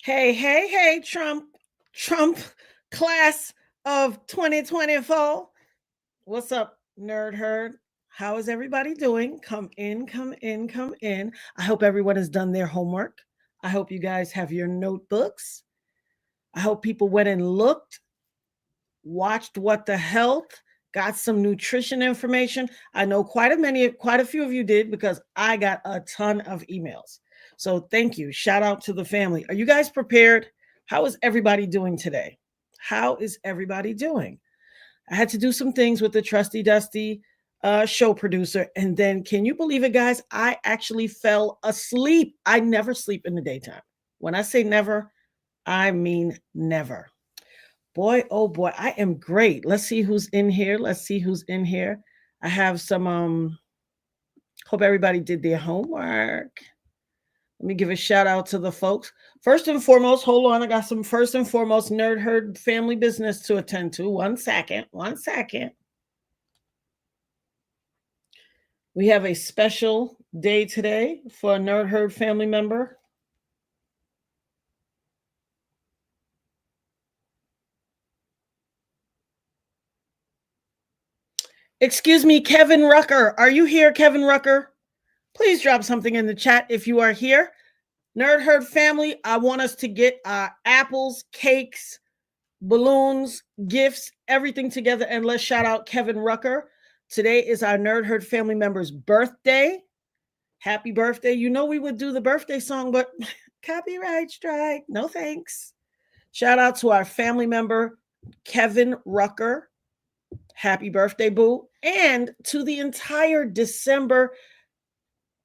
Hey, Trump class of 2024. What's up, nerd herd? How is everybody doing? Come in, come in, come in. I hope everyone has done their homework. I hope you guys have your notebooks. I hope people went and looked, watched What the Health, got some nutrition information. I know quite a few of you did because I got a ton of emails. So thank you. Shout out to the family. Are you guys prepared? How is everybody doing today? How is everybody doing? I had to do some things with the trusty dusty show producer. And then, can you believe it, guys? I actually fell asleep. I never sleep in the daytime. When I say never, I mean never. Boy, oh boy, I am great. Let's see who's in here. I have some hope everybody did their homework. Let me give a shout out to the folks. First and foremost, hold on. I got some first and foremost nerd herd family business to attend to. One second. We have a special day today for a nerd herd family member. Excuse me, Kevin Rucker. Are you here, Kevin Rucker? Please drop something in the chat if you are here. Nerd Herd family, I want us to get apples, cakes, balloons, gifts, everything together, and let's shout out Kevin Rucker. Today is our Nerd Herd family member's birthday. Happy birthday. You know we would do the birthday song, but copyright strike. No thanks. Shout out to our family member, Kevin Rucker. Happy birthday, boo. And to the entire December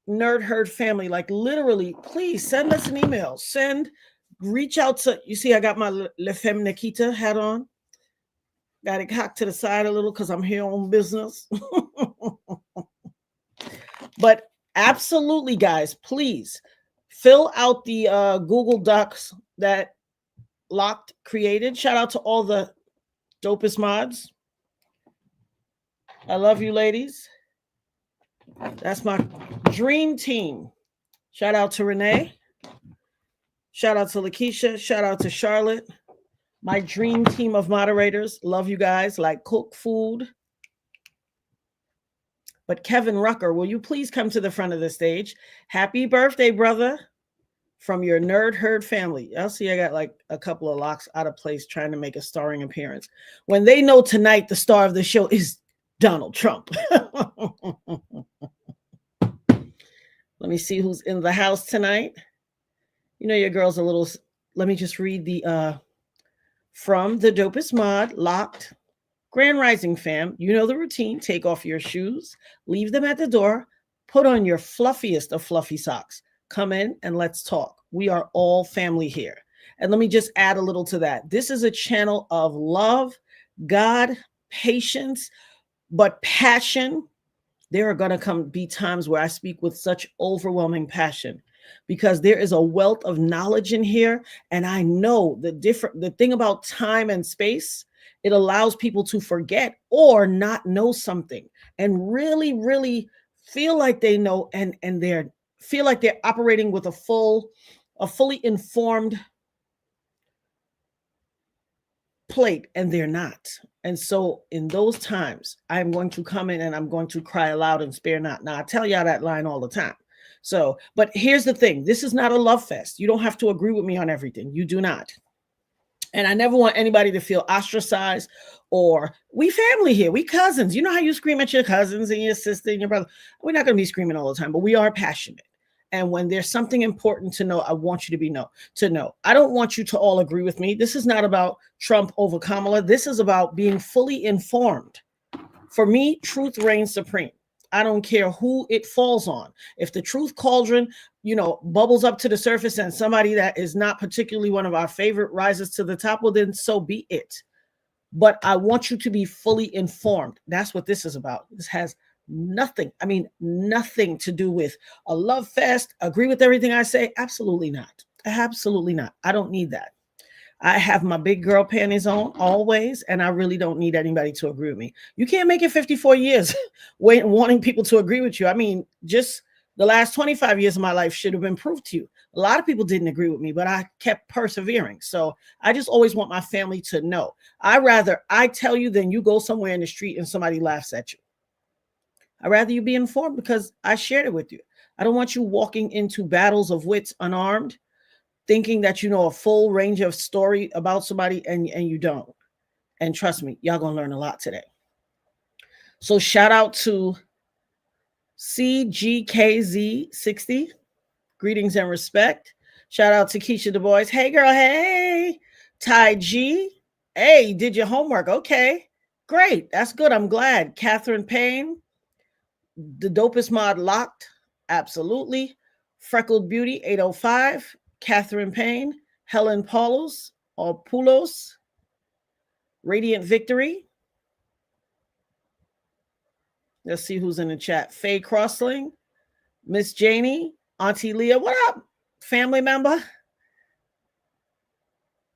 Nerd Herd family, like literally, please send us an email. Reach out to, you see, I got my Le Femme Nikita hat on. Got it cocked to the side a little because I'm here on business. But absolutely, guys, please fill out the Google Docs that Locked created. Shout out to all the dopest mods. I love you, ladies. That's my dream team. Shout out to Renee. Shout out to Lakeisha. Shout out to Charlotte. My dream team of moderators. Love you guys. Like cook food. But Kevin Rucker, will you please come to the front of the stage? Happy birthday, brother. From your Nerd Herd family. I'll see I got like a couple of locks out of place trying to make a starring appearance. When they know tonight the star of the show is Donald Trump. Let me see who's in the house tonight. You know your girl's a little, let me just read the from the dopest mod, Locked. Grand Rising fam, you know the routine. Take off your shoes, leave them at the door, put on your fluffiest of fluffy socks. Come in and let's talk. We are all family here. And let me just add a little to that. This is a channel of love, God, patience, but passion. There are going to be times where I speak with such overwhelming passion because there is a wealth of knowledge in here. And I know the thing about time and space, it allows people to forget or not know something and really, really feel like they know and feel like they're operating with a fully informed plate, and they're not. And so in those times, I'm going to come in and I'm going to cry aloud and spare not. Now, I tell y'all that line all the time. So, but here's the thing. This is not a love fest. You don't have to agree with me on everything. You do not. And I never want anybody to feel ostracized or we family here. We cousins. You know how you scream at your cousins and your sister and your brother. We're not going to be screaming all the time, but we are passionate. And when there's something important to know, I want you to know. I don't want you to all agree with me. This is not about Trump over Kamala. This is about being fully informed. For me, truth reigns supreme. I don't care who it falls on. If the truth cauldron, bubbles up to the surface and somebody that is not particularly one of our favorite rises to the top, well, then so be it. But I want you to be fully informed. That's what this is about. This has nothing to do with a love fest. Agree with everything I say? Absolutely not. Absolutely not. I don't need that. I have my big girl panties on always, and I really don't need anybody to agree with me. You can't make it 54 years wanting people to agree with you. I mean, just The last 25 years of my life should have been proved to you. A lot of people didn't agree with me, but I kept persevering. So I just always want my family to know. I tell you than you go somewhere in the street and somebody laughs at you. I'd rather you be informed because I shared it with you. I don't want you walking into battles of wits unarmed, thinking that you know a full range of story about somebody and you don't. And trust me, y'all gonna learn a lot today. So shout out to CGKZ60. Greetings and respect. Shout out to Keisha Du Bois. Hey girl, hey. Ty G. Hey, did your homework. Okay. Great. That's good. I'm glad. Catherine Payne. The dopest mod locked. Absolutely. Freckled Beauty 805. Catherine Payne. Helen Paulos or Poulos. Radiant Victory. Let's see who's in the chat. Faye Crossling. Miss Janie. Auntie Leah. What up? Family member.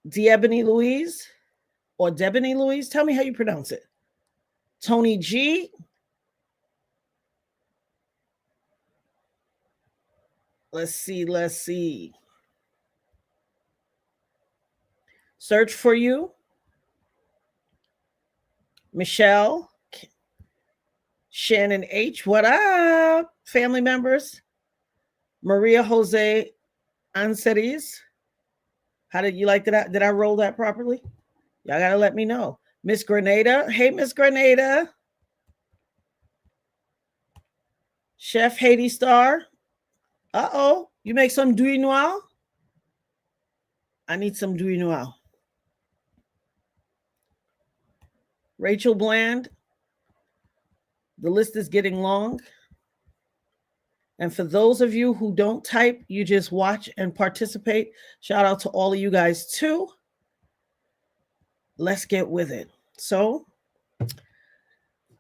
Debony Louise or Debony Louise. Tell me how you pronounce it. Tony G. Let's see. Search for you. Michelle. Shannon H. What up? Family members. Maria Jose Anceres. How did you like that? Did I roll that properly? Y'all got to let me know. Miss Grenada. Hey, Miss Grenada. Chef Haiti Star. Uh-oh. You make some Douai Noir? I need some Douai Noir. Rachel Bland. The list is getting long. And for those of you who don't type, you just watch and participate. Shout out to all of you guys too. Let's get with it. So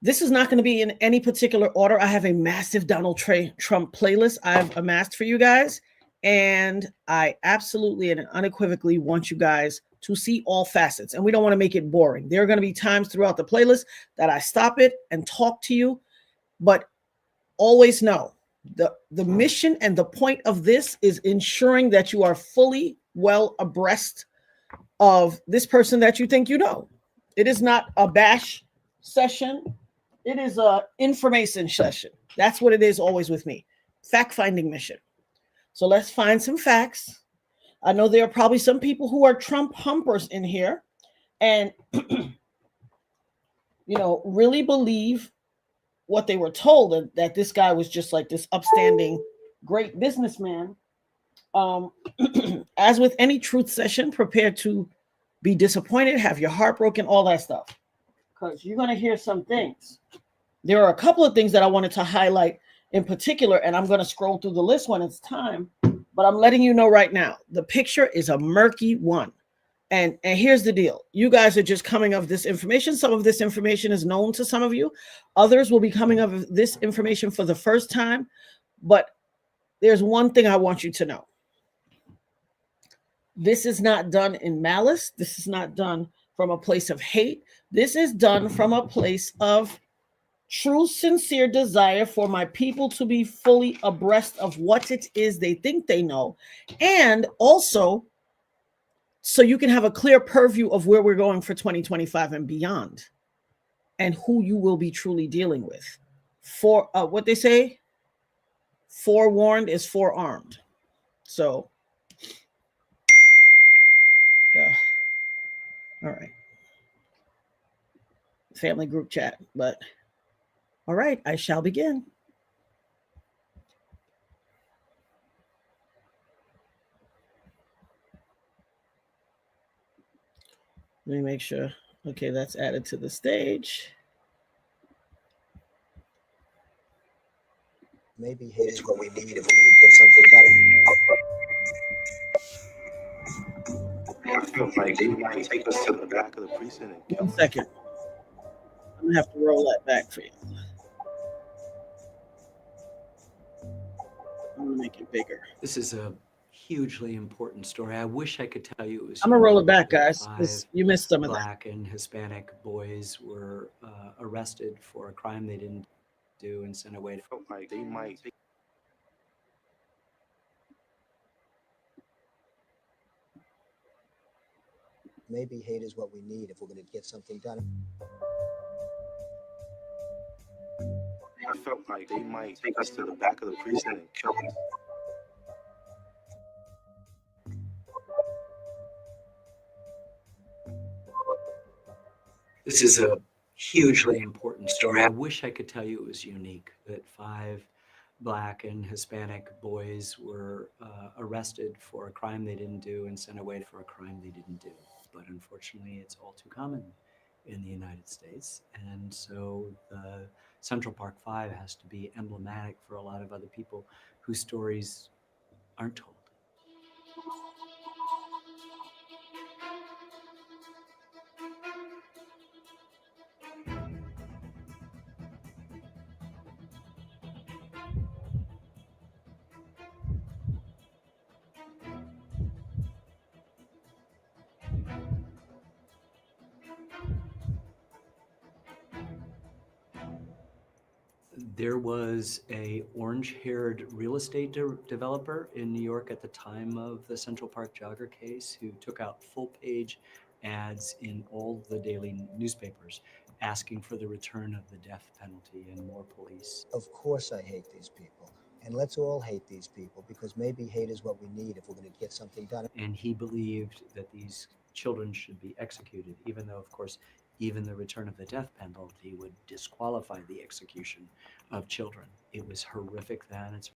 this is not going to be in any particular order. I have a massive Donald Trump playlist I've amassed for you guys. And I absolutely and unequivocally want you guys to see all facets. And we don't want to make it boring. There are going to be times throughout the playlist that I stop it and talk to you. But always know the mission and the point of this is ensuring that you are fully well abreast of this person that you think you know. It is not a bash session. It is a information session. That's what it is always with me. Fact-finding mission. So let's find some facts. I know there are probably some people who are Trump humpers in here and, really believe what they were told, that this guy was just like this upstanding, great businessman. As with any truth session, prepare to be disappointed, have your heart broken, all that stuff. Because you're going to hear some things. There are a couple of things that I wanted to highlight in particular, and I'm going to scroll through the list when it's time. But I'm letting you know right now, the picture is a murky one. And here's the deal. You guys are just coming of this information. Some of this information is known to some of you. Others will be coming of this information for the first time. But there's one thing I want you to know. This is not done in malice. This is not done from a place of hate. This is done from a place of true, sincere desire for my people to be fully abreast of what it is they think they know. And also, so you can have a clear purview of where we're going for 2025 and beyond, and who you will be truly dealing with. For what they say, forewarned is forearmed. So, all right. Family group chat, but all right, I shall begin. Let me make sure. Okay, that's added to the stage. Maybe hate is what we need if we're going to get something better. I feel like they might take us to the back of the precinct. 1 second. I'm going to have to roll that back for you. I'm going to make it bigger. This is a hugely important story. I wish I could tell you it was. I'm going to roll it back, guys, because you missed some of that. Black and Hispanic boys were arrested for a crime they didn't do and sent away. I felt like they might. maybe hate is what we need if we're going to get something done. I felt like they might take us to the back of the precinct and kill us. This is a hugely important story. I wish I could tell you it was unique, that 5 Black and Hispanic boys were arrested for a crime they didn't do and sent away for a crime they didn't do. But unfortunately, it's all too common in the United States. And so the Central Park 5 has to be emblematic for a lot of other people whose stories aren't told. There was a orange-haired real estate developer in New York at the time of the Central Park jogger case who took out full-page ads in all the daily newspapers asking for the return of the death penalty and more police. Of course I hate these people. And let's all hate these people, because maybe hate is what we need if we're going to get something done. And he believed that these children should be executed, even though, of course, even the return of the death penalty would disqualify the execution of children. It was horrific then. It's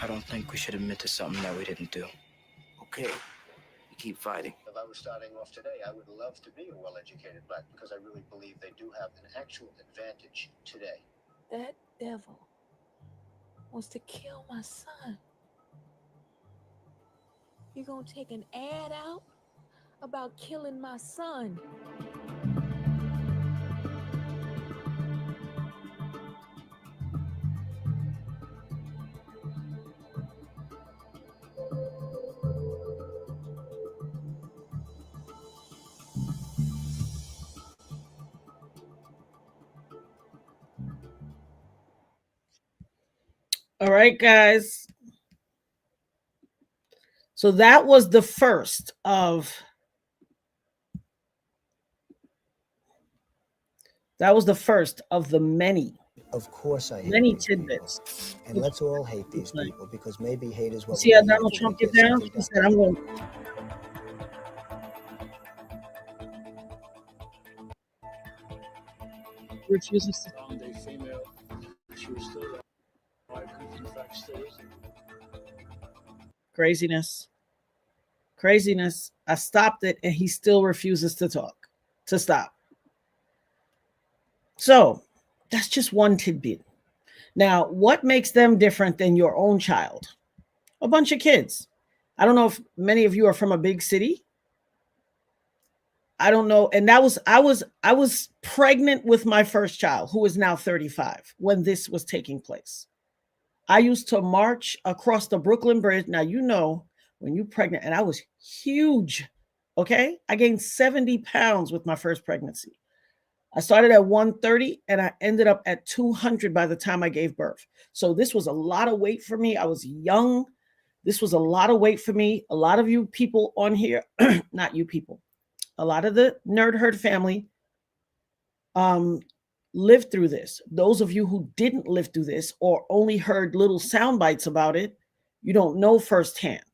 I don't think we should admit to something that we didn't do. Okay, we keep fighting. If I was starting off today, I would love to be a well-educated Black, because I really believe they do have an actual advantage today. That devil wants to kill my son. You gonna take an ad out about killing my son? All right, guys. So that was the first of the many Of course I hate many these people. tidbits. And let's all hate these people, because maybe hate is what See we how need Donald if we're Trump gonna get down? something He said, I'm going refuses to. Found a female. She was still alive. In fact, still is. Craziness. I stopped it and he still refuses to stop. So that's just one tidbit. Now, what makes them different than your own child? A bunch of kids. I don't know if many of you are from a big city. I don't know. And I was pregnant with my first child, who is now 35, when this was taking place. I used to march across the Brooklyn Bridge. Now, you know, when you're pregnant, and I was huge. Okay. I gained 70 pounds with my first pregnancy. I started at 130 and I ended up at 200 by the time I gave birth. So this was a lot of weight for me. I was young. This was a lot of weight for me. A lot of you people on here, not you people, a lot of the Nerd Herd family lived through this. Those of you who didn't live through this or only heard little sound bites about it, you don't know firsthand.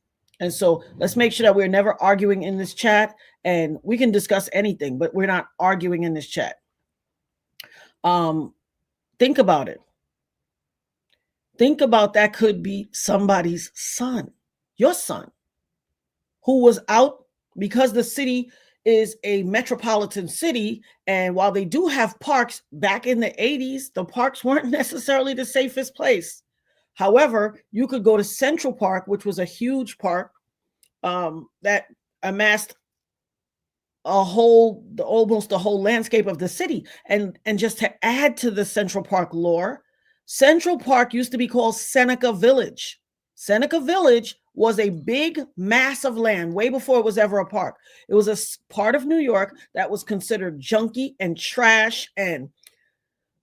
And so let's make sure that we're never arguing in this chat, and we can discuss anything, but we're not arguing in this chat. Think about it. Think about that could be somebody's son, your son, who was out because the city is a metropolitan city. And while they do have parks, back in the 80s, the parks weren't necessarily the safest place. However, you could go to Central Park, which was a huge park that amassed almost the whole landscape of the city. And just to add to the Central Park lore, Central Park used to be called Seneca Village. Seneca Village was a big mass of land way before it was ever a park. It was a part of New York that was considered junky and trash, and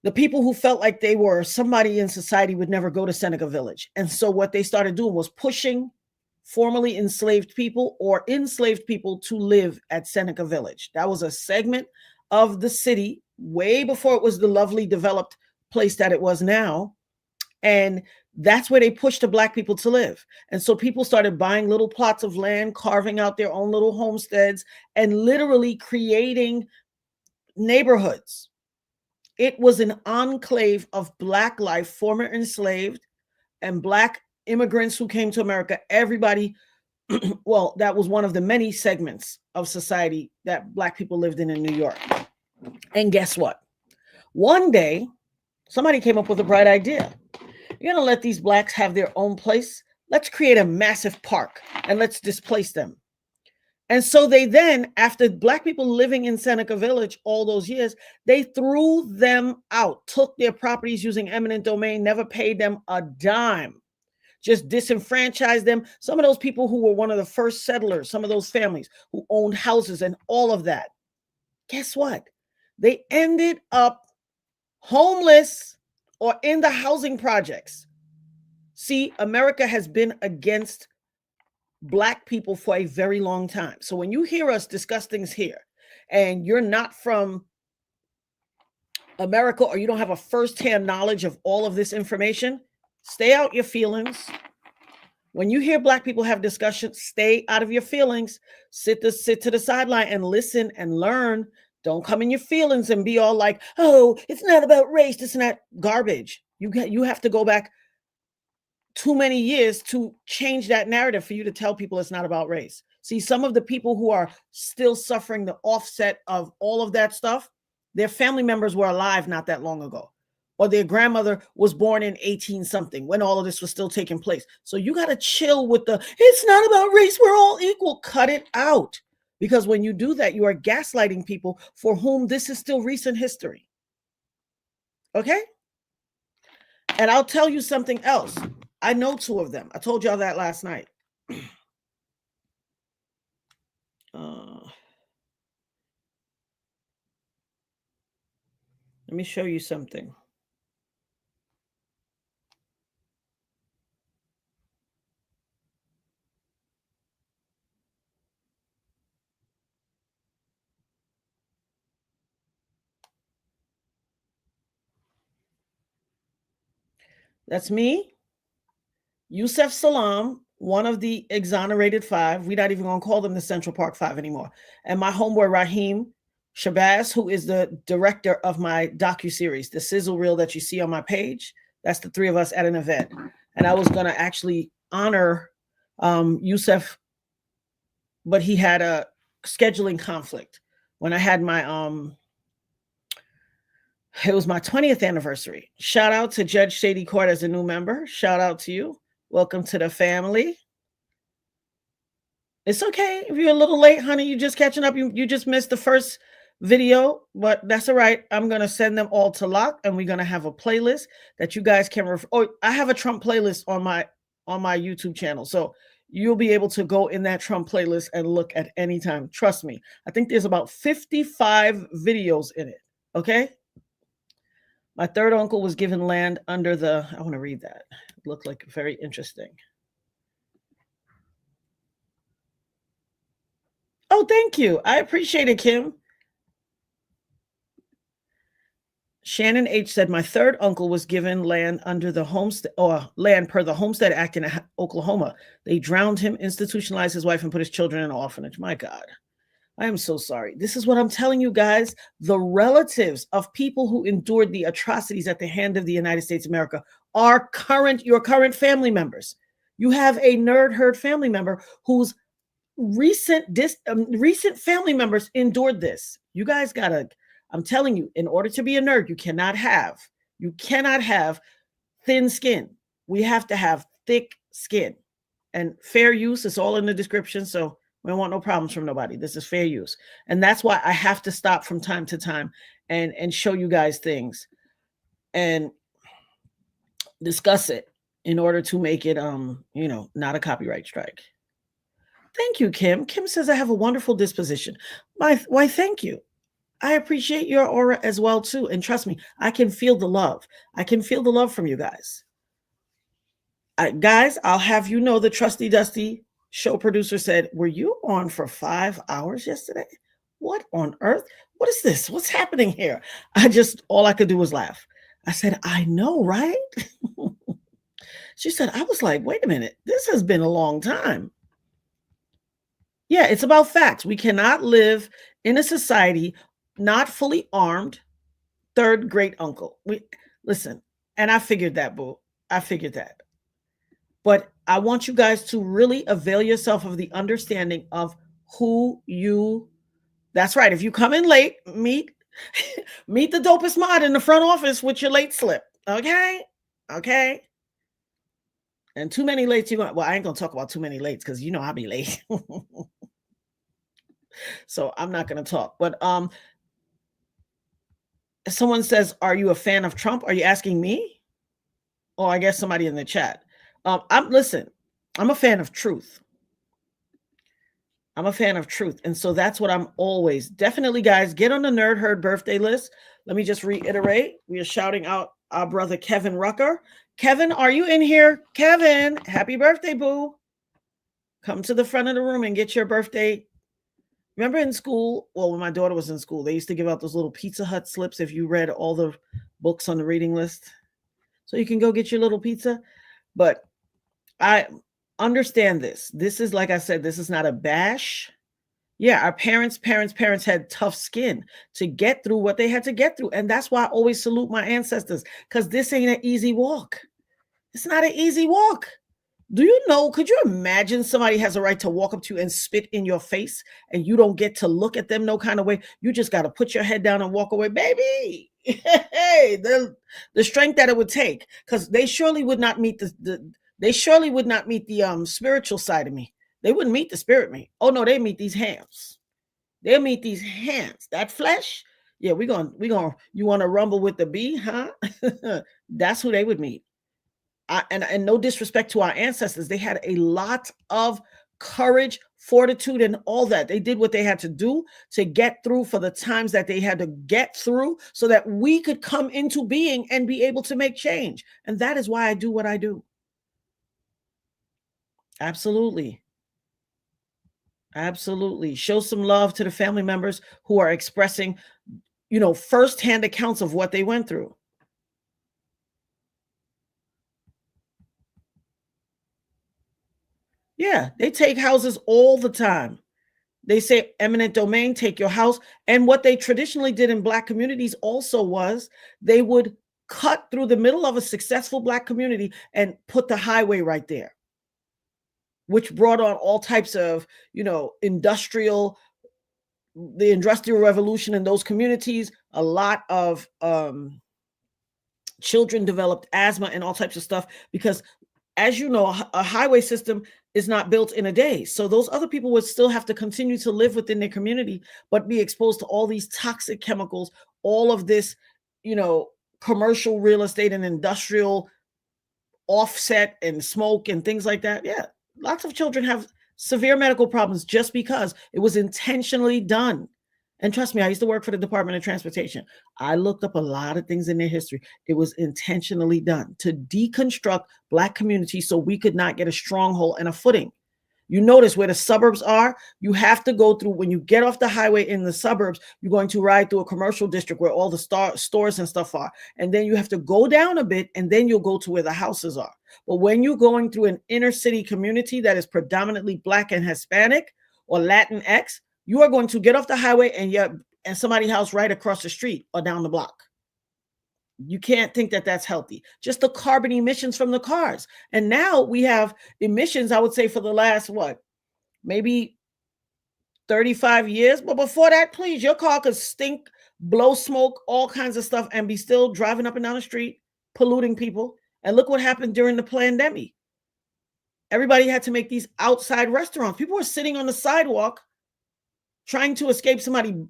the people who felt like they were somebody in society would never go to Seneca Village. And so what they started doing was pushing formerly enslaved people or enslaved people to live at Seneca Village. That was a segment of the city way before it was the lovely developed place that it was now. And that's where they pushed the Black people to live. And so people started buying little plots of land, carving out their own little homesteads, and literally creating neighborhoods. It was an enclave of Black life, former enslaved and Black immigrants who came to America. Everybody, well, that was one of the many segments of society that Black people lived in New York. And guess what? One day, somebody came up with a bright idea. You're going to let these Blacks have their own place? Let's create a massive park and let's displace them. And so they then, after Black people living in Seneca Village all those years, they threw them out, took their properties using eminent domain, never paid them a dime, just disenfranchised them. Some of those people who were one of the first settlers, some of those families who owned houses and all of that, guess what? They ended up homeless or in the housing projects. See, America has been against Black people for a very long time. So when you hear us discuss things here and you're not from America or you don't have a firsthand knowledge of all of this information, stay out your feelings. When you hear Black people have discussions, stay out of your feelings. Sit to the sideline and listen and learn. Don't come in your feelings and be all like, oh, it's not about race. It's not garbage. You have to go back too many years to change that narrative for you to tell people it's not about race. See, some of the people who are still suffering the offset of all of that stuff, their family members were alive not that long ago, or their grandmother was born in 18 something when all of this was still taking place. So you got to chill with the, it's not about race, we're all equal. Cut it out. Because when you do that, you are gaslighting people for whom this is still recent history. Okay? And I'll tell you something else. I know two of them. I told y'all that last night. Let me show you something. That's me, Yusef Salam, one of the exonerated five. We're not even going to call them the Central Park Five anymore. And my homeboy, Raheem Shabazz, who is the director of my docuseries, the sizzle reel that you see on my page. That's the three of us at an event. And I was going to actually honor Yusef, but he had a scheduling conflict. When I had my it was my 20th anniversary. Shout out to Judge Shady Court as a new member. Shout out to you. Welcome to the family. It's okay if you're a little late, honey. You're just catching up. You just missed the first video, but that's all right. I'm going to send them all to Lock, and we're going to have a playlist that you guys can I have a Trump playlist on my YouTube channel. So you'll be able to go in that Trump playlist and look at any time. Trust me. I think there's about 55 videos in it. Okay? My third uncle was given land under the, I want to read that. It looked like very interesting. Oh, thank you. I appreciate it, Kim. Shannon H said, my third uncle was given land under the homestead or land per the Homestead Act in Oklahoma. They drowned him, institutionalized his wife, and put his children in an orphanage. My God. I am so sorry. This is what I'm telling you guys. The relatives of people who endured the atrocities at the hand of the United States of America are your current family members. You have a nerd herd family member whose recent family members endured this. You guys gotta, I'm telling you, in order to be a nerd, you cannot have thin skin. We have to have thick skin. And fair use is all in the description. So we don't want no problems from nobody. This is fair use. And that's why I have to stop from time to time and show you guys things and discuss it in order to make it, not a copyright strike. Thank you, Kim. Kim says, I have a wonderful disposition. Why, thank you. I appreciate your aura as well, too. And trust me, I can feel the love. I can feel the love from you guys. Guys, I'll have you know the Trusty Dusty show producer said, were you on for 5 hours yesterday? What on earth? What is this? What's happening here? All I could do was laugh. I said, I know, right? She said, I was like, wait a minute. This has been a long time. Yeah, it's about facts. We cannot live in a society not fully armed. Third great uncle. Listen, and I figured that, boo. I figured that. But I want you guys to really avail yourself of the understanding of who you. That's right. If you come in late, meet the dopest mod in the front office with your late slip. Okay. And too many lates, I ain't gonna talk about too many lates because I'll be late. So I'm not gonna talk. But someone says, are you a fan of Trump? Are you asking me? Or I guess somebody in the chat. I'm a fan of truth. And so that's what I'm always. Definitely, guys, get on the Nerd Herd birthday list. Let me just reiterate. We are shouting out our brother Kevin Rucker. Kevin, are you in here? Kevin, happy birthday, boo. Come to the front of the room and get your birthday. Remember in school, well, when my daughter was in school, they used to give out those little Pizza Hut slips if you read all the books on the reading list. So you can go get your little pizza. But I understand this. This is, like I said, this is not a bash. Yeah, our parents had tough skin to get through what they had to get through. And that's why I always salute my ancestors, because this ain't an easy walk. It's not an easy walk. Do you know, could you imagine somebody has a right to walk up to you and spit in your face and you don't get to look at them no kind of way? You just got to put your head down and walk away, baby. Hey, the strength that it would take, because they surely would not meet the spiritual side of me. They wouldn't meet the spirit me. Oh no, they meet these hands. They'll meet these hands. That flesh. Yeah, we going you want to rumble with the bee, huh? That's who they would meet. And no disrespect to our ancestors, they had a lot of courage, fortitude, and all that. They did what they had to do to get through for the times that they had to get through so that we could come into being and be able to make change. And that is why I do what I do. Absolutely. Show some love to the family members who are expressing, firsthand accounts of what they went through. Yeah, they take houses all the time. They say eminent domain, take your house. And what they traditionally did in Black communities also was they would cut through the middle of a successful Black community and put the highway right there, which brought on all types of, the industrial revolution in those communities. A lot of children developed asthma and all types of stuff because, as you know, a highway system is not built in a day. So those other people would still have to continue to live within their community, but be exposed to all these toxic chemicals, all of this, commercial real estate and industrial offset and smoke and things like that. Yeah, lots of children have severe medical problems just because it was intentionally done. And trust me, I used to work for the Department of Transportation. I looked up a lot of things in their history. It was intentionally done to deconstruct Black communities so we could not get a stronghold and a footing. You notice where the suburbs are, you have to go through, when you get off the highway in the suburbs, you're going to ride through a commercial district where all the stores and stuff are. And then you have to go down a bit and then you'll go to where the houses are. But when you're going through an inner city community that is predominantly Black and Hispanic or Latinx, you are going to get off the highway and somebody's house right across the street or down the block. You can't think that that's healthy. Just the carbon emissions from the cars. And now we have emissions, I would say, for the last, maybe 35 years. But before that, please, your car could stink, blow smoke, all kinds of stuff, and be still driving up and down the street, polluting people. And look what happened during the pandemic. Everybody had to make these outside restaurants. People were sitting on the sidewalk trying to escape somebody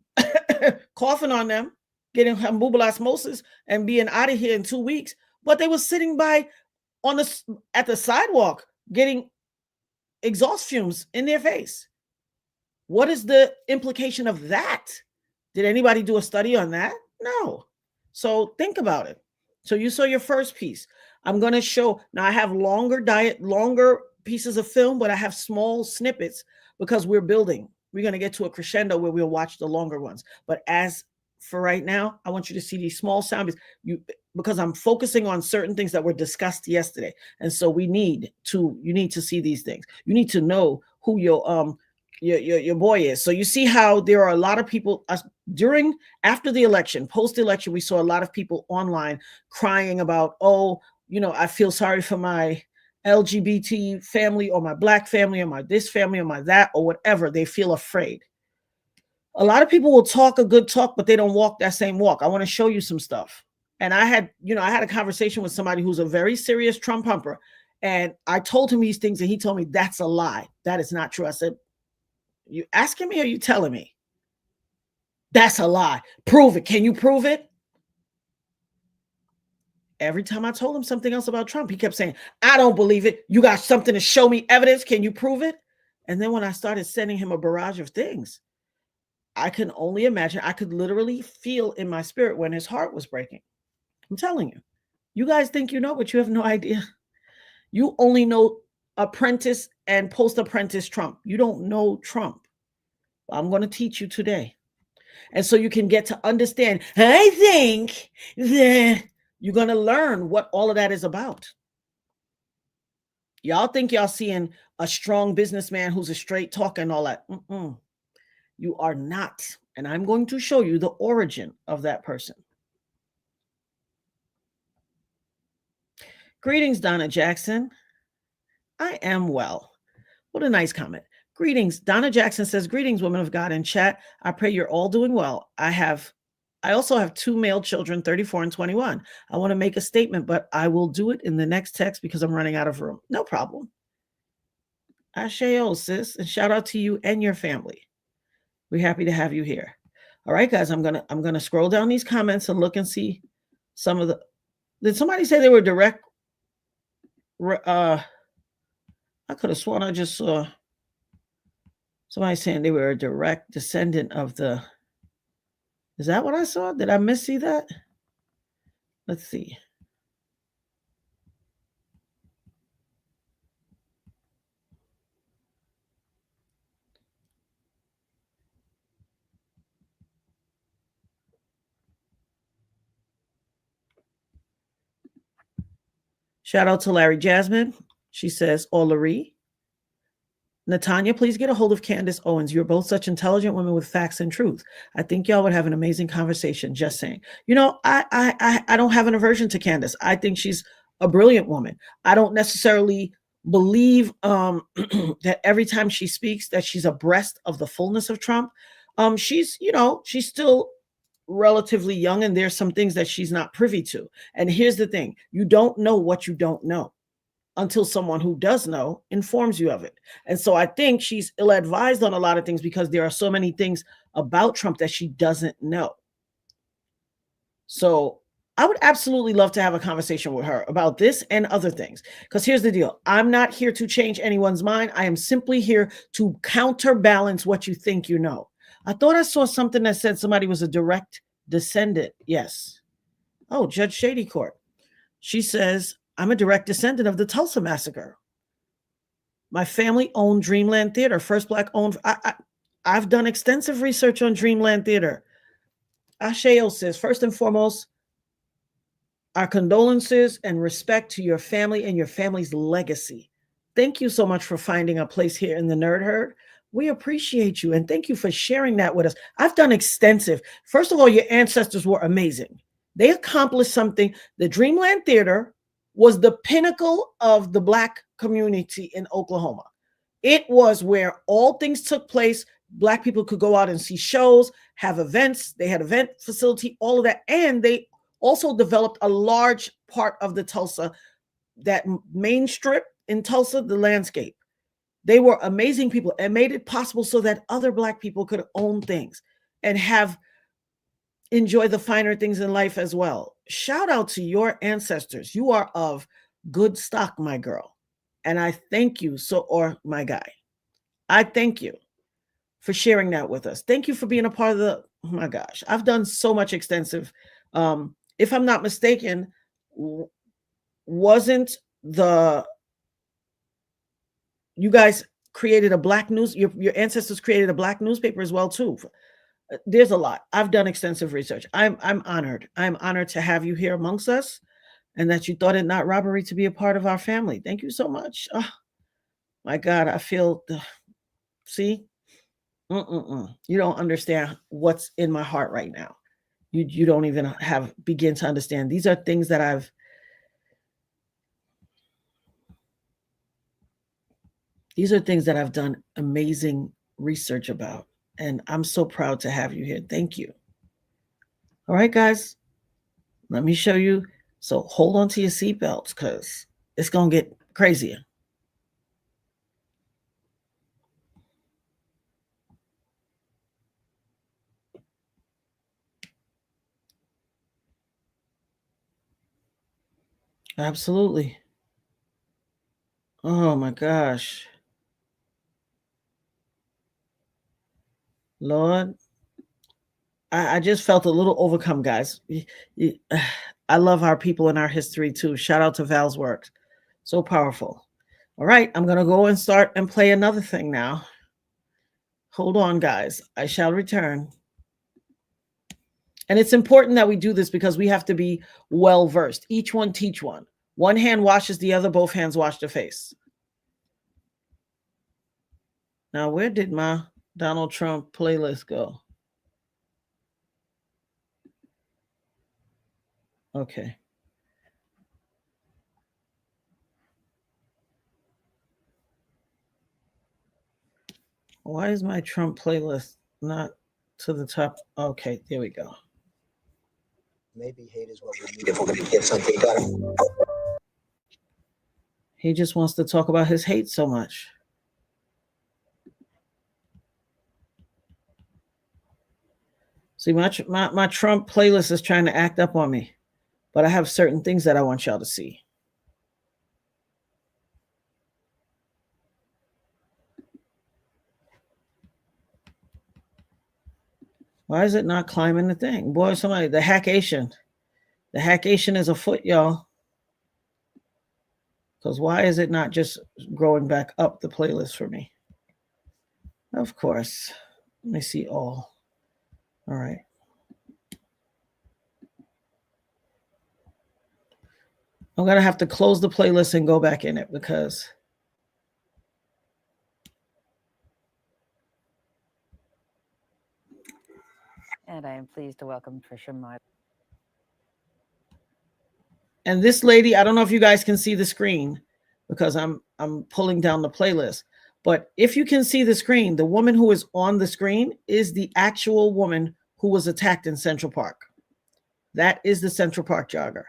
coughing on them, getting hambubolasmosis and being out of here in 2 weeks. But they were sitting at the sidewalk getting exhaust fumes in their face. What is the implication of that? Did anybody do a study on that? No. So think about it. So you saw your first piece. I'm going to show, now I have longer pieces of film, but I have small snippets because we're building. We're going to get to a crescendo where we'll watch the longer ones. But as for right now, I want you to see these small sound bits because I'm focusing on certain things that were discussed yesterday. And so you need to see these things. You need to know who your boy is. So you see how there are a lot of people after the election, post-election, we saw a lot of people online crying about, I feel sorry for my LGBT family or my Black family or my this family or my that or whatever. They feel afraid. A lot of people will talk a good talk, but they don't walk that same walk. I want to show you some stuff. And I had a conversation with somebody who's a very serious Trump humper. And I told him these things and he told me that's a lie. That is not true. I said, you asking me or you telling me? That's a lie. Prove it. Can you prove it? Every time I told him something else about Trump, he kept saying, I don't believe it. You got something to show me evidence. Can you prove it? And then when I started sending him a barrage of things, I can only imagine, I could literally feel in my spirit when his heart was breaking. I'm telling you, you guys think you know, but you have no idea. You only know apprentice and post-apprentice Trump. You don't know Trump. I'm going to teach you today. And so you can get to understand, I think that you're going to learn what all of that is about. Y'all think y'all seeing a strong businessman who's a straight talker and all that. You are not. And I'm going to show you the origin of that person. Greetings, Donna Jackson. I am well. What a nice comment. Greetings. Donna Jackson says, greetings, women of God in chat. I pray you're all doing well. I also have 2 male children, 34 and 21. I want to make a statement, but I will do it in the next text because I'm running out of room. No problem. Asheo, sis, and shout out to you and your family. We're happy to have you here. All right, guys, I'm gonna scroll down these comments and look and see some of the. Did somebody say they were direct? I could have sworn I just saw somebody saying they were a direct descendant of the. Is that what I saw? Did I see that? Let's see. Shout out to Larry Jasmine. She says, Larry. Natanya, please get a hold of Candace Owens. You're both such intelligent women with facts and truth. I think y'all would have an amazing conversation. Just saying. I don't have an aversion to Candace. I think she's a brilliant woman. I don't necessarily believe that every time she speaks that she's abreast of the fullness of Trump. She's still relatively young and there's some things that she's not privy to. And here's the thing. You don't know what you don't know until someone who does know informs you of it. And so I think she's ill-advised on a lot of things because there are so many things about Trump that she doesn't know. So I would absolutely love to have a conversation with her about this and other things. Because here's the deal. I'm not here to change anyone's mind. I am simply here to counterbalance what you think you know. I thought I saw something that said somebody was a direct descendant. Yes. Oh, Judge Shady Court. She says, I'm a direct descendant of the Tulsa Massacre. My family owned Dreamland Theater, first black owned. I've done extensive research on Dreamland Theater. Asheo says, first and foremost, our condolences and respect to your family and your family's legacy. Thank you so much for finding a place here in the Nerd Herd. We appreciate you and thank you for sharing that with us. I've done extensive. First of all, your ancestors were amazing. They accomplished something. The Dreamland Theater was the pinnacle of the Black community in Oklahoma. It was where all things took place. Black people could go out and see shows, have events. They had event facility, all of that. And they also developed a large part of the Tulsa, that main strip in Tulsa, the landscape. They were amazing people and made it possible so that other Black people could own things and enjoy the finer things in life as well. Shout out to your ancestors. You are of good stock, my girl. And I thank you, or my guy. I thank you for sharing that with us. Thank you for being a part of oh my gosh, I've done so much extensive. If I'm not mistaken, wasn't you guys created a Black news, your ancestors created a Black newspaper as well too. There's a lot. I've done extensive research. I'm honored. I'm honored to have you here amongst us and that you thought it not robbery to be a part of our family. Thank you so much. Oh, my God, I feel, see? You don't understand what's in my heart right now. You don't even begin to understand. These are things that I've done amazing research about. And I'm so proud to have you here. Thank you. All right, guys, let me show you. So hold on to your seatbelts because it's going to get crazier. Absolutely. Oh my gosh. Lord, I just felt a little overcome, guys. I love our people and our history too. Shout out to Val's work. So powerful. All right, I'm going to go and start and play another thing now. Hold on, guys. I shall return. And it's important that we do this because we have to be well versed. Each one teach one. One hand washes the other, both hands wash the face. Now, where did my Donald Trump playlist go? Okay. Why is my Trump playlist not to the top? Okay, there we go. Maybe hate is what we need if we're going to get something done. He just wants to talk about his hate so much. See, my Trump playlist is trying to act up on me, but I have certain things that I want y'all to see. Why is it not climbing the thing? Boy, somebody, the hackation. The hackation is afoot, y'all. Because why is it not just growing back up the playlist for me? Of course. Let me see all. All right. I'm going to have to close the playlist and go back in it because and I am pleased to welcome Trisha Meyer. And this lady, I don't know if you guys can see the screen because I'm pulling down the playlist. But if you can see the screen, the woman who is on the screen is the actual woman who was attacked in Central Park. That is the Central Park jogger.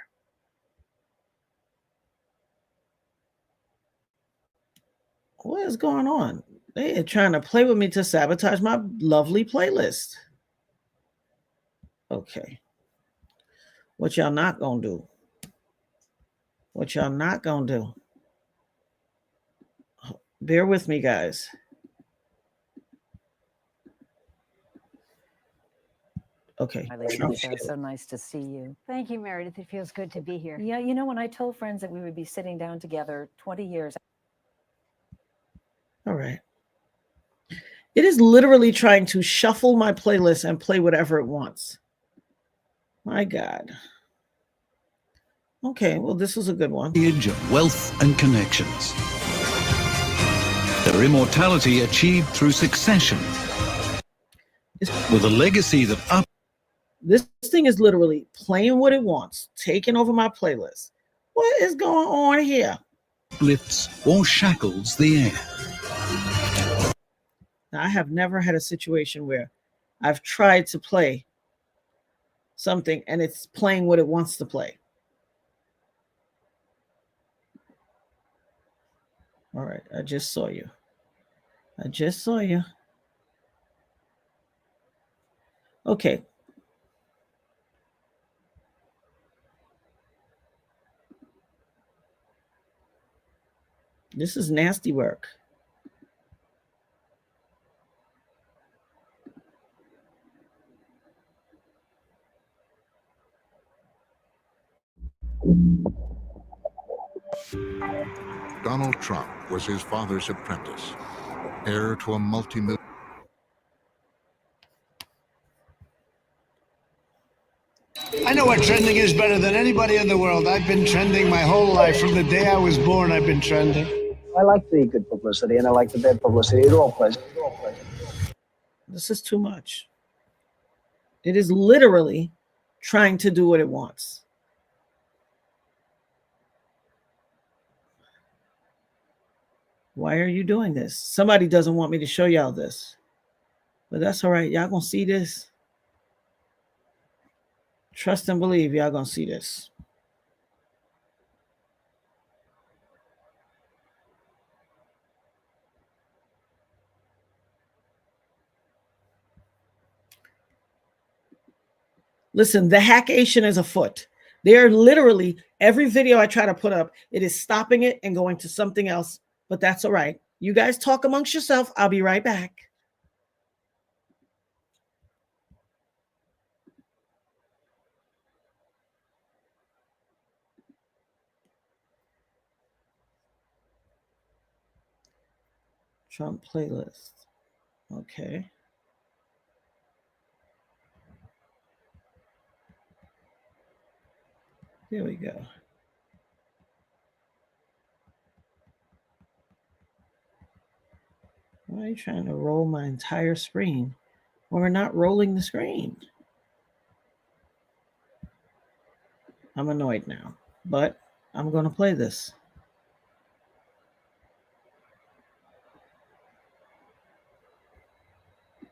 What is going on? They are trying to play with me to sabotage my lovely playlist. Okay. What y'all not gonna do? What y'all not gonna do? Bear with me, guys. Okay. It's so nice to see you. Thank you, Meredith. It feels good to be here. Yeah, you know, when I told friends that we would be sitting down together 20 years It is literally trying to shuffle my playlist and play whatever it wants. My God. Okay, well, this was a good one. Age of wealth and connections. Their immortality achieved through succession. With a legacy that This thing is literally playing what it wants, taking over my playlist. What is going on here? uplifts or shackles the air. Now, I have never had a situation where I've tried to play something and it's playing what it wants to play. All right, I just saw you. I just saw you. Okay. This is nasty work. Donald Trump was his father's apprentice, heir to a multi-million. I know what trending is better than anybody in the world. I've been trending my whole life. From the day I was born, I've been trending. I like the good publicity and I like the bad publicity. It all plays. This is too much. It is literally trying to do what it wants. Why are you doing this? Somebody doesn't want me to show y'all this, but that's all right. Y'all gonna see this. Trust and believe y'all gonna see this. Listen, the hackation is afoot. They're literally, every video I try to put up, it is stopping it and going to something else, but that's all right. You guys talk amongst yourself. I'll be right back. Trump playlist. Okay. Here we go. Why are you trying to roll my entire screen? We're not rolling the screen. I'm annoyed now, but I'm going to play this.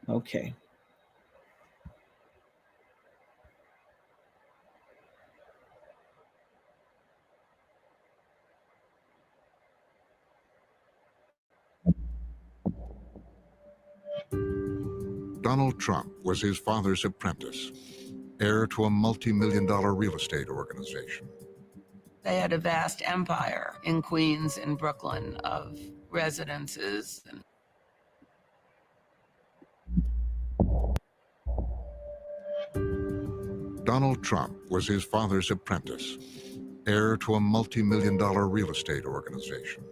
Okay. Donald Trump was his father's apprentice, heir to a multi-million-dollar real estate organization. They had a vast empire in Queens and Brooklyn of residences. Donald Trump was his father's apprentice, heir to a multi-million-dollar real estate organization.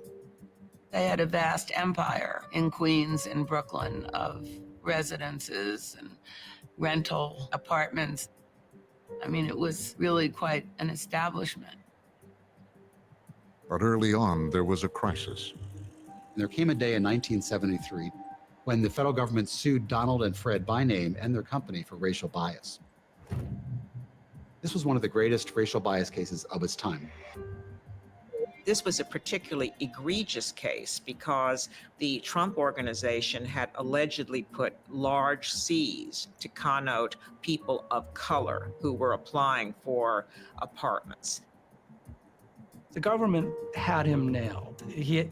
They had a vast empire in Queens and Brooklyn of residences and rental apartments. I mean, it was really quite an establishment. But early on, there was a crisis. There came a day in 1973 when the federal government sued Donald and Fred by name and their company for racial bias. This was one of the greatest racial bias cases of its time. This was a particularly egregious case because the Trump organization had allegedly put large C's to connote people of color who were applying for apartments. The government had him nailed.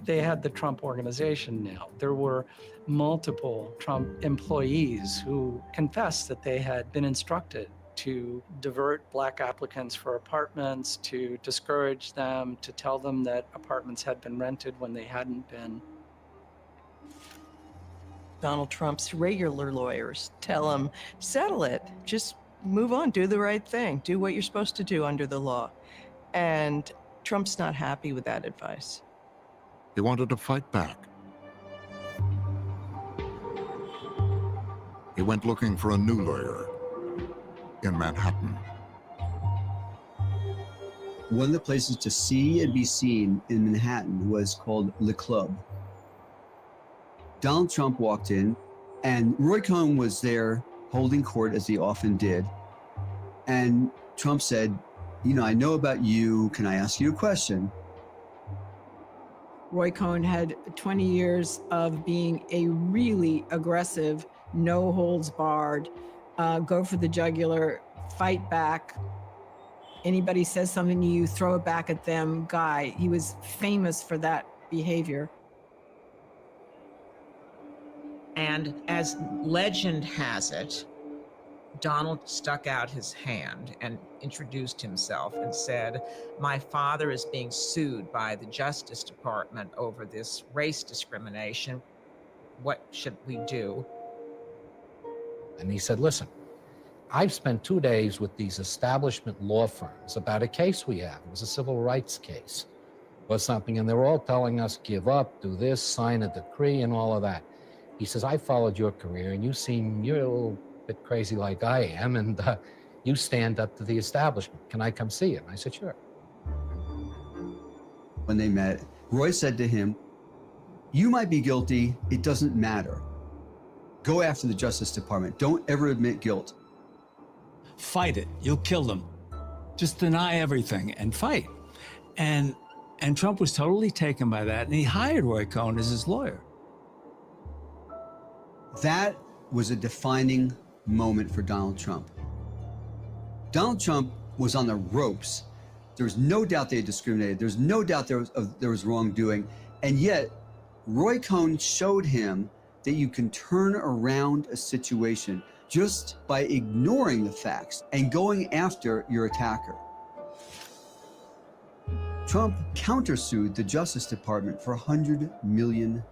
They had the Trump organization nailed. There were multiple Trump employees who confessed that they had been instructed to divert Black applicants for apartments, to discourage them, to tell them that apartments had been rented when they hadn't been. Donald Trump's regular lawyers tell him, settle it, just move on, do the right thing, do what you're supposed to do under the law. And Trump's not happy with that advice. He wanted to fight back. he went looking for a new lawyer in Manhattan. One of the places to see and be seen in Manhattan was called Le Club. Donald Trump walked in, and Roy Cohn was there holding court, as he often did. And Trump said, "You know, I know about you. Can I ask you a question?" Roy Cohn had 20 years of being a really aggressive, no holds barred, go for the jugular, fight back. Anybody says something to you, throw it back at them guy. He was famous for that behavior. And as legend has it, Donald stuck out his hand and introduced himself and said, "My father is being sued by the Justice Department over this race discrimination. What should we do?" And he said, "Listen, I've spent 2 days with these establishment law firms about a case we have. It was a civil rights case or something, and they were all telling us, give up, do this, sign a decree, and all of that." He says, "I followed your career, and you're a little bit crazy like I am, and you stand up to the establishment. Can I come see you?" And I said, "Sure." When they met, Roy said to him, "You might be guilty. It doesn't matter. Go after the Justice Department. Don't ever admit guilt. Fight it. You'll kill them. Just deny everything and fight." And Trump was totally taken by that, and he hired Roy Cohn as his lawyer. That was a defining moment for Donald Trump. Donald Trump was on the ropes. There was no doubt they had discriminated. There was no doubt there was wrongdoing. And yet, Roy Cohn showed him that you can turn around a situation just by ignoring the facts and going after your attacker. Trump countersued the Justice Department for $100 million.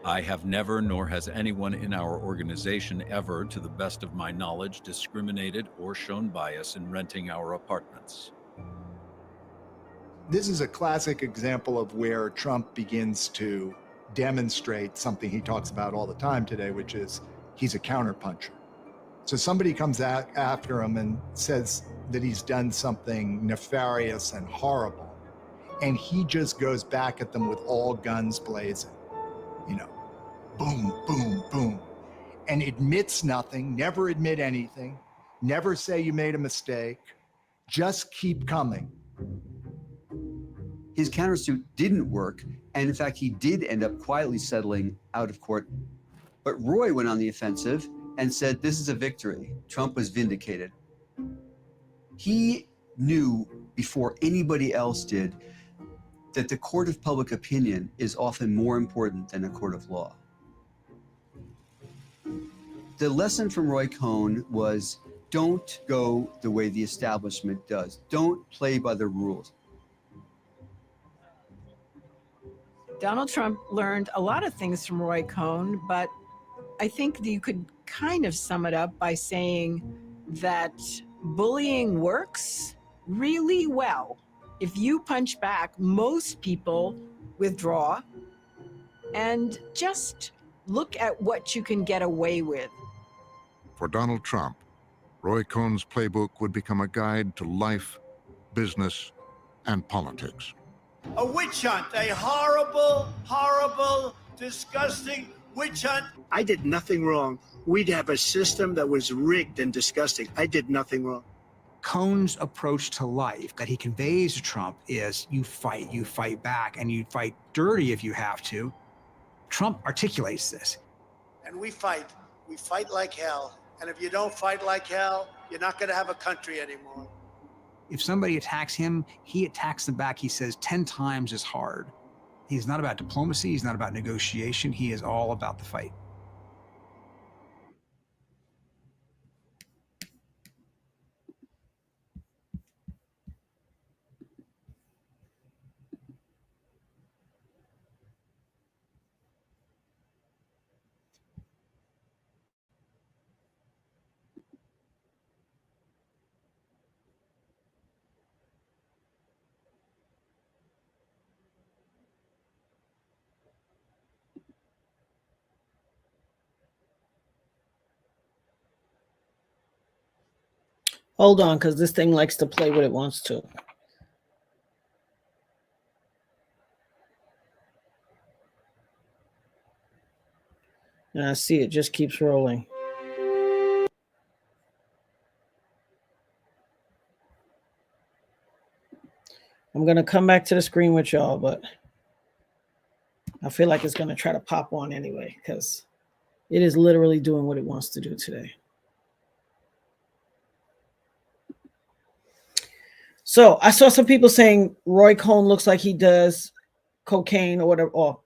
I have never, nor has anyone in our organization ever, to the best of my knowledge, discriminated or shown bias in renting our apartments. This is a classic example of where Trump begins to demonstrate something he talks about all the time today, which is he's a counterpuncher. So somebody comes out after him and says that he's done something nefarious and horrible, and he just goes back at them with all guns blazing. You know, boom, boom, boom, and admits nothing, never admit anything, never say you made a mistake, just keep coming. His countersuit didn't work, and in fact, he did end up quietly settling out of court. But Roy went on the offensive and said, this is a victory. Trump was vindicated. He knew before anybody else did that the court of public opinion is often more important than a court of law. The lesson from Roy Cohn was, don't go the way the establishment does. Don't play by the rules. Donald Trump learned a lot of things from Roy Cohn, but I think that you could kind of sum it up by saying that bullying works really well. If you punch back, most people withdraw and just look at what you can get away with. For Donald Trump, Roy Cohn's playbook would become a guide to life, business, and politics. A witch hunt, a horrible, horrible, disgusting witch hunt. I did nothing wrong. We'd have a system that was rigged and disgusting. I did nothing wrong. Cohn's approach to life that he conveys to Trump is you fight back, and you fight dirty if you have to. Trump articulates this. And we fight like hell. And if you don't fight like hell, you're not going to have a country anymore. If somebody attacks him, he attacks them back, he says, 10 times as hard. He's not about diplomacy, he's not about negotiation, he is all about the fight. Hold on, because this thing likes to play what it wants to. And I see it just keeps rolling. I'm going to come back to the screen with y'all, but I feel like it's going to try to pop on anyway, because it is literally doing what it wants to do today. So I saw some people saying Roy Cohn looks like he does cocaine or whatever, or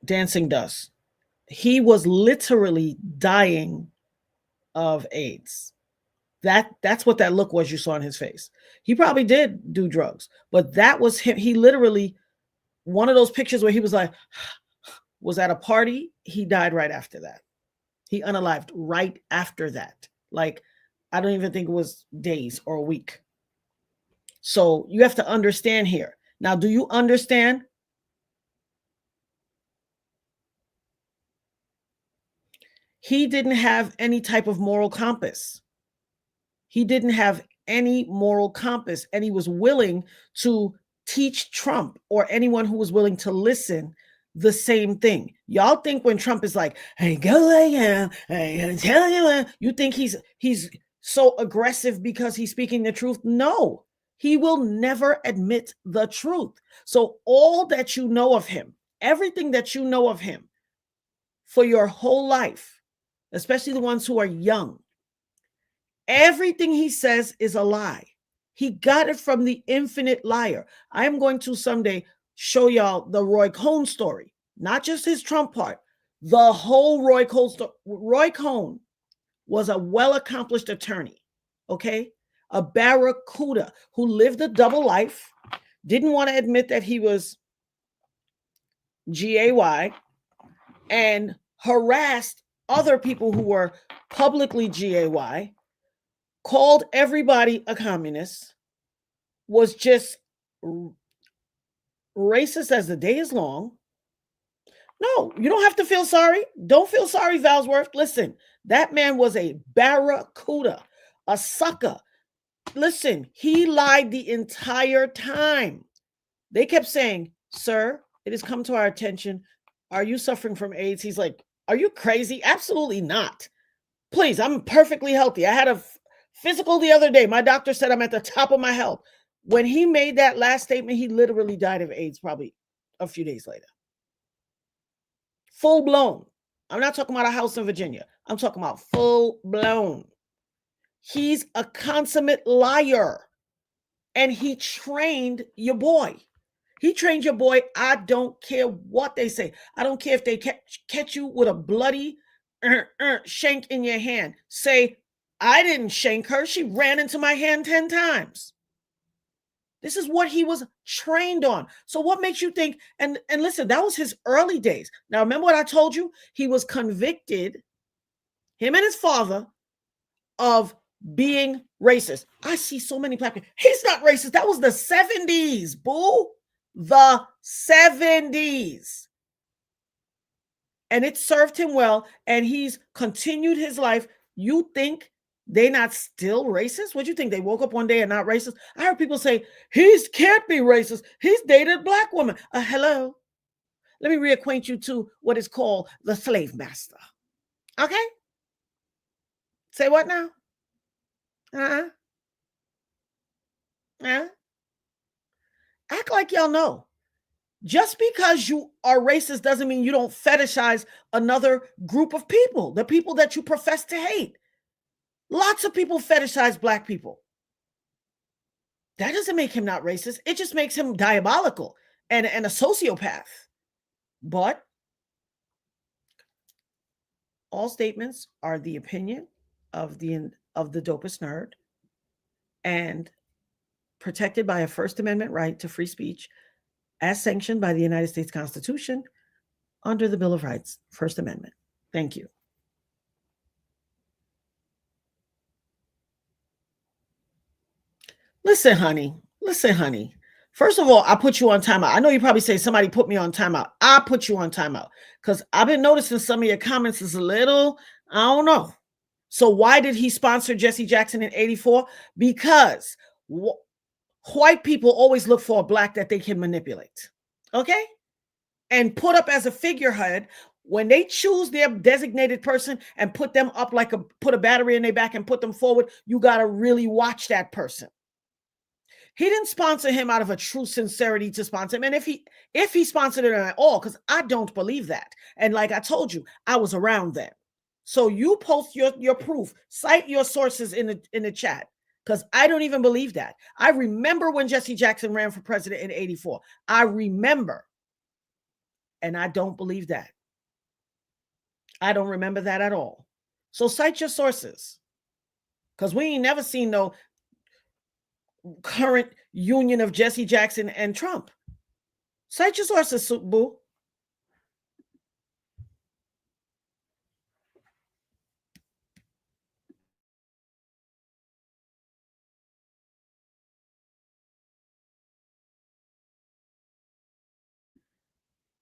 dancing dust. He was literally dying of AIDS. That's what that look was you saw on his face. He probably did do drugs, but that was him. He literally, one of those pictures where he was like, was at a party. He died right after that. He unalived right after that. Like, I don't even think it was days or a week. So you have to understand here. Now, do you understand? He didn't have any type of moral compass. He didn't have any moral compass, and he was willing to teach Trump or anyone who was willing to listen the same thing. Y'all think when Trump is like, hey, go lay down, hey, tell you, you think he's so aggressive because he's speaking the truth? No, he will never admit the truth. So all that you know of him, everything that you know of him for your whole life, especially the ones who are young, everything he says is a lie. He got it from the infinite liar. I am going to someday show y'all the Roy Cohn story, not just his Trump part, the whole Roy Cohn story. Roy Cohn was a well-accomplished attorney, okay? A barracuda who lived a double life, didn't want to admit that he was GAY, and harassed other people who were publicly GAY, called everybody a communist, was just racist as the day is long. No, you don't have to feel sorry. Don't feel sorry, Valsworth. Listen, that man was a barracuda, a sucker. Listen, he lied the entire time. They kept saying, sir, it has come to our attention. Are you suffering from AIDS? He's like, are you crazy? Absolutely not. Please, I'm perfectly healthy. I had a physical the other day. My doctor said I'm at the top of my health. When he made that last statement, he literally died of AIDS probably a few days later. Full blown. I'm not talking about a house in Virginia. I'm talking about full blown. He's a consummate liar. And he trained your boy. He trained your boy. I don't care what they say. I don't care if they catch you with a bloody shank in your hand. Say, I didn't shank her. She ran into my hand 10 times. This is what he was trained on. So what makes you think, and listen, that was his early days. Now, remember what I told you? He was convicted, him and his father, of being racist. I see so many black people. He's not racist. That was the 70s, boo. The 70s. And it served him well, and he's continued his life. You think they not still racist? What do you think? They woke up one day and not racist? I heard people say, he can't be racist. He's dated a black woman. Hello. Let me reacquaint you to what is called the slave master. Okay? Say what now? Act like y'all know. Just because you are racist doesn't mean you don't fetishize another group of people, the people that you profess to hate. Lots of people fetishize black people. That doesn't make him not racist. It just makes him diabolical and a sociopath. But all statements are the opinion of the dopest nerd and protected by a First Amendment right to free speech as sanctioned by the United States Constitution under the Bill of Rights, First Amendment. Thank you. Listen, honey. First of all, I put you on timeout. I know you probably say somebody put me on timeout. I put you on timeout because I've been noticing some of your comments is a little, I don't know. So why did he sponsor Jesse Jackson in 84? Because white people always look for a black that they can manipulate. Okay? And put up as a figurehead. When they choose their designated person and put them up like put a battery in their back and put them forward, you got to really watch that person. He didn't sponsor him out of a true sincerity to sponsor him. And if he sponsored it at all, because I don't believe that. And like I told you, I was around then. So you post your proof, cite your sources in the chat, because I don't even believe that. I remember when Jesse Jackson ran for president in 84. I remember. And I don't believe that. I don't remember that at all. So cite your sources. Because we ain't never seen no current union of Jesse Jackson and Trump. Cite your sources, boo.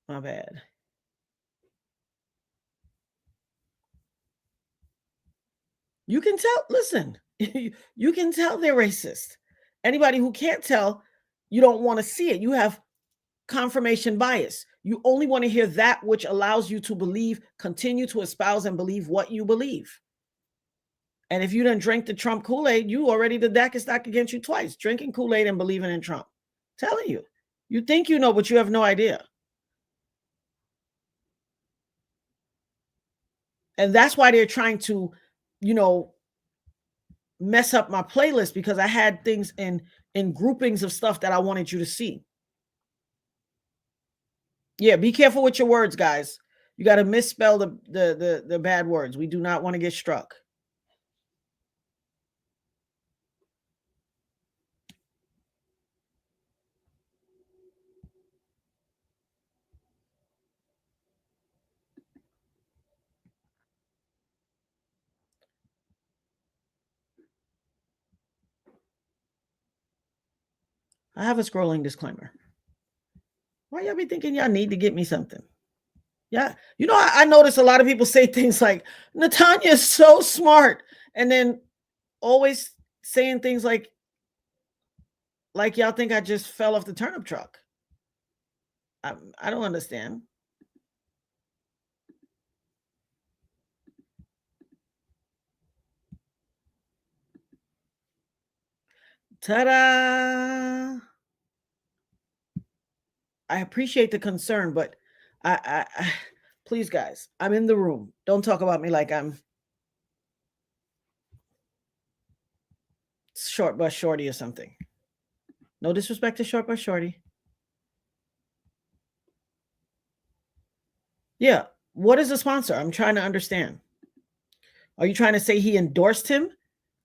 My bad. You can tell, listen, you can tell they're racist. Anybody who can't tell, you don't want to see it. You have confirmation bias. You only want to hear that which allows you to believe, continue to espouse and believe what you believe. And if you didn't drink the Trump Kool-Aid, you already the deck is stacked against you twice. Drinking Kool-Aid and believing in Trump. Telling you. You think you know, but you have no idea. And that's why they're trying to, mess up my playlist, because I had things in groupings of stuff that I wanted you to see. Yeah, be careful with your words, guys. You got to misspell the bad words. We do not want to get struck. I have a scrolling disclaimer. Why y'all be thinking y'all need to get me something? Yeah. I notice a lot of people say things like, Natanya is so smart. And then always saying things like y'all think I just fell off the turnip truck. I don't understand. Ta-da! I appreciate the concern, but I please, guys, I'm in the room. Don't talk about me like I'm Short Bus Shorty or something. No disrespect to Short Bus Shorty. Yeah. What is a sponsor? I'm trying to understand. Are you trying to say he endorsed him?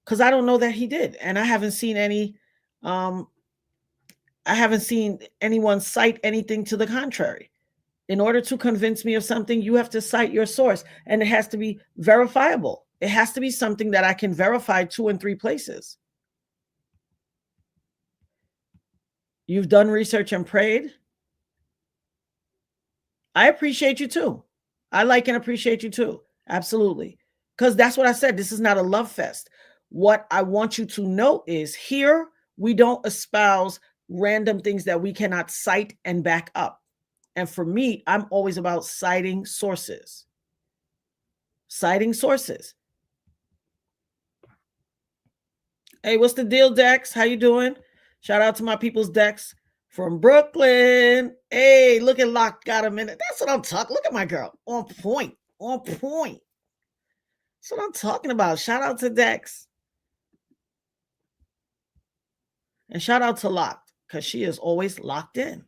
Because I don't know that he did. And I haven't seen anyone cite anything to the contrary. In order to convince me of something, you have to cite your source, and it has to be verifiable. It has to be something that I can verify 2 and 3 places. You've done research and prayed. I appreciate you too. I like and appreciate you too. Absolutely. Because that's what I said. This is not a love fest. What I want you to know is here, we don't espouse random things that we cannot cite and back up. And for me, I'm always about citing sources. Citing sources. Hey, what's the deal, Dex? How you doing? Shout out to my people's Dex from Brooklyn. Hey, look at Locke got a minute. That's what I'm talking. Look at my girl. On point. On point. That's what I'm talking about. Shout out to Dex. And shout out to Locke, because she is always locked in.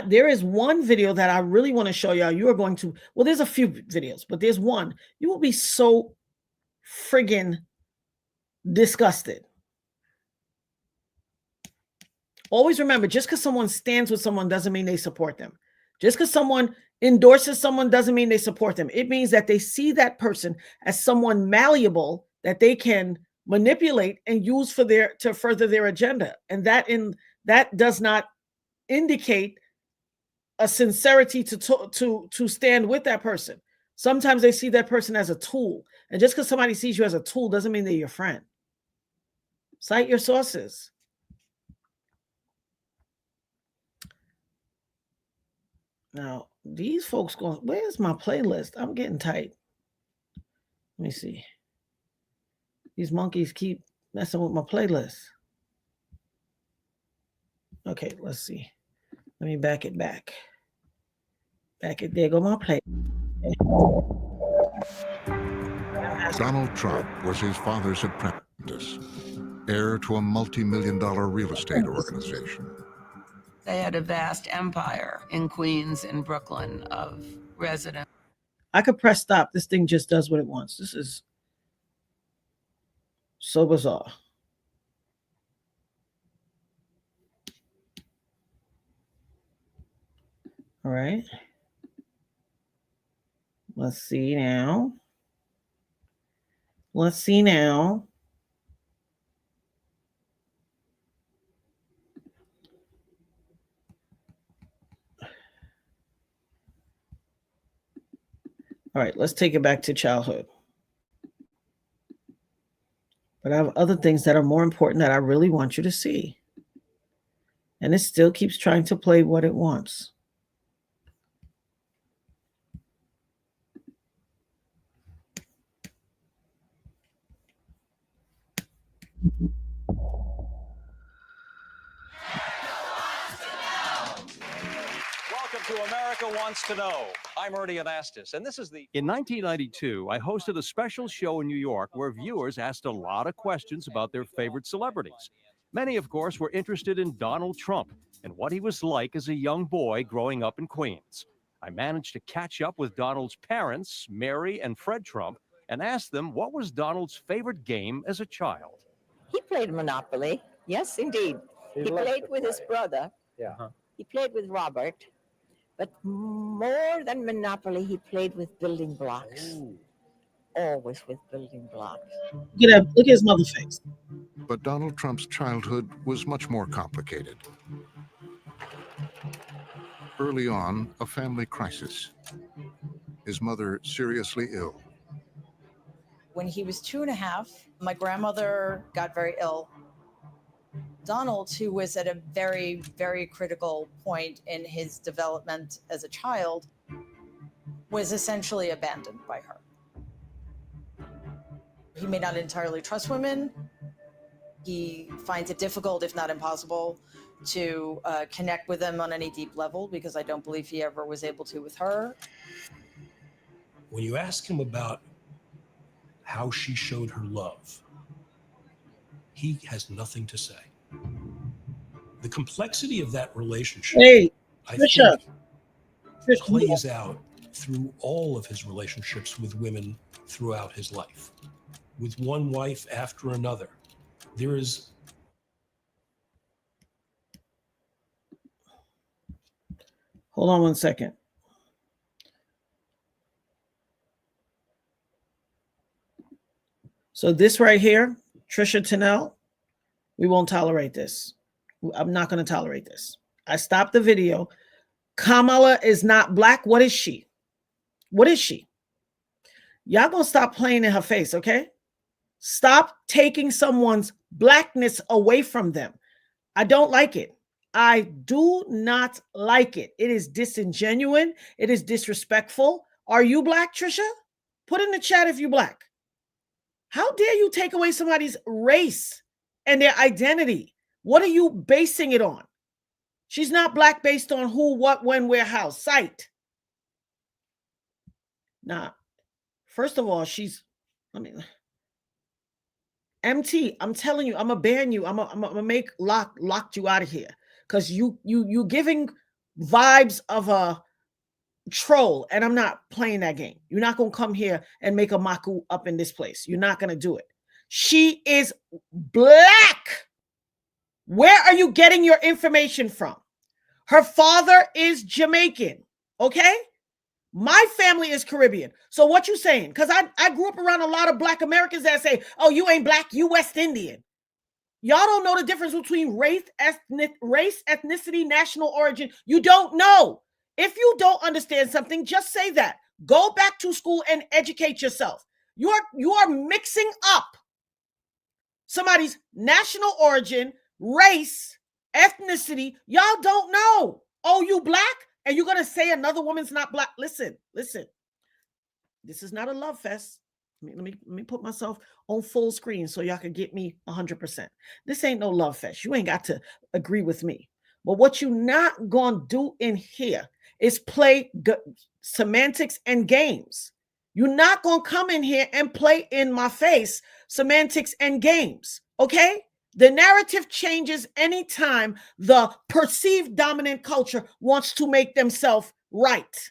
There is one video that I really want to show y'all. You are going to, well, there's a few videos, but there's one. You will be so friggin' disgusted. Always remember, just because someone stands with someone doesn't mean they support them. Just because someone endorses someone doesn't mean they support them. It means that they see that person as someone malleable that they can manipulate and use to further their agenda. And that does not indicate a sincerity to stand with that person. Sometimes they see that person as a tool. And just because somebody sees you as a tool doesn't mean they're your friend. Cite your sources. Now, these folks going, where's my playlist? I'm getting tight. Let me see. These monkeys keep messing with my playlist. Okay, let's see. Let me back it back. There go my play. Donald Trump was his father's apprentice, heir to a multi-million-dollar real estate organization. They had a vast empire in Queens and Brooklyn of residents. I could press stop. This thing just does what it wants. This is so bizarre. All right. Let's see now. Let's see now. All right, let's take it back to childhood. But I have other things that are more important that I really want you to see. And it still keeps trying to play what it wants. Welcome to America Wants to Know. I'm Ernie Anastas, and this is the... In 1992, I hosted a special show in New York where viewers asked a lot of questions about their favorite celebrities. Many, of course, were interested in Donald Trump and what he was like as a young boy growing up in Queens. I managed to catch up with Donald's parents, Mary and Fred Trump, and asked them what was Donald's favorite game as a child. He played Monopoly. Yes, indeed. He played with his brother. Yeah. He played with Robert. But more than Monopoly, he played with building blocks. Ooh. Always with building blocks. Look at his mother face. But Donald Trump's childhood was much more complicated. Early on, a family crisis. His mother seriously ill. When he was 2.5, my grandmother got very ill. Donald, who was at a very, very critical point in his development as a child, was essentially abandoned by her. He may not entirely trust women. He finds it difficult, if not impossible, to connect with them on any deep level, because I don't believe he ever was able to with her. When you ask him about how she showed her love, he has nothing to say. The complexity of that relationship, I think, plays out through all of his relationships with women throughout his life. With one wife after another, there is... Hold on one second. So this right here, Trisha Tennell, we won't tolerate this. I'm not going to tolerate this. I stopped the video. Kamala is not black. What is she? What is she? Y'all going to stop playing in her face, okay? Stop taking someone's blackness away from them. I don't like it. I do not like it. It is disingenuous. It is disrespectful. Are you black, Trisha? Put in the chat if you're black. How dare you take away somebody's race and their identity? What are you basing it on? She's not black based on who, what, when, where, how. Cite. Nah. First of all, MT, I'm telling you, I'm gonna ban you. I'm gonna make locked you out of here. Because you giving vibes of a troll, and I'm not playing that game. You're not gonna come here and make a maku up in this place. You're not gonna do it. She is black. Where are you getting your information from? Her father is Jamaican, okay? My family is Caribbean. So what you saying? Because I grew up around a lot of black Americans that say, oh, you ain't black, you West Indian. Y'all don't know the difference between race, ethnicity, national origin. You don't know. If you don't understand something, just say that. Go back to school and educate yourself. You are mixing up somebody's national origin, race, ethnicity. Y'all don't know. Oh, you black? And you're going to say another woman's not black? Listen. This is not a love fest. Let me put myself on full screen so y'all can get me 100%. This ain't no love fest. You ain't got to agree with me. But what you not going to do in here is play semantics and games. You're not going to come in here and play in my face semantics and games, okay? The narrative changes anytime the perceived dominant culture wants to make themselves right.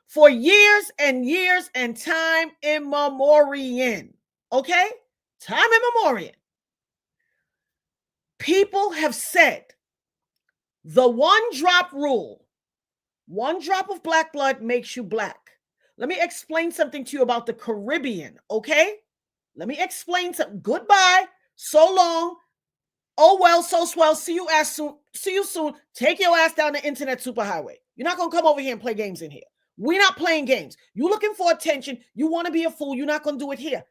For years and years and time immemorial, okay? Time immemorial. People have said the one drop rule, one drop of black blood makes you black. Let me explain something to you about the Caribbean, okay? Let me explain something. Goodbye. So long. Oh, well, so swell. See you soon. Take your ass down the internet superhighway. You're not going to come over here and play games in here. We're not playing games. You're looking for attention. You want to be a fool. You're not going to do it here.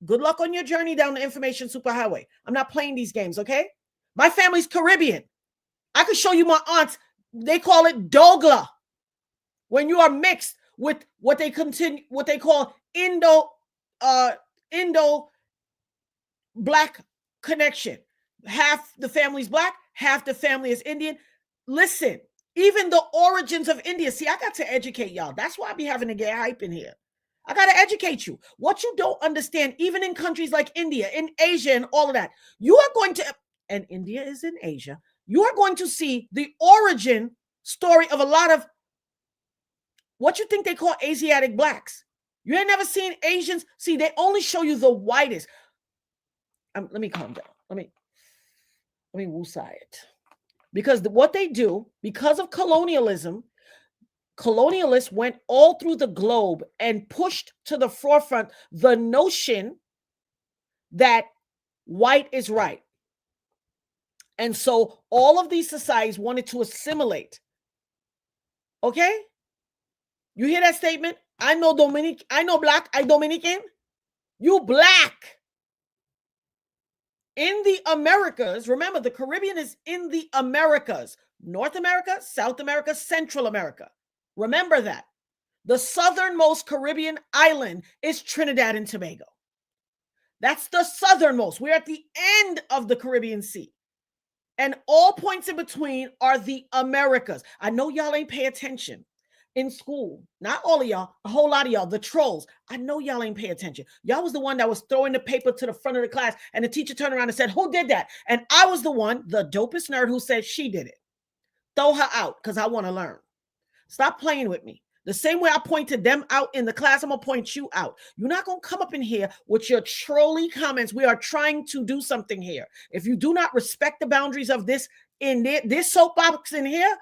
Good luck on your journey down the information superhighway. I'm not playing these games, okay? My family's Caribbean. I could show you my aunts. They call it Dogla. When you are mixed with what they call Indo black connection. Half the family's black, half the family is Indian. Listen, even the origins of India. See, I got to educate y'all. That's why I be having to get hype in here. I got to educate you. What you don't understand, even in countries like India, in Asia, and all of that, you are going to, and India is in Asia, you are going to see the origin story of a lot of what you think they call Asiatic blacks. You ain't never seen Asians. See, they only show you the whitest. Let me calm down. Let me woosah it. Because what they do, because of colonialism, colonialists went all through the globe and pushed to the forefront the notion that white is right. And so all of these societies wanted to assimilate. Okay? You hear that statement? I know black, I Dominican. You black. In the Americas, remember the Caribbean is in the Americas. North America, South America, Central America. Remember that. The southernmost Caribbean island is Trinidad and Tobago. That's the southernmost. We're at the end of the Caribbean Sea. And all points in between are the Americas. I know y'all ain't pay attention in school. Not all of y'all, a whole lot of y'all, the trolls. I know y'all ain't pay attention. Y'all was the one that was throwing the paper to the front of the class and the teacher turned around and said, who did that? And I was the one, the dopest nerd, who said she did it. Throw her out because I want to learn. Stop playing with me. The same way I pointed them out in the class, I'm going to point you out. You're not going to come up in here with your trolly comments. We are trying to do something here. If you do not respect the boundaries of this soapbox in here,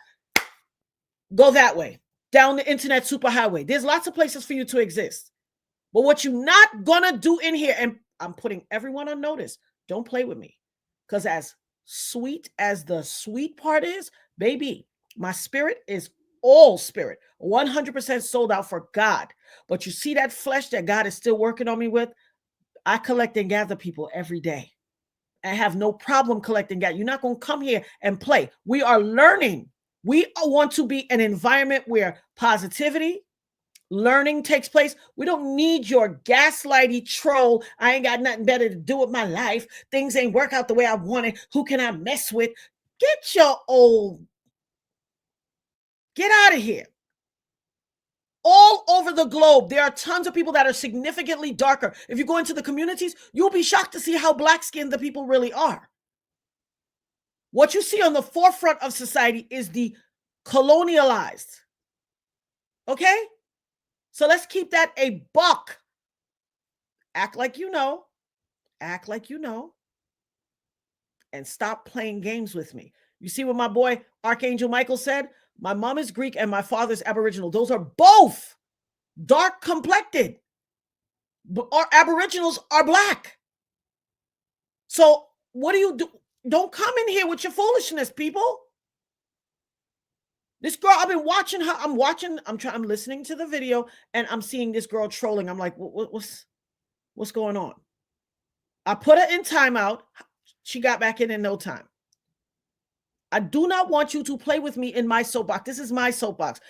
go that way. Down the internet superhighway. There's lots of places for you to exist. But what you're not gonna do in here, and I'm putting everyone on notice, don't play with me. Because as sweet as the sweet part is, baby, my spirit is all spirit, 100% sold out for God. But you see that flesh that God is still working on me with? I collect and gather people every day. I have no problem collecting gather. You're not gonna come here and play. We are learning. We want to be an environment where positivity, learning takes place. We don't need your gaslighty troll. I ain't got nothing better to do with my life. Things ain't work out the way I wanted. Who can I mess with? Get out of here. All over the globe, there are tons of people that are significantly darker. If you go into the communities, you'll be shocked to see how black-skinned the people really are. What you see on the forefront of society is the colonialized. Okay? So let's keep that a buck. Act like you know. Act like you know. And stop playing games with me. You see what my boy Archangel Michael said? My mom is Greek and my father's Aboriginal. Those are both dark complected. Our Aboriginals are black. So What do you do? Don't come in here with your foolishness, people. This girl, I've been watching her. I'm listening to the video, and I'm seeing this girl trolling. I'm like, what's going on? I put her in timeout. She got back in no time. I do not want you to play with me in my soapbox. This is my soapbox.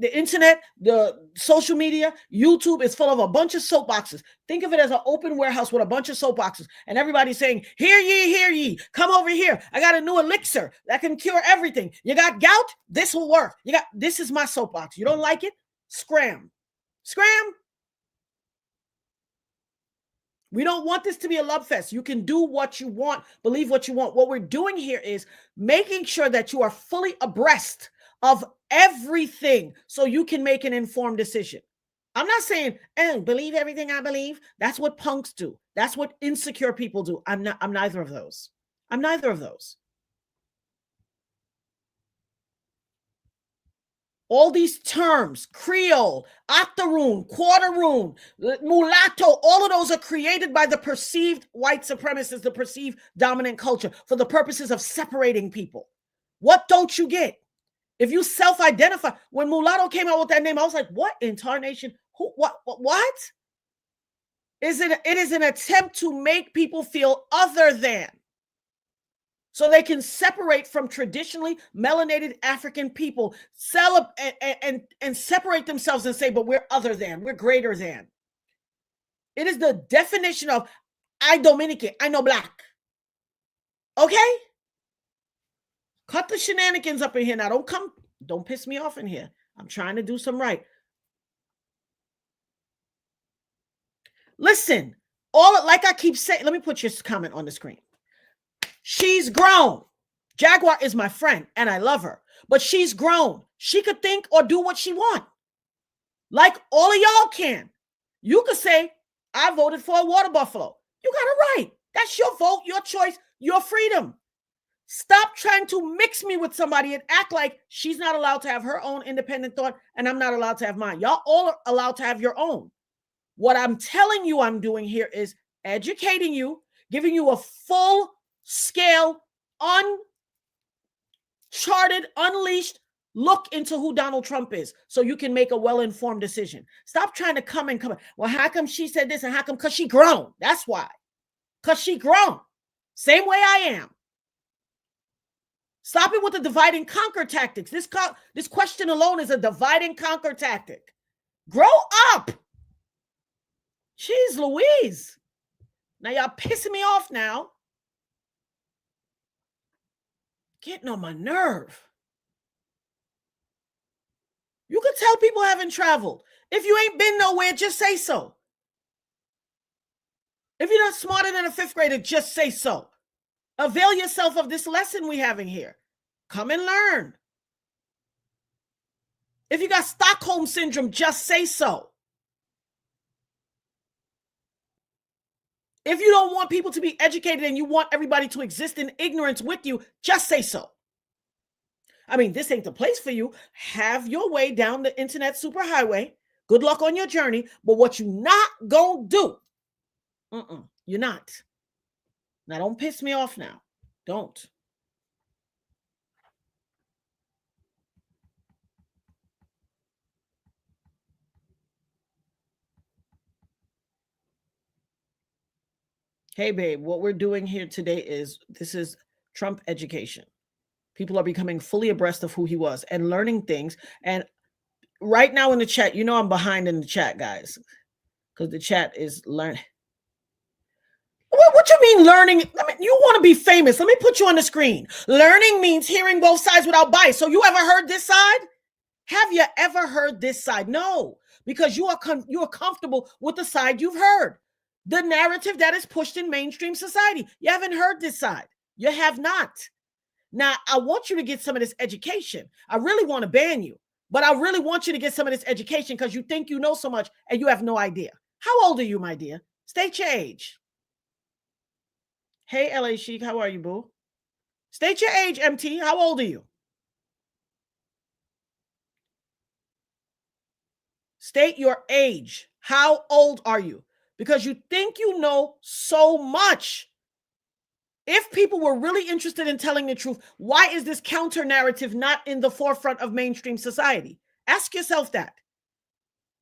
The internet, the social media, YouTube is full of a bunch of soapboxes. Think of it as an open warehouse with a bunch of soapboxes, and everybody's saying, hear ye, come over here. I got a new elixir that can cure everything. You got gout? This will work. This is my soapbox. You don't like it? Scram. We don't want this to be a love fest. You can do what you want, believe what you want. What we're doing here is making sure that you are fully abreast of everything so you can make an informed decision. I'm not saying, believe everything I believe. That's what punks do. That's what insecure people do. I'm neither of those. I'm neither of those. All these terms, Creole, octoroon, quarteroon, mulatto, all of those are created by the perceived white supremacists, the perceived dominant culture for the purposes of separating people. What don't you get? If you self-identify, when mulatto came out with that name, I was like, what in tarnation? Who, what? It is an attempt to make people feel other than, so they can separate from traditionally melanated African people, and separate themselves and say, but we're other than, we're greater than. It is the definition of, I Dominican, I know black. Okay? Cut the shenanigans up in here now. Don't piss me off in here. I'm trying to do some right. Listen, like I keep saying, let me put your comment on the screen. She's grown. Jaguar is my friend and I love her, but she's grown. She could think or do what she wants. Like all of y'all can. You could say, I voted for a water buffalo. You got it right. That's your vote, your choice, your freedom. Stop trying to mix me with somebody and act like she's not allowed to have her own independent thought and I'm not allowed to have mine. Y'all all are allowed to have your own. What I'm telling you I'm doing here is educating you, giving you a full scale, uncharted, unleashed look into who Donald Trump is so you can make a well-informed decision. Stop trying to come in. Well, how come she said this and how come? Because she grown. That's why. Because she grown. Same way I am. Stop it with the divide and conquer tactics. This question alone is a divide and conquer tactic. Grow up. Jeez Louise. Now y'all pissing me off now. Getting on my nerve. You could tell people haven't traveled. If you ain't been nowhere, just say so. If you're not smarter than a fifth grader, just say so. Avail yourself of this lesson we're having here. Come and learn. If you got Stockholm syndrome, just say so. If you don't want people to be educated and you want everybody to exist in ignorance with you, just say so. I mean, this ain't the place for you. Have your way down the internet superhighway. Good luck on your journey. But what you not gonna do, you're not. Now, don't piss me off now. Don't. Hey, babe, what we're doing here today is Trump education. People are becoming fully abreast of who he was and learning things. And right now in the chat, you know I'm behind in the chat, guys, because the chat is learning. What you mean learning? I mean, you want to be famous. Let me put you on the screen. Learning means hearing both sides without bias. So you ever heard this side? Have you ever heard this side? No, because you are comfortable with the side you've heard. The narrative that is pushed in mainstream society. You haven't heard this side. You have not. Now, I want you to get some of this education. I really want to ban you, but I really want you to get some of this education because you think you know so much and you have no idea. How old are you, my dear? State your age. Hey, LA Chic, how are you, boo? State your age, MT. How old are you? State your age. How old are you? Because you think you know so much. If people were really interested in telling the truth, why is this counter narrative not in the forefront of mainstream society? Ask yourself that.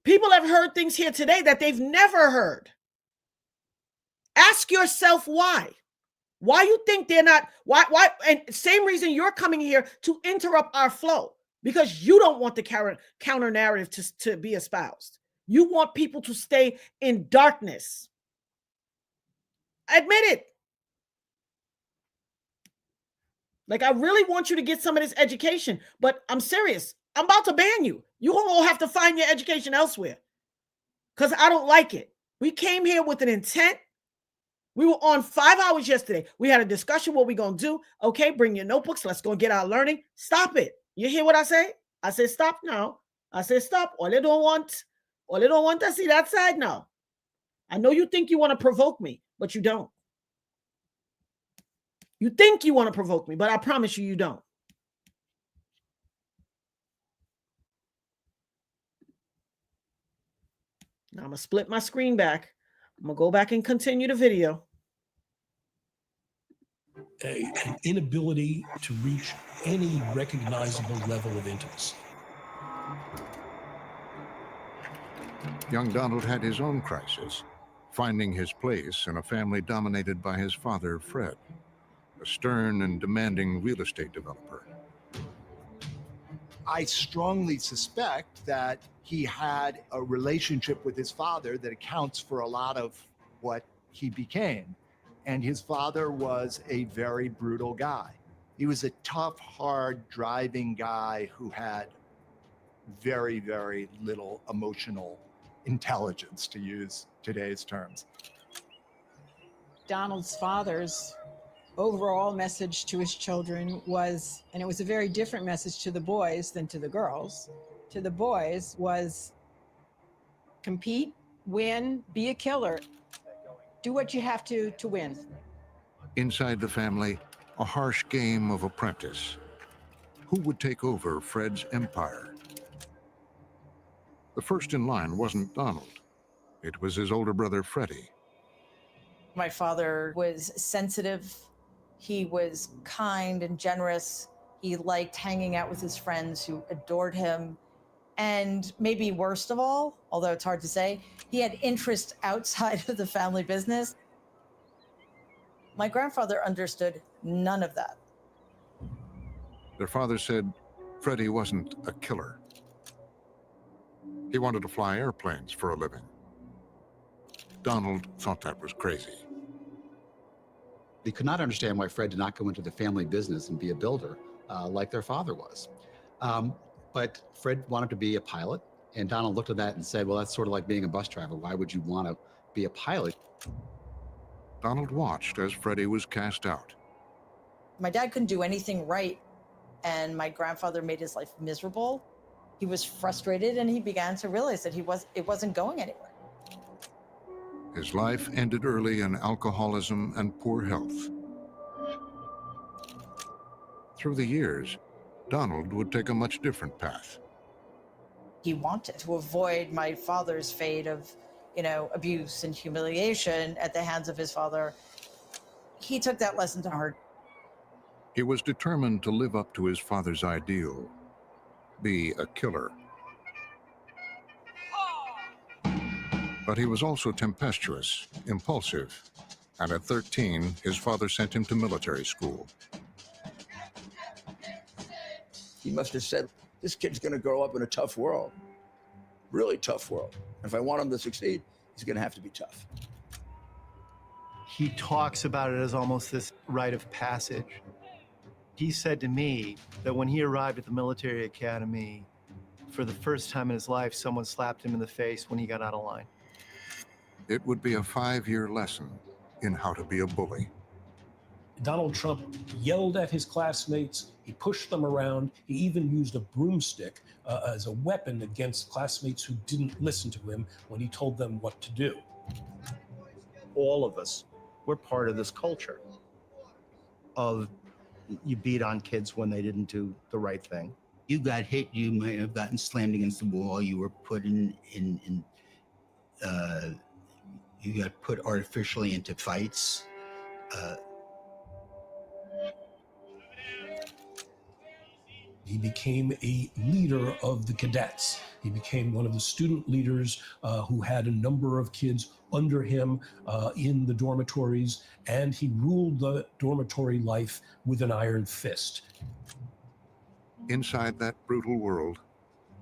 People have heard things here today that they've never heard. Ask yourself why. Why you think they're not, why, and same reason you're coming here to interrupt our flow, because you don't want the counter narrative to be espoused. You want people to stay in darkness. Admit it. Like, I really want you to get some of this education, but I'm serious. I'm about to ban you. You will have to find your education elsewhere because I don't like it. We came here with an intent. We were on 5 hours yesterday. We had a discussion what we're going to do. Okay, bring your notebooks. Let's go get our learning. Stop it. You hear what I say? I say stop now. I say stop. All they don't want to see that side now. I know you think you want to provoke me, but you don't. You think you want to provoke me, but I promise you, you don't. Now I'm going to split my screen back. I'm going to go back and continue the video. An inability to reach any recognizable level of intimacy. Young Donald had his own crisis, finding his place in a family dominated by his father, Fred, a stern and demanding real estate developer. I strongly suspect that he had a relationship with his father that accounts for a lot of what he became. And his father was a very brutal guy. He was a tough, hard driving guy who had very, very little emotional intelligence, to use today's terms. Donald's father's overall message to his children was, and it was a very different message to the boys than to the girls. To the boys was compete, win, be a killer. Do what you have to win. Inside the family, a harsh game of apprentice. Who would take over Fred's empire? The first in line wasn't Donald. It was his older brother, Freddie. My father was sensitive. He was kind and generous. He liked hanging out with his friends who adored him. And maybe worst of all, although it's hard to say, he had interest outside of the family business. My grandfather understood none of that. Their father said Freddie wasn't a killer. He wanted to fly airplanes for a living. Donald thought that was crazy. They could not understand why Fred did not go into the family business and be a builder like their father was. But Fred wanted to be a pilot, and Donald looked at that and said, well, that's sort of like being a bus driver. Why would you want to be a pilot? Donald watched as Freddie was cast out. My dad couldn't do anything right, and my grandfather made his life miserable. He was frustrated, and he began to realize that it wasn't going anywhere. His life ended early in alcoholism and poor health. Through the years, Donald would take a much different path. He wanted to avoid my father's fate of, abuse and humiliation at the hands of his father. He took that lesson to heart. He was determined to live up to his father's ideal, be a killer. But he was also tempestuous, impulsive, and at 13, his father sent him to military school. He must have said, this kid's going to grow up in a tough world, really tough world. If I want him to succeed, he's going to have to be tough. He talks about it as almost this rite of passage. He said to me that when he arrived at the military academy, for the first time in his life, someone slapped him in the face when he got out of line. It would be a 5-year lesson in how to be a bully. Donald Trump yelled at his classmates, he pushed them around, he even used a broomstick as a weapon against classmates who didn't listen to him when he told them what to do. All of us, we're part of this culture of you beat on kids when they didn't do the right thing. You got hit, you may have gotten slammed against the wall, you were put you got put artificially into fights. He became a leader of the cadets. He became one of the student leaders who had a number of kids under him in the dormitories, and he ruled the dormitory life with an iron fist. Inside that brutal world,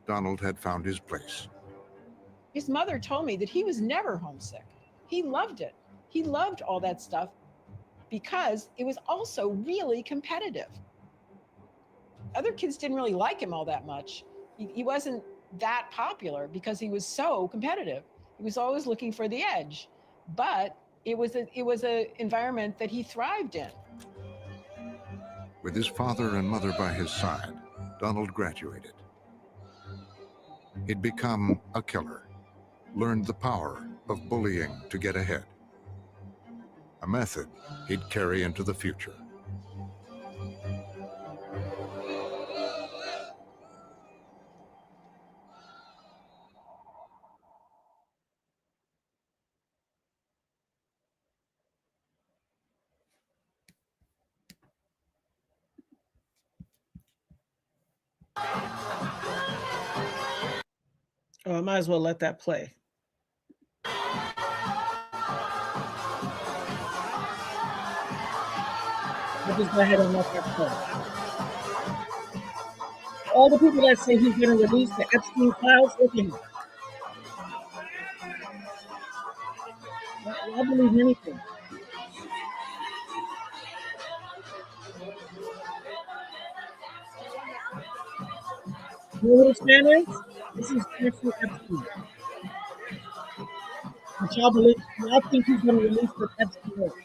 Donald had found his place. His mother told me that he was never homesick. He loved it. He loved all that stuff because it was also really competitive. Other kids didn't really like him all that much. He wasn't that popular because he was so competitive. He was always looking for the edge, but it was a environment that he thrived in. With his father and mother by his side, Donald graduated. He'd become a killer, learned the power of bullying to get ahead, a method he'd carry into the future. Oh, I might as well let that play. I'll just go ahead and let that play. All the people that say he's going to release the Epstein files, look at him. I believe anything. You know who this man is? This is Jeffrey Epstein. But y'all think he's going to release the Epstein list.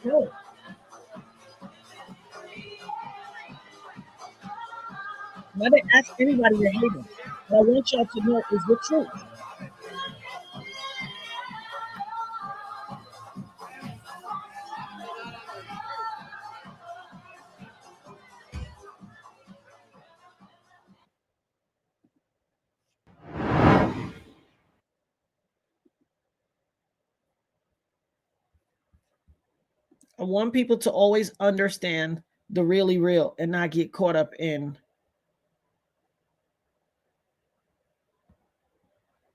No. I didn't ask anybody to hate him. What I want y'all to know is the truth. I want people to always understand the really real and not get caught up in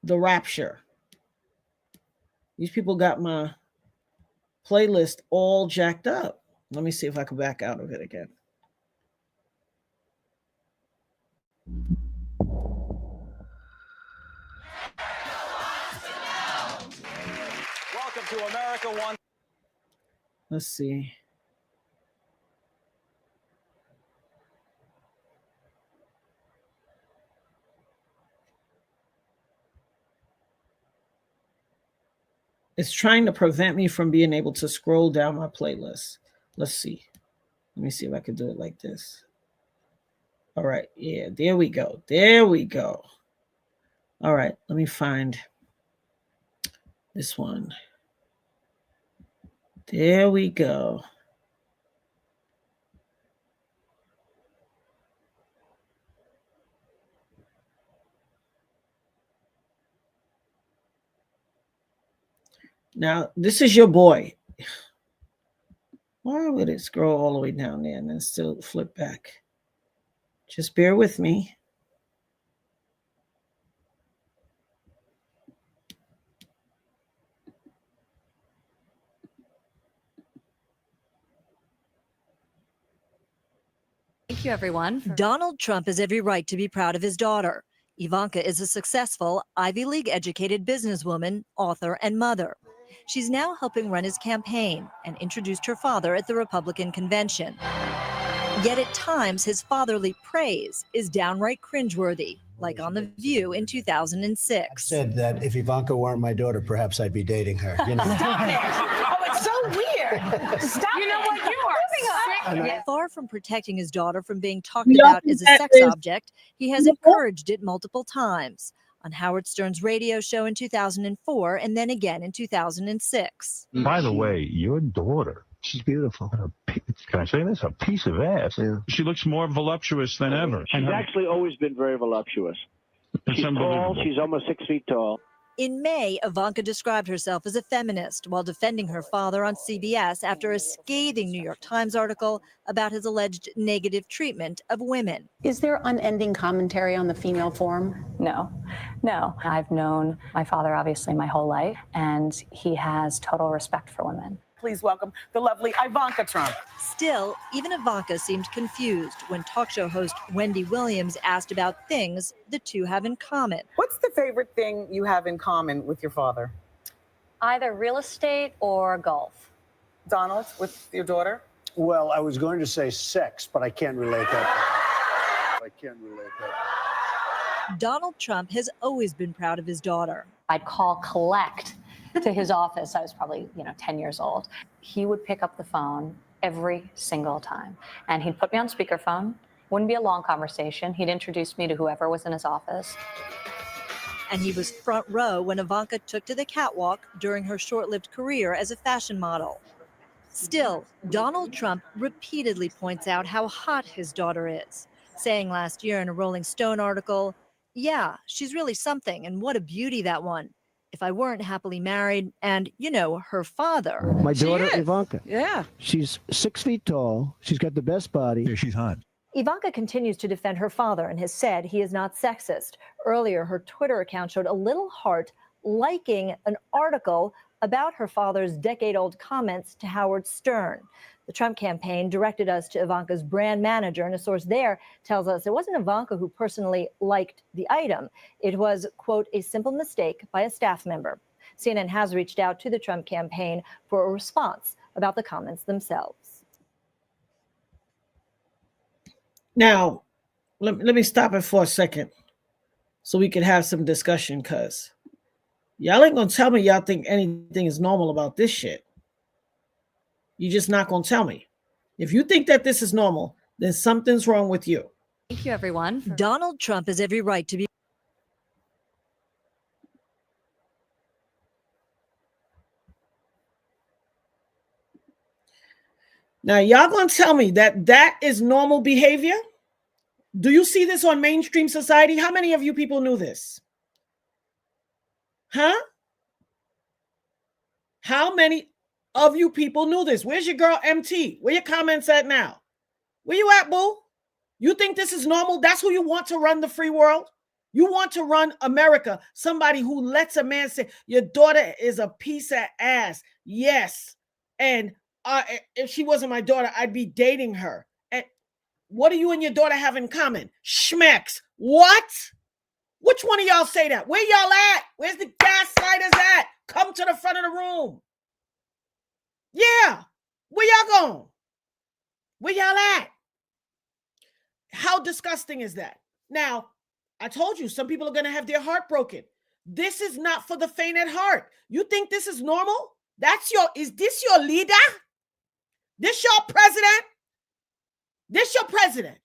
the rapture. These people got my playlist all jacked up. Let me see if I can back out of it again. Welcome to America One. Let's see. It's trying to prevent me from being able to scroll down my playlist. Let's see. Let me see if I can do it like this. All right. Yeah, there we go. There we go. All right. Let me find this one. There we go. Now, this is your boy. Why would it scroll all the way down there and then still flip back? Just bear with me. Thank you, everyone. Donald Trump has every right to be proud of his daughter. Ivanka is a successful, Ivy League educated businesswoman, author, and mother. She's now helping run his campaign and introduced her father at the Republican convention. Yet at times, his fatherly praise is downright cringeworthy, like on The View in 2006. I said that if Ivanka weren't my daughter, perhaps I'd be dating her. You know? Stop it! Oh, it's so weird. Stop You know it. what? You are Moving on. Far from protecting his daughter from being talked No, about as a that sex is- object, he has encouraged it multiple times. On Howard Stern's radio show in 2004 and then again in 2006. By the way, your daughter, she's beautiful. Can I say this? A piece of ass. Yeah. She looks more voluptuous than ever. She's actually always been very voluptuous. It's She's tall. unbelievable. She's almost 6 feet tall. In May, Ivanka described herself as a feminist while defending her father on CBS after a scathing New York Times article about his alleged negative treatment of women. Is there unending commentary on the female form? No. I've known my father obviously my whole life, and he has total respect for women. Please welcome the lovely Ivanka Trump. Still, even Ivanka seemed confused when talk show host Wendy Williams asked about things the two have in common. What's the favorite thing you have in common with your father? Either real estate or golf. Donald, with your daughter? Well, I was going to say sex, but I can't relate that. Donald Trump has always been proud of his daughter. I'd call collect to his office. I was probably, 10 years old. He would pick up the phone every single time, and he'd put me on speakerphone. Wouldn't be a long conversation. He'd introduce me to whoever was in his office. And he was front row when Ivanka took to the catwalk during her short-lived career as a fashion model. Still, Donald Trump repeatedly points out how hot his daughter is, saying last year in a Rolling Stone article, "Yeah, she's really something, and what a beauty, that one. If I weren't happily married and, her father." My daughter, Ivanka. Yeah. She's 6 feet tall. She's got the best body. Yeah, she's hot. Ivanka continues to defend her father and has said he is not sexist. Earlier, her Twitter account showed a little heart liking an article about her father's decade-old comments to Howard Stern. The Trump campaign directed us to Ivanka's brand manager, and a source there tells us it wasn't Ivanka who personally liked the item. It was, quote, a simple mistake by a staff member. CNN has reached out to the Trump campaign for a response about the comments themselves. Now, let me stop it for a second so we can have some discussion, because y'all ain't gonna tell me y'all think anything is normal about this shit. You're just not gonna tell me. If you think that this is normal, then something's wrong with you. Thank you, everyone. Donald Trump has every right to be. Now, y'all gonna tell me that that is normal behavior? Do you see this on mainstream society? How many of you people knew this? Huh? How many of you people knew this? Where's your girl MT? Where your comments at now? Where you at, boo? You think this is normal? That's who you want to run the free world? You want to run America? Somebody who lets a man say, your daughter is a piece of ass. Yes. And if she wasn't my daughter, I'd be dating her. And what do you and your daughter have in common? Schmecks. What? Which one of y'all say that? Where y'all at? Where's the gaslighters at? Come to the front of the room. Yeah. Where y'all going? Where y'all at? How disgusting is that? Now, I told you, some people are going to have their heart broken. This is not for the faint at heart. You think this is normal? Is this your leader? This your president? This your president?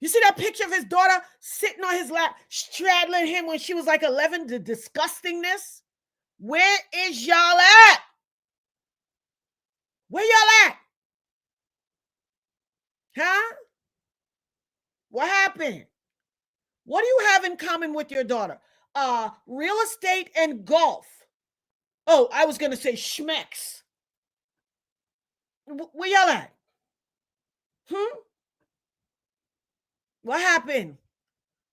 You see that picture of his daughter sitting on his lap, straddling him when she was like 11? The disgustingness. Where is y'all at? Where y'all at? Huh? What happened? What do you have in common with your daughter? Real estate and golf. Oh, I was going to say schmecks. Where y'all at? What happened?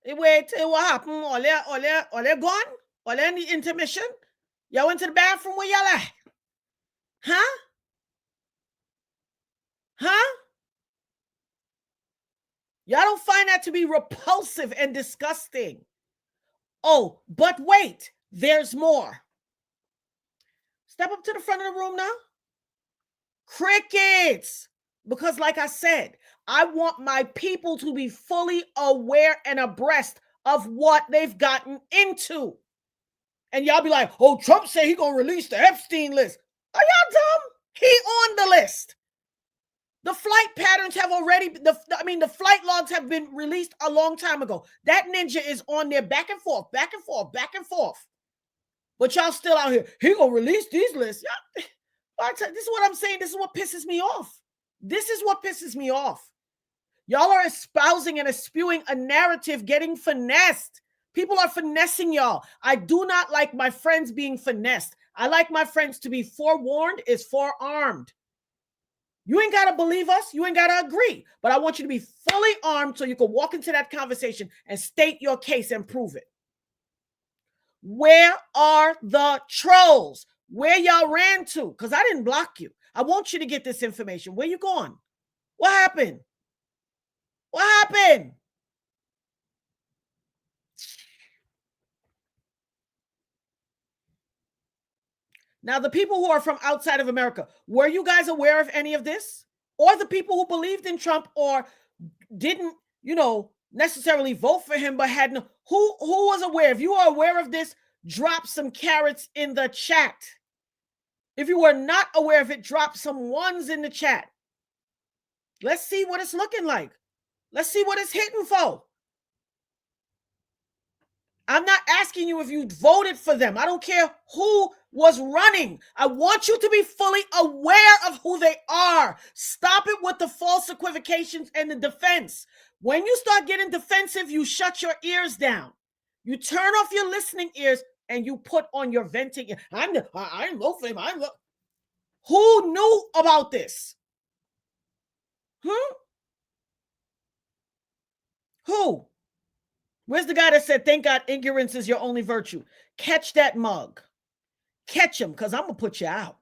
Wait, what happened? All they gone? All they in the intermission? Y'all went to the bathroom? Where y'all at? Huh? Huh? Y'all don't find that to be repulsive and disgusting. Oh, but wait, there's more. Step up to the front of the room now. Crickets. Because like I said, I want my people to be fully aware and abreast of what they've gotten into. And y'all be like, oh, Trump said he gonna release the Epstein list. Are y'all dumb? He on the list. The flight patterns have already, the flight logs have been released a long time ago. That ninja is on there back and forth, back and forth, back and forth. But y'all still out here. He gonna release these lists. This is what I'm saying. This is what pisses me off. This is what pisses me off. Y'all are espousing and spewing a narrative, getting finessed People are finessing y'all. I do not like my friends being finessed. I like my friends to be forewarned is forearmed. You ain't got to believe us. You ain't got to agree. But I want you to be fully armed so you can walk into that conversation and state your case and prove it. Where are the trolls? Where y'all ran to? Because I didn't block you. I want you to get this information. Where you going? What happened? What happened? Now, the people who are from outside of America, were you guys aware of any of this? Or the people who believed in Trump or didn't, necessarily vote for him, but had no, who was aware? If you are aware of this, drop some carrots in the chat. If you are not aware of it, drop some ones in the chat. Let's see what it's looking like. Let's see what it's hitting for. I'm not asking you if you voted for them. I don't care who was running. I want you to be fully aware of who they are. Stop it with the false equivocations and the defense. When you start getting defensive, you shut your ears down. You turn off your listening ears and you put on your venting ear. I vote for him. Who knew about this? Who? Where's the guy that said, thank God ignorance is your only virtue? Catch that mug. Catch him, because I'm going to put you out.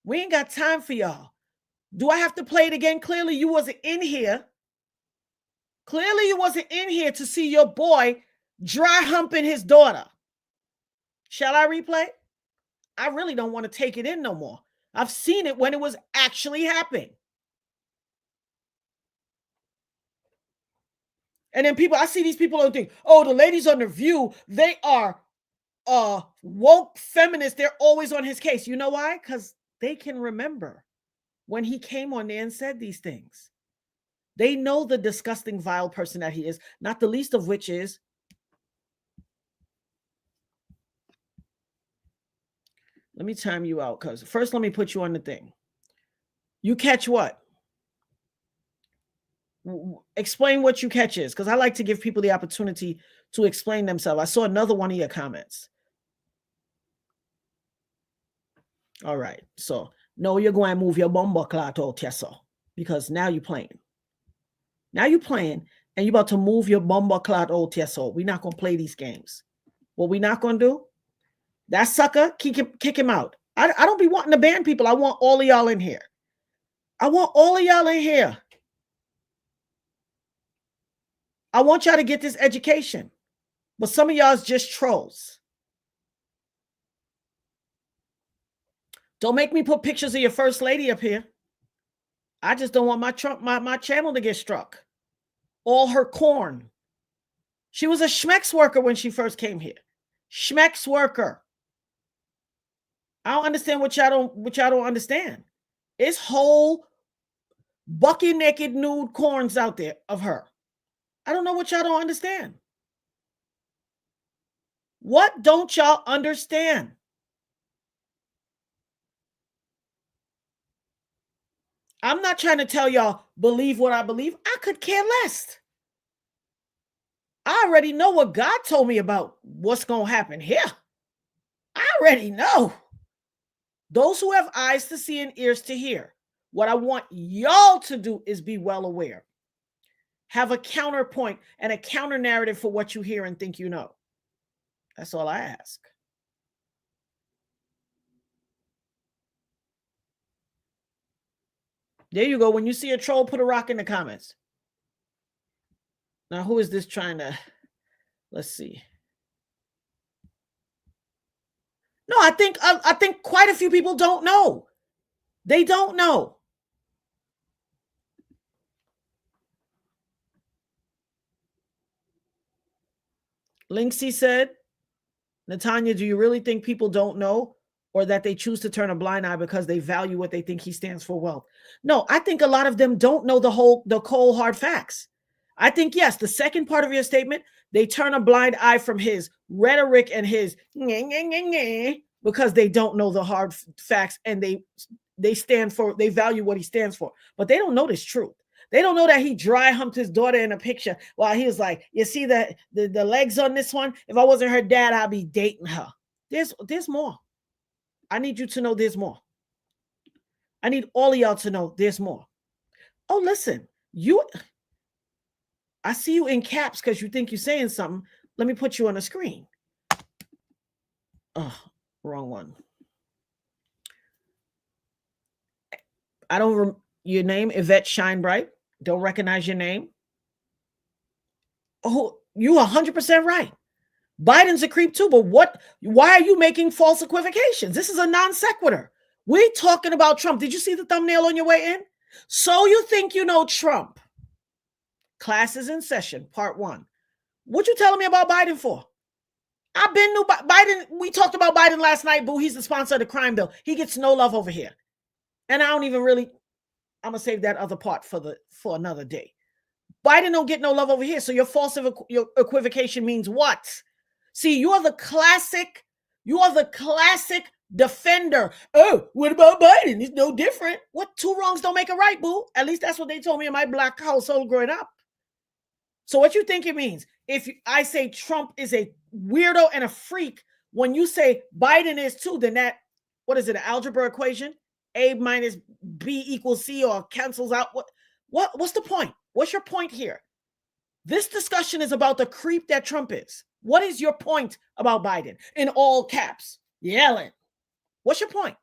We ain't got time for y'all. Do I have to play it again? Clearly, you wasn't in here. Clearly, you wasn't in here to see your boy dry humping his daughter. Shall I replay? I really don't want to take it in no more. I've seen it when it was actually happening. And then I see these people who think, oh, the ladies on The View, they are woke feminists. They're always on his case. You know why? Because they can remember when he came on there and said these things. They know the disgusting, vile person that he is, not the least of which is let me time you out, because first let me put you on the thing. You catch what? Explain what you catch is, because I like to give people the opportunity to explain themselves. I saw another one of your comments. All right. So no, you're going to move your bomba clot out, Tessa, because now you're playing. Now you're playing and you're about to move your bomba clot out, Tessa. We're not going to play these games. What we're not going to do, that sucker, kick him out. I don't be wanting to ban people. I want all of y'all in here. I want all of y'all in here. I want y'all to get this education. But some of y'all is just trolls. Don't make me put pictures of your first lady up here. I just don't want my channel to get struck. All her corn. She was a Schmex worker when she first came here. Schmex worker. I don't understand what y'all don't understand. It's whole bucky naked nude corns out there of her. I don't know what y'all don't understand. What don't y'all understand? I'm not trying to tell y'all believe what I believe. I could care less. I already know what God told me about what's going to happen here. I already know. Those who have eyes to see and ears to hear. What I want y'all to do is be well aware. Have a counterpoint and a counter narrative for what you hear and think you know. That's all I ask. There you go. When you see a troll, put a rock in the comments. Now, who is this trying to? Let's see. No, I think quite a few people don't know. They don't know. Linksy said, Natanya, do you really think people don't know, or that they choose to turn a blind eye because they value what they think he stands for wealth? No, I think a lot of them don't know the cold hard facts. I think, yes, the second part of your statement, they turn a blind eye from his rhetoric and his because they don't know the hard facts, and they value what he stands for, but they don't know this truth. They don't know that he dry humped his daughter in a picture while he was like, you see the legs on this one? If I wasn't her dad, I'd be dating her. There's more. I need you to know there's more. I need all of y'all to know there's more. Oh, listen, I see you in caps because you think you're saying something. Let me put you on the screen. Oh, wrong one. I don't your name, Yvette Shine Bright. Don't recognize your name. Oh, you 100% right. Biden's a creep too, but why are you making false equivocations? This is a non sequitur. We're talking about Trump. Did you see the thumbnail on your way in? So you think you know Trump? Class is in session, part 1. What you telling me about Biden for? I've been new Biden. We talked about Biden last night, boo. He's the sponsor of the crime bill. He gets no love over here. And I don't even really, I'm going to save that other part for another day. Biden don't get no love over here. So your false equivocation means what? See, you are the classic defender. Oh, what about Biden? He's no different. What? 2 wrongs don't make a right, boo. At least that's what they told me in my black household growing up. So what you think it means? If I say Trump is a weirdo and a freak, when you say Biden is too, then that, what is it, an algebra equation? A minus B equals C or cancels out. What's the point? What's your point here? This discussion is about the creep that Trump is. What is your point about Biden? In all caps, yelling. What's your point?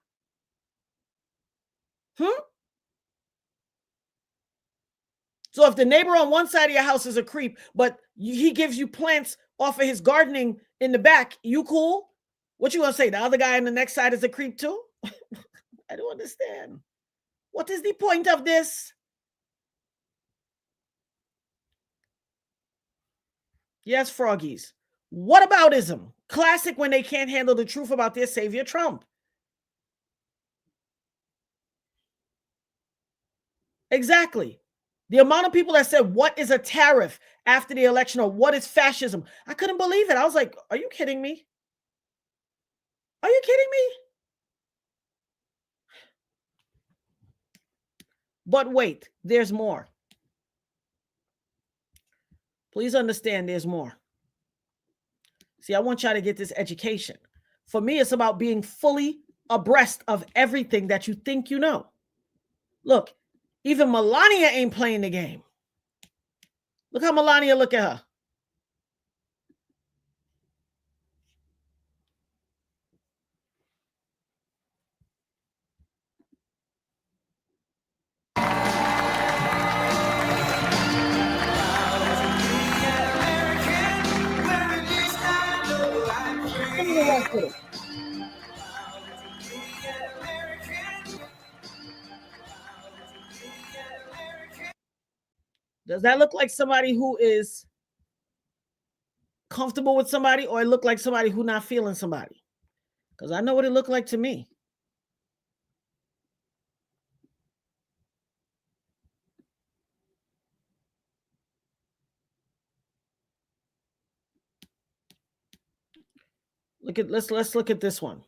So if the neighbor on one side of your house is a creep, but he gives you plants off of his gardening in the back, you cool? What you gonna say? The other guy on the next side is a creep too? I don't understand. What is the point of this? Yes, froggies. What aboutism? Classic when they can't handle the truth about their savior, Trump. Exactly. The amount of people that said, what is a tariff after the election, or what is fascism? I couldn't believe it. I was like, are you kidding me? Are you kidding me? But wait, there's more. Please understand there's more. See, I want y'all to get this education. For me, it's about being fully abreast of everything that you think you know. Look, even Melania ain't playing the game. Look how Melania look at her. Does that look like somebody who is comfortable with somebody, or it look like somebody who not feeling somebody? Because I know what it looked like to me. Let's look at this one.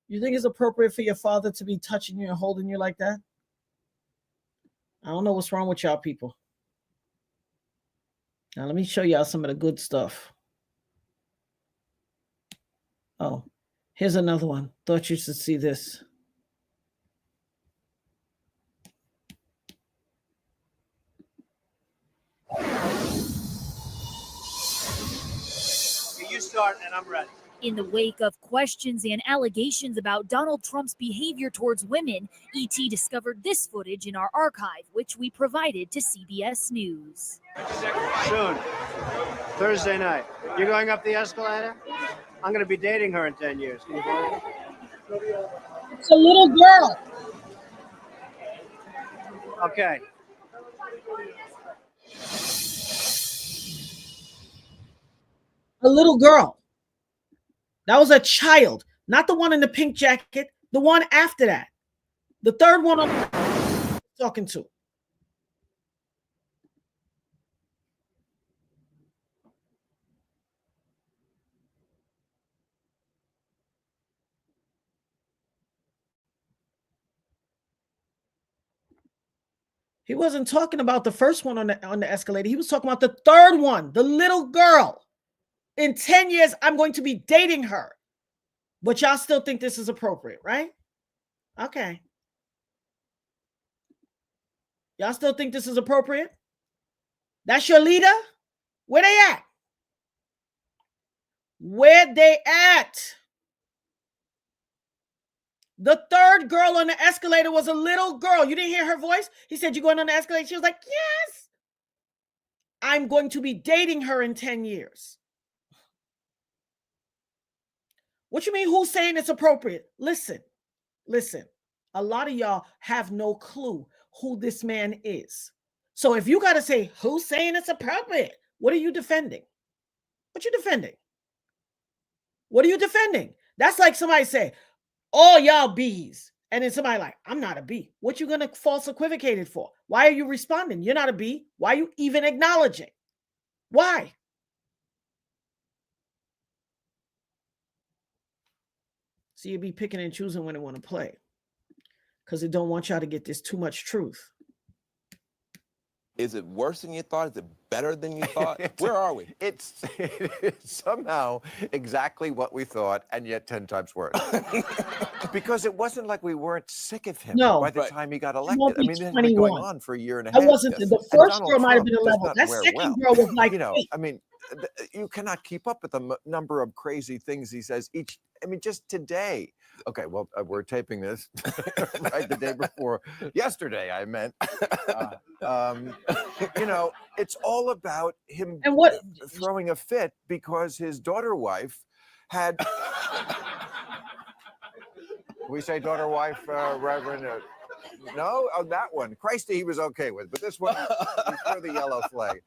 You think it's appropriate for your father to be touching you and holding you like that? I don't know what's wrong with y'all people. Now, let me show y'all some of the good stuff. Oh, here's another one. Thought you should see this. You start and I'm ready. In the wake of questions and allegations about Donald Trump's behavior towards women, ET discovered this footage in our archive, which we provided to CBS News. Soon. Thursday night. You're going up the escalator? I'm going to be dating her in 10 years. Can you believe it? It's a little girl. Okay. A little girl. That was a child, not the one in the pink jacket, the one after that. The third one I'm talking to. He wasn't talking about the first one on the escalator. He was talking about the third one, the little girl. In 10 years, I'm going to be dating her. But y'all still think this is appropriate, right? Okay. Y'all still think this is appropriate? That's your leader? Where they at? Where they at? The third girl on the escalator was a little girl. You didn't hear her voice? He said, "You going on the escalator?" She was like, "Yes. I'm going to be dating her in 10 years. What you mean, who's saying it's appropriate? Listen. A lot of y'all have no clue who this man is. So if you got to say, who's saying it's appropriate? What are you defending? What you defending? What are you defending? That's like somebody say, all y'all bees. And then somebody like, I'm not a bee. What you going to false equivocate it for? Why are you responding? You're not a bee. Why are you even acknowledging? Why? So you be picking and choosing when they want to play. Because they don't want y'all to get this too much truth. Is it worse than you thought? Is it better than you thought? Where are we? It's somehow exactly what we thought, and yet 10 times worse. Because it wasn't like we weren't sick of him by the time he got elected. I mean, this has been going on for a year and a half. I wasn't. The first girl might have been a level. That second girl was like, I mean, you cannot keep up with the number of crazy things he says each. I mean, just today. Okay, well, we're taping this right the day before. Yesterday, I meant. It's all about him throwing a fit because his daughter wife had. We say daughter wife, Reverend. No, that one. Christy, he was okay with, but this one, he threw the yellow flag.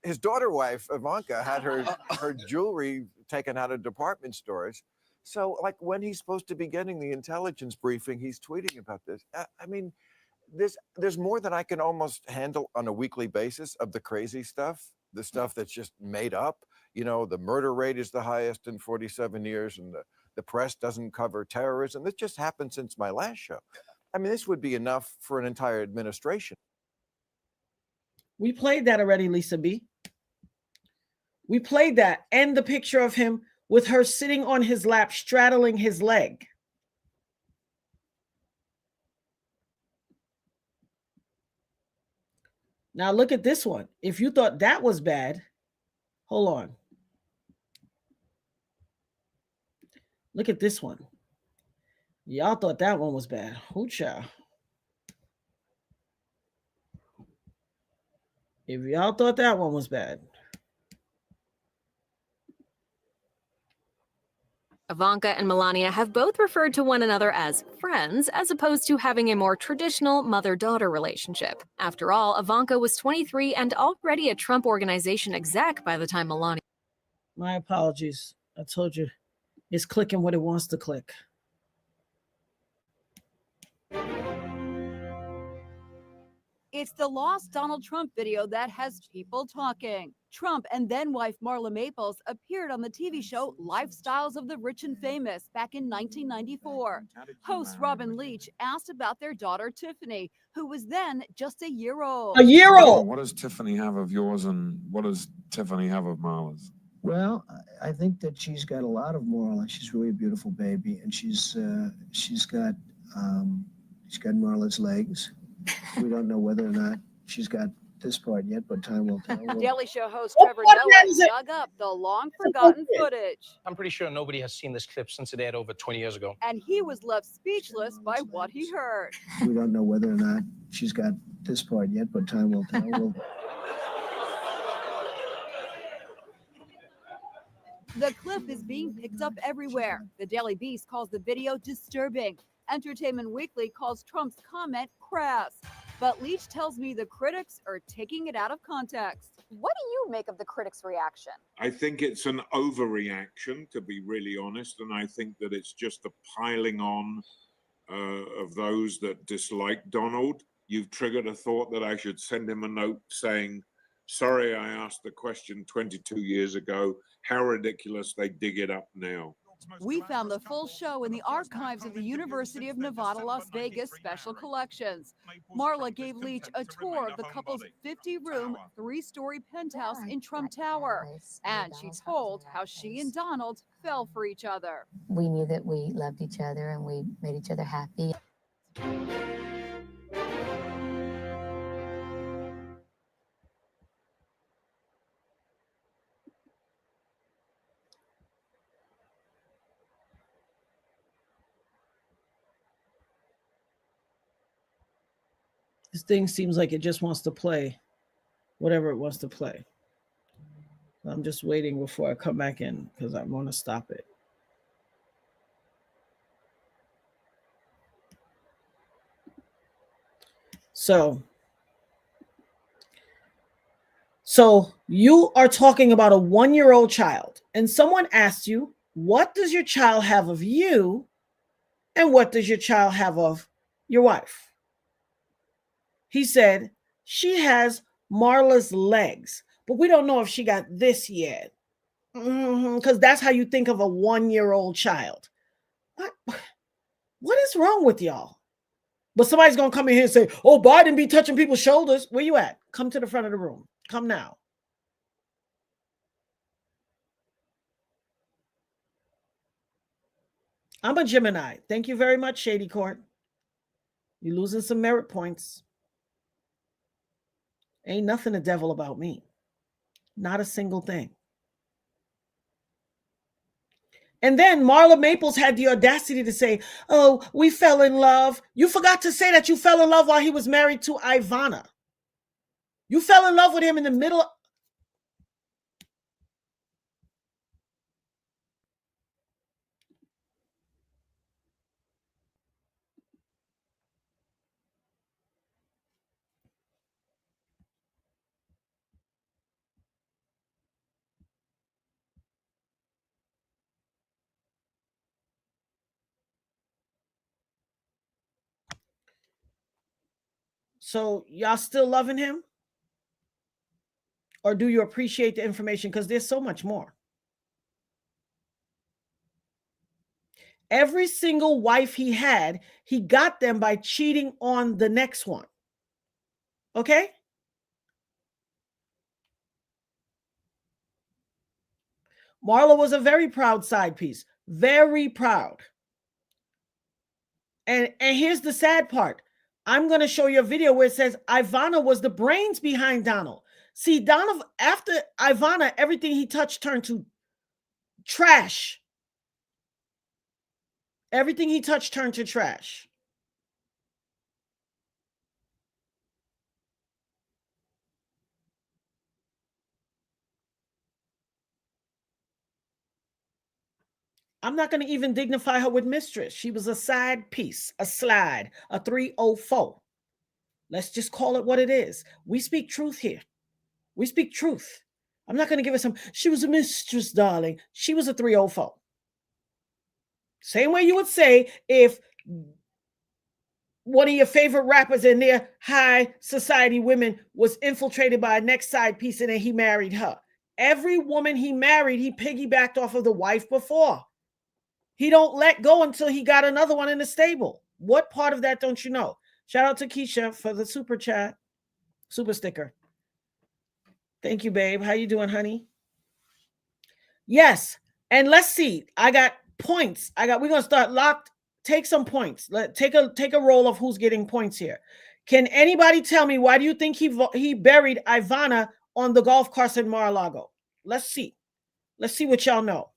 His daughter wife, Ivanka, had her jewelry taken out of department stores. So, like, when he's supposed to be getting the intelligence briefing, he's tweeting about this. I mean, there's more than I can almost handle on a weekly basis of the crazy stuff, the stuff that's just made up. You know, the murder rate is the highest in 47 years, and the press doesn't cover terrorism. This just happened since my last show. I mean, this would be enough for an entire administration. We played that already, Lisa B. We played that, and the picture of him with her sitting on his lap, straddling his leg. Now look at this one. If you thought that was bad, hold on. Look at this one. Y'all thought that one was bad. Hoocha. If y'all thought that one was bad. Ivanka and Melania have both referred to one another as friends, as opposed to having a more traditional mother-daughter relationship. After all, Ivanka was 23 and already a Trump Organization exec by the time Melania. My apologies. I told you it's clicking what it wants to click. It's the lost Donald Trump video that has people talking. Trump and then-wife Marla Maples appeared on the TV show Lifestyles of the Rich and Famous back in 1994. Host Robin Leach asked about their daughter Tiffany, who was then just a year old. A year old! What does Tiffany have of yours, and what does Tiffany have of Marla's? Well, I think that she's got a lot of moral, and she's really a beautiful baby, and she's got Marla's legs. We don't know whether or not she's got this part yet, but time will tell. Daily Show host What Trevor part Noah of that is it? dug up the long-forgotten footage, I'm pretty sure nobody has seen this clip since it aired over 20 years ago. and he was left speechless by what he heard. We don't know whether or not she's got this part yet, but time will tell. The clip is being picked up everywhere. The Daily Beast calls the video disturbing. Entertainment Weekly calls Trump's comment crass. But Leach tells me the critics are taking it out of context. What do you make of the critics' reaction? I think it's an overreaction, to be really honest, and I think that it's just the piling on of those that dislike Donald. You've triggered a thought that I should send him a note saying, sorry, I asked the question 22 years ago. How ridiculous they dig it up now. We found the full show in the archives of the University of Nevada, Las Vegas Special Collections. Marla gave Leach a tour of the couple's 50-room, 3-story penthouse in Trump Tower. And she told how she and Donald fell for each other. We knew that we loved each other and we made each other happy. This thing seems like it just wants to play whatever it wants to play. I'm just waiting before I come back in because I want to stop it. So you are talking about a 1-year-old child, and someone asked you, what does your child have of you, and what does your child have of your wife? He said, she has Marla's legs, but we don't know if she got this yet. Because that's how you think of a 1-year-old child. What is wrong with y'all? But somebody's going to come in here and say, oh, Biden be touching people's shoulders. Where you at? Come to the front of the room. Come now. I'm a Gemini. Thank you very much, Shady Court. You're losing some merit points. Ain't nothing the devil about me. Not a single thing. And then Marla Maples had the audacity to say, oh, we fell in love. You forgot to say that you fell in love while he was married to Ivana. You fell in love with him in the middle. So y'all still loving him? Or do you appreciate the information? Because there's so much more. Every single wife he had, he got them by cheating on the next one. Okay? Marla was a very proud side piece. Very proud. And here's the sad part. I'm going to show you a video where it says Ivana was the brains behind Donald. See, Donald, after Ivana, everything he touched turned to trash. Everything he touched turned to trash. I'm not going to even dignify her with mistress. She was a side piece, a slide, a 304. Let's just call it what it is. We speak truth here. We speak truth. I'm not going to give her some, she was a mistress, darling. She was a 304. Same way you would say if one of your favorite rappers in their high society women was infiltrated by a next side piece and then he married her. Every woman he married, he piggybacked off of the wife before. He don't let go until he got another one in the stable. What part of that don't you know? Shout out to Keisha for the super chat, super sticker. Thank you, babe. How you doing, honey? Yes. And let's see. I got points. We're going to start locked. Take some points. Take a roll of who's getting points here. Can anybody tell me why do you think he buried Ivana on the golf course in Mar-a-Lago? Let's see. Let's see what y'all know.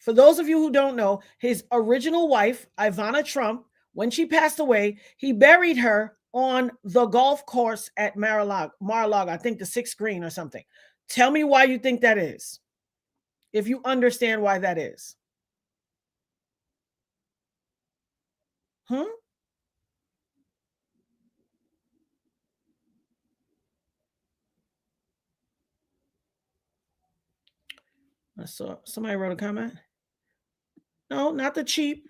For those of you who don't know, his original wife, Ivana Trump, when she passed away, he buried her on the golf course at Mar-a-Lago, I think the 6th green or something. Tell me why you think that is, if you understand why that is. I saw somebody wrote a comment. No, not the cheap.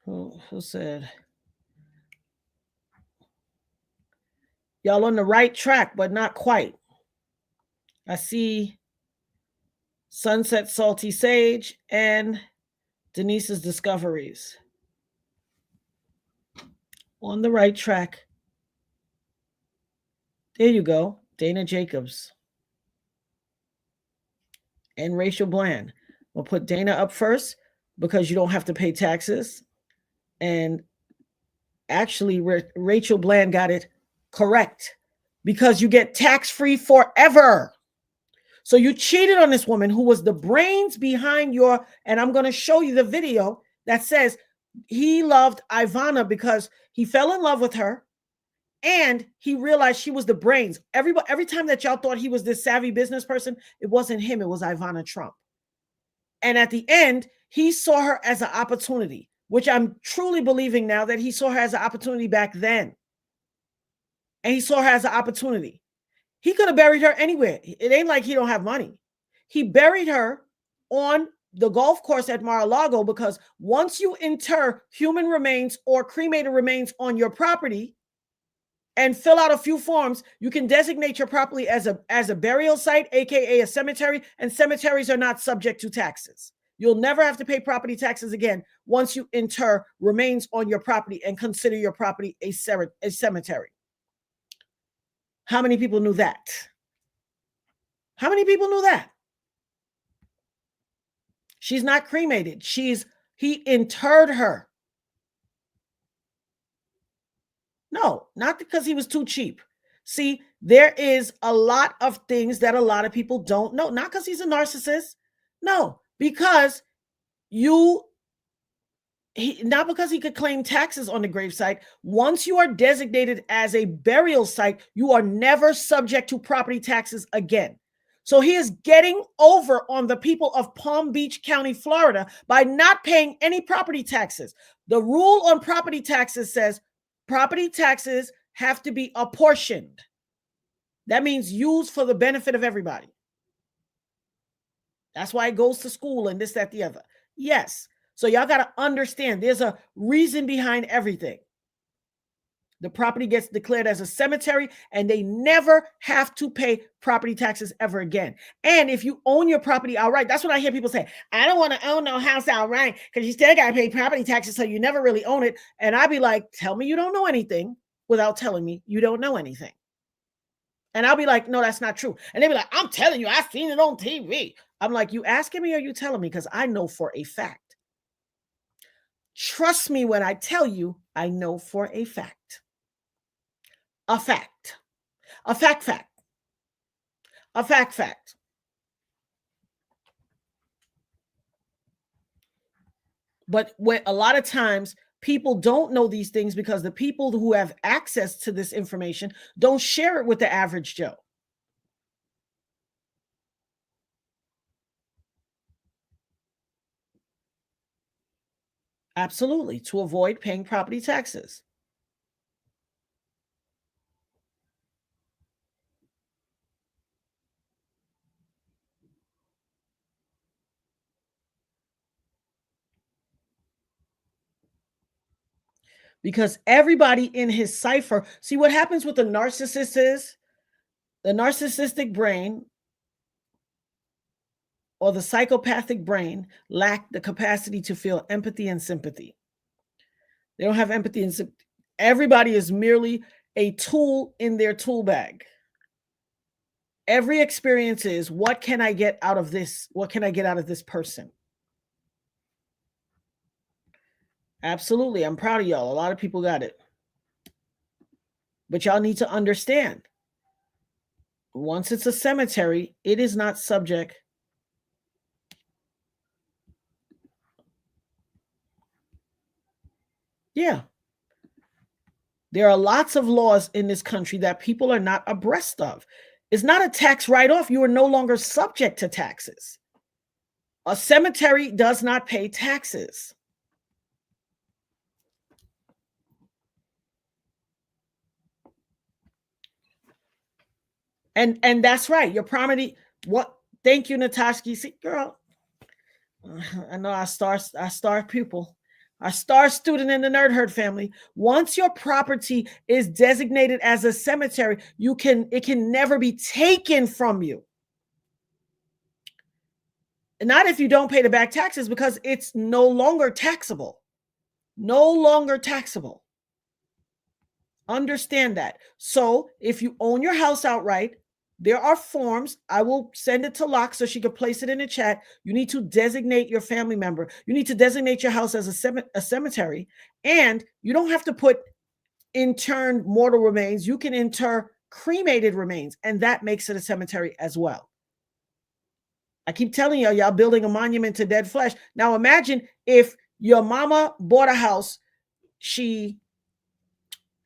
Who said? Y'all on the right track, but not quite. I see Sunset Salty Sage and Denise's Discoveries. On the right track. There you go. Dana Jacobs. And Rachel Bland. We'll put Dana up first because you don't have to pay taxes. And actually, Rachel Bland got it correct because you get tax-free forever. So you cheated on this woman who was the brains behind your, and I'm going to show you the video that says he loved Ivana because he fell in love with her and he realized she was the brains. Every time that y'all thought he was this savvy business person, it wasn't him, it was Ivana Trump. And at the end, he saw her as an opportunity, which I'm truly believing now that he saw her as an opportunity back then. And he saw her as an opportunity. He could have buried her anywhere. It ain't like he don't have money. He buried her on the golf course at Mar-a-Lago because once you inter human remains or cremated remains on your property and fill out a few forms, you can designate your property as a burial site, aka a cemetery, and cemeteries are not subject to taxes. You'll never have to pay property taxes again once you inter remains on your property and consider your property a cemetery. How many people knew that? How many people knew that? She's not cremated. He interred her. No, not because he was too cheap. See, there is a lot of things that a lot of people don't know. Not because he's a narcissist. No, because not because he could claim taxes on the gravesite. Once you are designated as a burial site, you are never subject to property taxes again. So he is getting over on the people of Palm Beach County, Florida, by not paying any property taxes. The rule on property taxes says property taxes have to be apportioned. That means used for the benefit of everybody. That's why it goes to school and this, that, the other. Yes. So y'all got to understand there's a reason behind everything. The property gets declared as a cemetery and they never have to pay property taxes ever again. And if you own your property outright, that's what I hear people say. I don't want to own no house outright because you still got to pay property taxes, so you never really own it. And I'd be like, tell me you don't know anything without telling me you don't know anything. And I'll be like, no, that's not true. And they'll be like, I'm telling you, I've seen it on TV. I'm like, you asking me or you telling me? Because I know for a fact. Trust me when I tell you, I know for a fact. A fact. A fact. A fact. But a lot of times people don't know these things because the people who have access to this information don't share it with the average Joe. Absolutely, to avoid paying property taxes. Because everybody in his cipher, see what happens with the narcissist is the narcissistic brain or the psychopathic brain lack the capacity to feel empathy and sympathy. They don't have empathy and sympathy. Everybody is merely a tool in their tool bag. Every experience is, what can I get out of this? What can I get out of this person? Absolutely. I'm proud of y'all. A lot of people got it. But y'all need to understand, once it's a cemetery, it is not subject. Yeah. There are lots of laws in this country that people are not abreast of. It's not a tax write-off. You are no longer subject to taxes. A cemetery does not pay taxes. And that's right. Your property. What? Thank you, Natasha. See, girl. I know our star pupil, our star student in the Nerd Herd family. Once your property is designated as a cemetery, it can never be taken from you. And not if you don't pay the back taxes, because it's no longer taxable. No longer taxable. Understand that. So if you own your house outright, there are forms. I will send it to Locke so she can place it in the chat. You need to designate your family member. You need to designate your house as a cemetery. And you don't have to put interned mortal remains. You can inter cremated remains. And that makes it a cemetery as well. I keep telling y'all building a monument to dead flesh. Now imagine if your mama bought a house.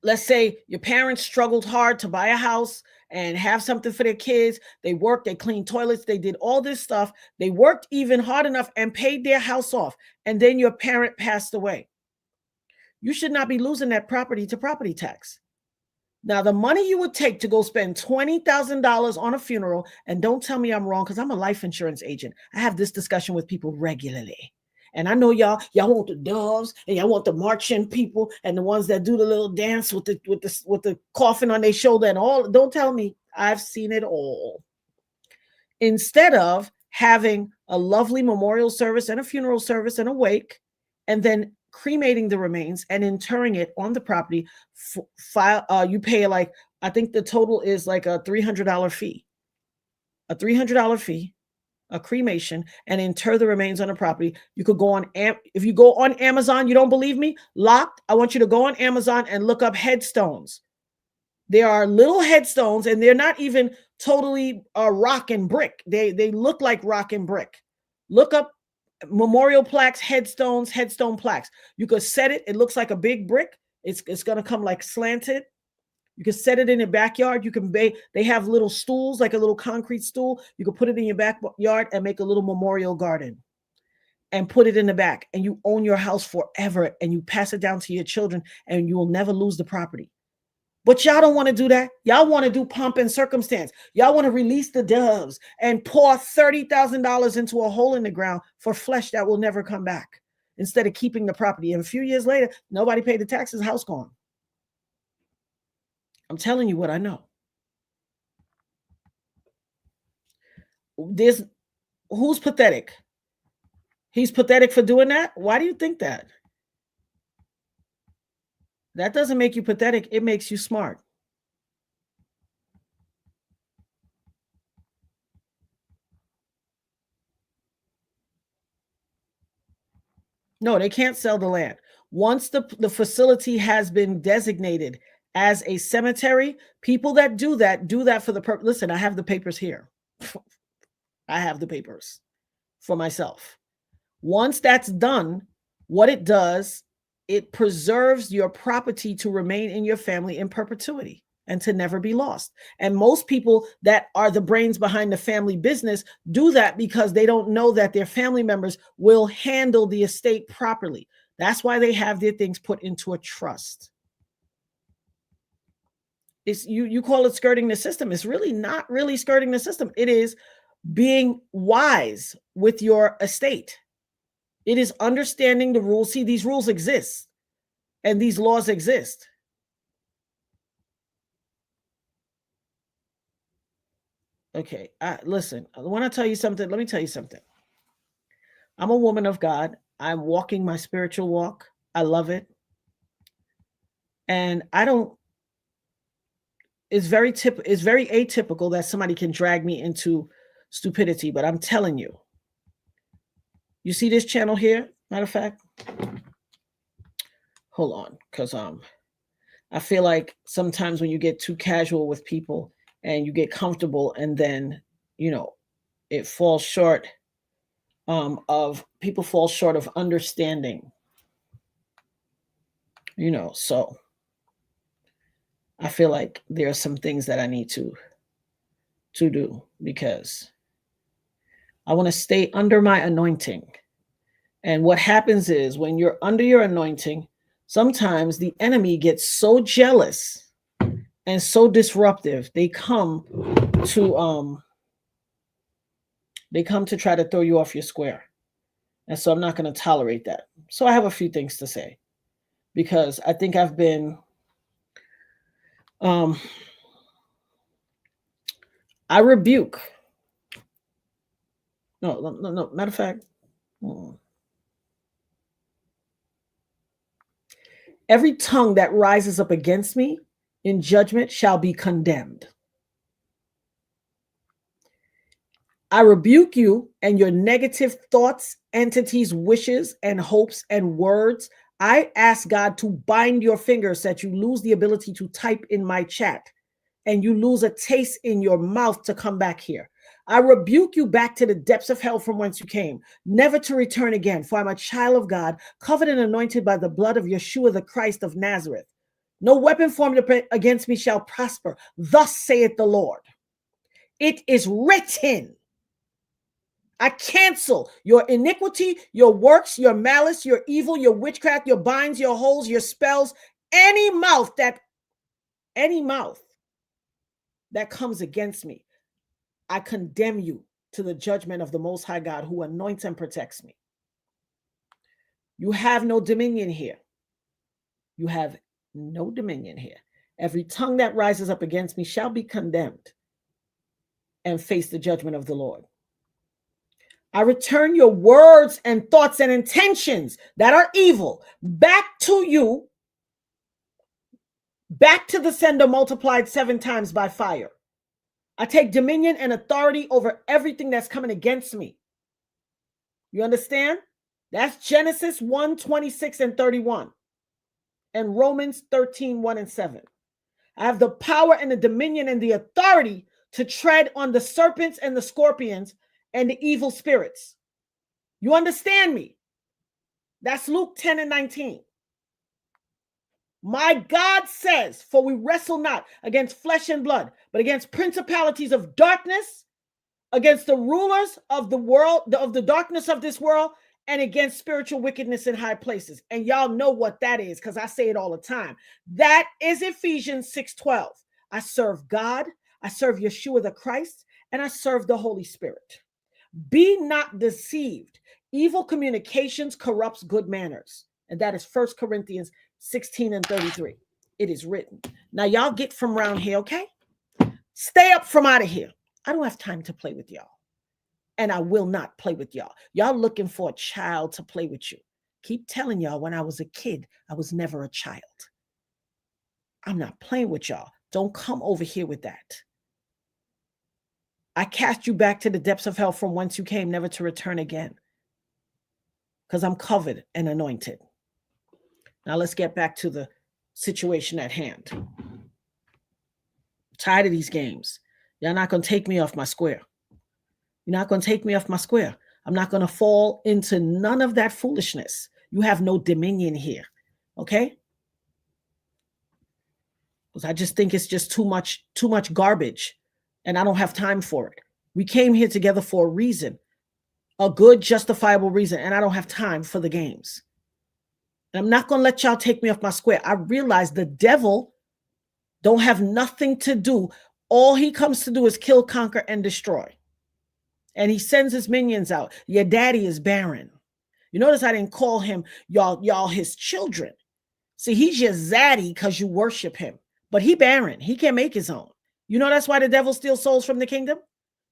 Let's say your parents struggled hard to buy a house and have something for their kids. They worked, they cleaned toilets, they did all this stuff. They worked even hard enough and paid their house off. And then your parent passed away. You should not be losing that property to property tax. Now, the money you would take to go spend $20,000 on a funeral, and don't tell me I'm wrong, because I'm a life insurance agent. I have this discussion with people regularly. And I know y'all want the doves, and y'all want the marching people, and the ones that do the little dance with the coffin on their shoulder and all. Don't tell me. I've seen it all. Instead of having a lovely memorial service and a funeral service and a wake, and then cremating the remains and interring it on the property, you pay I think the total is like a $300 fee. A $300 fee. A cremation, and inter the remains on the property. You could go on, if you go on Amazon, you don't believe me? Locked. I want you to go on Amazon and look up headstones. There are little headstones, and they're not even totally rock and brick. They look like rock and brick. Look up memorial plaques, headstone plaques. You could set it. It looks like a big brick. It's going to come like slanted. You can set it in your backyard. You can they have little stools, like a little concrete stool. You can put it in your backyard and make a little memorial garden and put it in the back. And you own your house forever, and you pass it down to your children, and you will never lose the property. But y'all don't want to do that. Y'all want to do pomp and circumstance. Y'all want to release the doves and pour $30,000 into a hole in the ground for flesh that will never come back, instead of keeping the property. And a few years later, nobody paid the taxes, house gone. I'm telling you what I know. Who's pathetic? He's pathetic for doing that? Why do you think that? That doesn't make you pathetic. It makes you smart. No, they can't sell the land. Once the facility has been designated as a cemetery, people that do that for the purpose. Listen, I have the papers here. I have the papers for myself. Once that's done, what it does, it preserves your property to remain in your family in perpetuity and to never be lost. And most people that are the brains behind the family business do that because they don't know that their family members will handle the estate properly. That's why they have their things put into a trust. It's you call it skirting the system. It's really not really skirting the system. It is being wise with your estate. It is understanding the rules. See, these rules exist and these laws exist. Okay, listen, I want to tell you something. Let me tell you something. I'm a woman of God. I'm walking my spiritual walk. I love it. And it's very atypical that somebody can drag me into stupidity, but I'm telling you. You see this channel here? Matter of fact, hold on, because I feel like sometimes when you get too casual with people and you get comfortable, and then it falls short people fall short of understanding. So I feel like there are some things that I need to do, because I want to stay under my anointing. And what happens is when you're under your anointing, sometimes the enemy gets so jealous and so disruptive, they come to try to throw you off your square. And so I'm not going to tolerate that. So I have a few things to say, because I think I've been I rebuke. No. Matter of fact, every tongue that rises up against me in judgment shall be condemned. I rebuke you and your negative thoughts, entities, wishes, and hopes and words. I ask God to bind your fingers so that you lose the ability to type in my chat and you lose a taste in your mouth to come back here. I rebuke you back to the depths of hell from whence you came, never to return again. For I'm a child of God, covered and anointed by the blood of Yeshua, the Christ of Nazareth. No weapon formed against me shall prosper. Thus saith the Lord. It is written. I cancel your iniquity, your works, your malice, your evil, your witchcraft, your binds, your holes, your spells, any mouth that comes against me. I condemn you to the judgment of the Most High God, who anoints and protects me. You have no dominion here. You have no dominion here. Every tongue that rises up against me shall be condemned and face the judgment of the Lord. I return your words and thoughts and intentions that are evil back to you, back to the sender, multiplied 7 times by fire. I take dominion and authority over everything that's coming against me. You understand? That's Genesis 1:26 and 31 and Romans 13:1 and 7. I have the power and the dominion and the authority to tread on the serpents and the scorpions and the evil spirits. You understand me? That's Luke 10 and 19. My God says, for we wrestle not against flesh and blood, but against principalities of darkness, against the rulers of the world, of the darkness of this world, and against spiritual wickedness in high places. And y'all know what that is, because I say it all the time. That is Ephesians 6:12. I serve God, I serve Yeshua the Christ, and I serve the Holy Spirit. Be not deceived. Evil communications corrupts good manners. And that is 1 Corinthians 16 and 33. It is written. Now, y'all get from around here, okay? Stay up from out of here. I don't have time to play with y'all. And I will not play with y'all. Y'all looking for a child to play with you. Keep telling y'all when I was a kid, I was never a child. I'm not playing with y'all. Don't come over here with that. I cast you back to the depths of hell from whence you came, never to return again. Because I'm covered and anointed. Now let's get back to the situation at hand. Tired of these games. Y'all not going to take me off my square. You're not going to take me off my square. I'm not going to fall into none of that foolishness. You have no dominion here. Okay? Because I just think it's just too much garbage. And I don't have time for it. We came here together for a reason. A good, justifiable reason. And I don't have time for the games. And I'm not going to let y'all take me off my square. I realize the devil don't have nothing to do. All he comes to do is kill, conquer, and destroy. And he sends his minions out. Your daddy is barren. You notice I didn't call him y'all his children. See, he's your zaddy because you worship him. But he barren. He can't make his own. You know that's why the devil steals souls from the kingdom?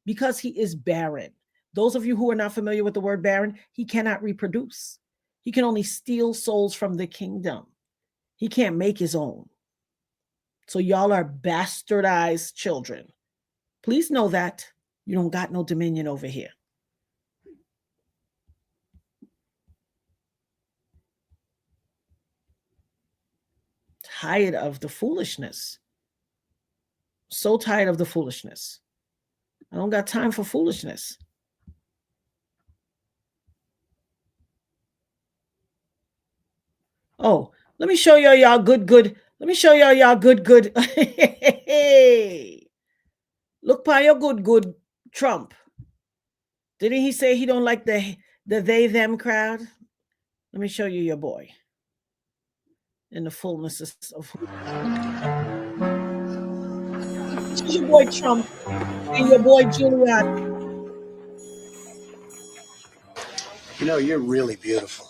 Because he is barren. Those of you who are not familiar with the word barren, he cannot reproduce. He can only steal souls from the kingdom. He can't make his own. So y'all are bastardized children. Please know that you don't got no dominion over here. Tired of the foolishness. So tired of the foolishness. I don't got time for foolishness. Oh, let me show y'all good. Let me show y'all good. Hey, look by your good Trump. Didn't he say he don't like the they them crowd? Let me show you your boy in the fullness of your boy Trump and your boy Giuliani. You know, you're really beautiful.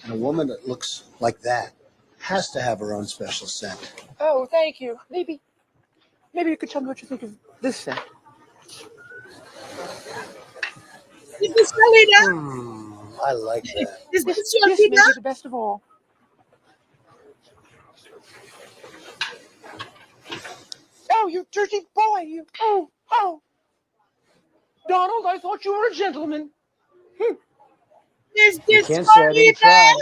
And a woman that looks like that has to have her own special scent. Oh, thank you. Maybe you could tell me what you think of this scent. Is this really that? I like that. Is This this your may leader? be the best of all. Oh, you dirty boy! You. Oh. Donald, I thought you were a gentleman. Is You this can't say I your didn't leader? try.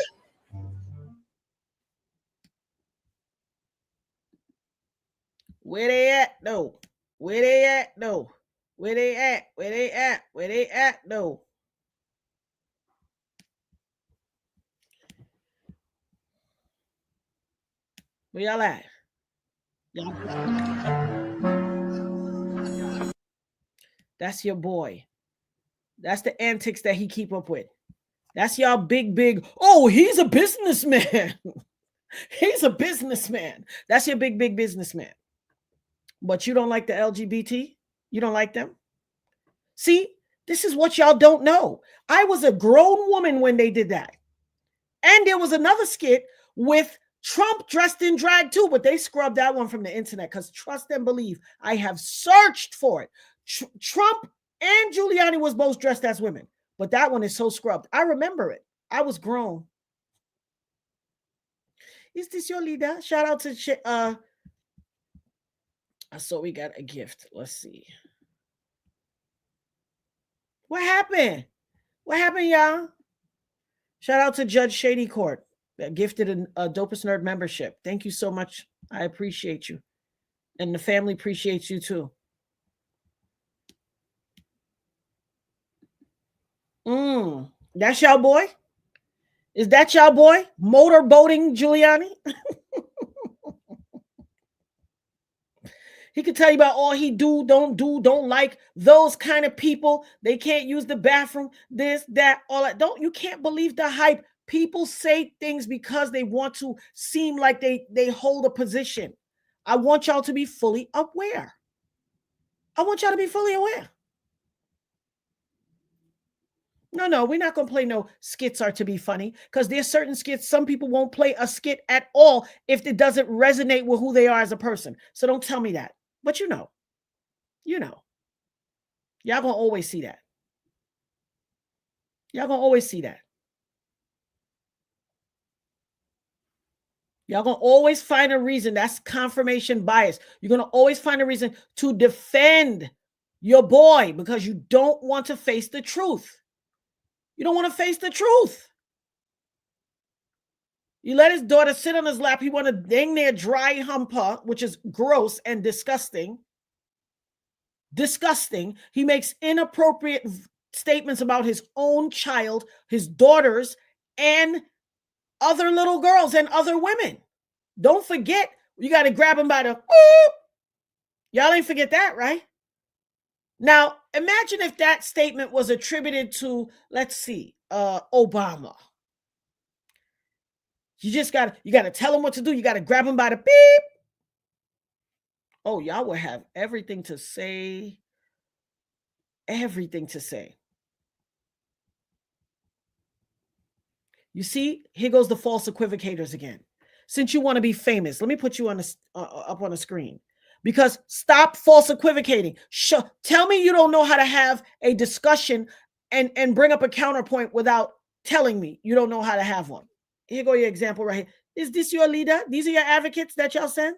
Where they at though? Where they at though? Where they at? Where they at? Where they at though? Where y'all at? That's your boy. That's the antics that he keep up with. That's y'all big. Oh, he's a businessman. He's a businessman. That's your big businessman. But you don't like the LGBT? You don't like them? See, this is what y'all don't know. I was a grown woman when they did that. And there was another skit with Trump dressed in drag too, but they scrubbed that one from the internet because trust and believe, I have searched for it. Trump and Giuliani was both dressed as women, but that one is so scrubbed. I remember it. I was grown. Is this your leader? Shout out to I saw we got a gift. Let's see. What happened? What happened, y'all? Shout out to Judge Shady Court that gifted a Dopest Nerd membership. Thank you so much. I appreciate you. And the family appreciates you too. That's y'all boy? Is that y'all boy? Motorboating Giuliani? He can tell you about all he don't like those kind of people. They can't use the bathroom, this, that, all that. You can't believe the hype. People say things because they want to seem like they hold a position. I want y'all to be fully aware. I want y'all to be fully aware. No, we're not going to play no skits are to be funny because there's certain skits. Some people won't play a skit at all if it doesn't resonate with who they are as a person. So don't tell me that. But you know, y'all going to always see that. Y'all going to always see that. Y'all going to always find a reason. That's confirmation bias. You're going to always find a reason to defend your boy because you don't want to face the truth. You don't want to face the truth. You let his daughter sit on his lap. He want to dang near dry hump her, which is gross and disgusting. Disgusting. He makes inappropriate statements about his own child, his daughters, and other little girls and other women. Don't forget, you got to grab him by the boop. Y'all ain't forget that, right? Now, imagine if that statement was attributed to, let's see, Obama. You got to tell him what to do. You got to grab him by the beep. Oh, y'all will have everything to say. Everything to say. You see, here goes the false equivocators again. Since you want to be famous, let me put you on up on the screen. Because stop false equivocating. Tell me you don't know how to have a discussion and bring up a counterpoint without telling me you don't know how to have one. Here go your example right here. Is this your leader? These are your advocates that y'all send?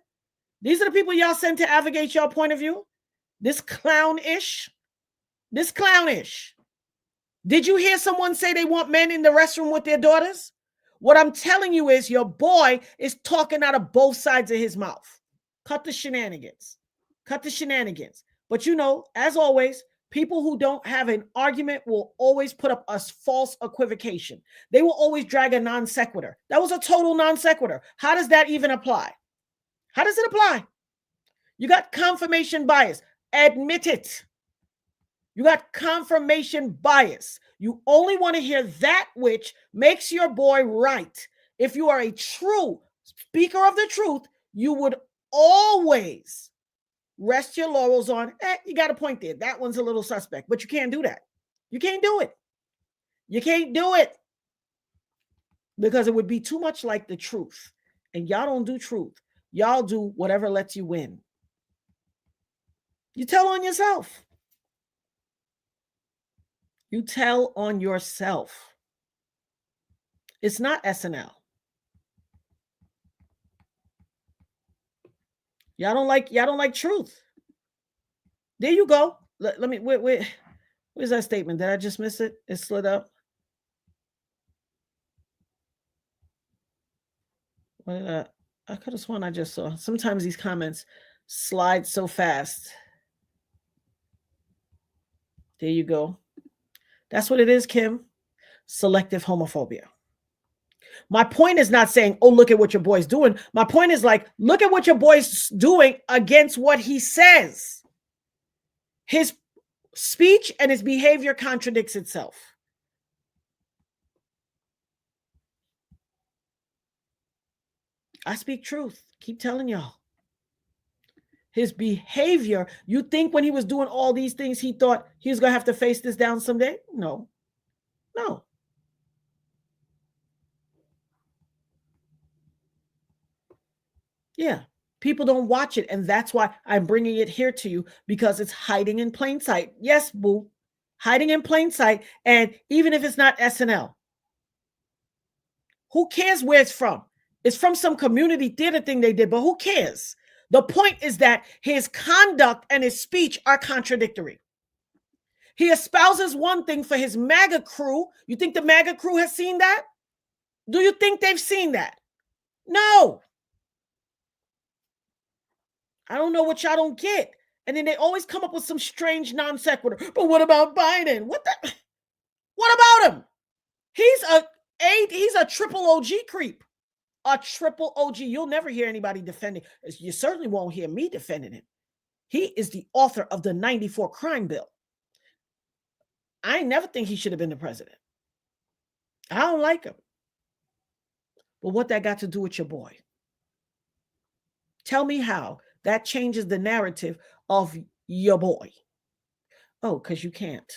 These are the people y'all send to advocate your point of view. This clownish. This clownish. Did you hear someone say they want men in the restroom with their daughters? What I'm telling you is your boy is talking out of both sides of his mouth. Cut the shenanigans. Cut the shenanigans. But you know, as always, people who don't have an argument will always put up a false equivocation. They will always drag a non sequitur. That was a total non sequitur. How does that even apply? How does it apply? You got confirmation bias. Admit it. You got confirmation bias. You only want to hear that which makes your boy right. If you are a true speaker of the truth, you would always rest your laurels on, you got a point there. That one's a little suspect, but you can't do that. You can't do it. You can't do it because it would be too much like the truth. And y'all don't do truth. Y'all do whatever lets you win. You tell on yourself. You tell on yourself. It's not SNL. Y'all don't like truth. There you go. Let me where's that statement? Did I just miss it? It slid up. What I could have sworn I just saw. Sometimes these comments slide so fast. There you go. That's what it is, Kim. Selective homophobia. My point is not saying, oh, look at what your boy's doing. My point is like, look at what your boy's doing against what he says. His speech and his behavior contradicts itself. I speak truth. Keep telling y'all. His behavior, you think when he was doing all these things, he thought he was going to have to face this down someday? No. No. Yeah. People don't watch it. And that's why I'm bringing it here to you, because it's hiding in plain sight. Yes, boo. Hiding in plain sight. And even if it's not SNL, who cares where it's from? It's from some community theater thing they did, but who cares? The point is that his conduct and his speech are contradictory. He espouses one thing for his MAGA crew. You think the MAGA crew has seen that? Do you think they've seen that? No. I don't know what y'all don't get. And then they always come up with some strange non sequitur. But what about Biden? What about him? He's a triple OG creep. A triple OG. You'll never hear anybody defending. You certainly won't hear me defending him. He is the author of the 94 crime bill. I never think he should have been the president. I don't like him. But what that got to do with your boy? Tell me how that changes the narrative of your boy. Oh, because you can't.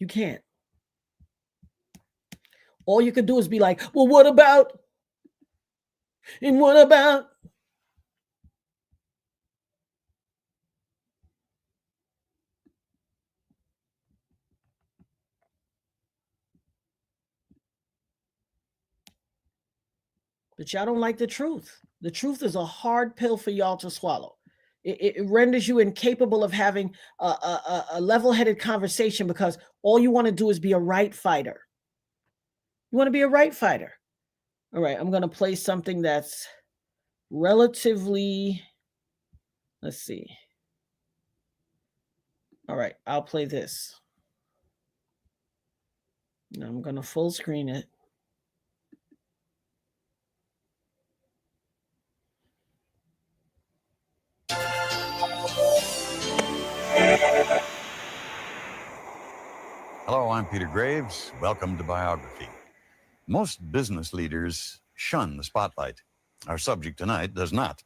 You can't. All you could do is be like, well, what about? And what about? But y'all don't like the truth. The truth is a hard pill for y'all to swallow. It renders you incapable of having a level-headed conversation because all you want to do is be a right fighter. You want to be a right fighter. All right, I'm going to play something that's relatively, let's see. All right, I'll play this. Now I'm going to full screen it. Hello, I'm Peter Graves. Welcome to Biography. Most business leaders shun the spotlight. Our subject tonight does not.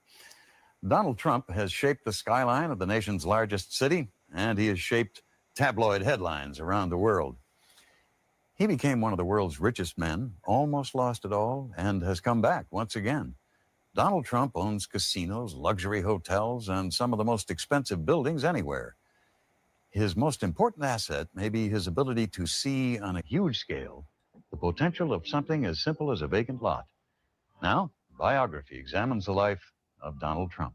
Donald Trump has shaped the skyline of the nation's largest city, and he has shaped tabloid headlines around the world. He became one of the world's richest men, almost lost it all, and has come back once again. Donald Trump owns casinos, luxury hotels, and some of the most expensive buildings anywhere. His most important asset may be his ability to see on a huge scale the potential of something as simple as a vacant lot. Now, Biography examines the life of Donald Trump.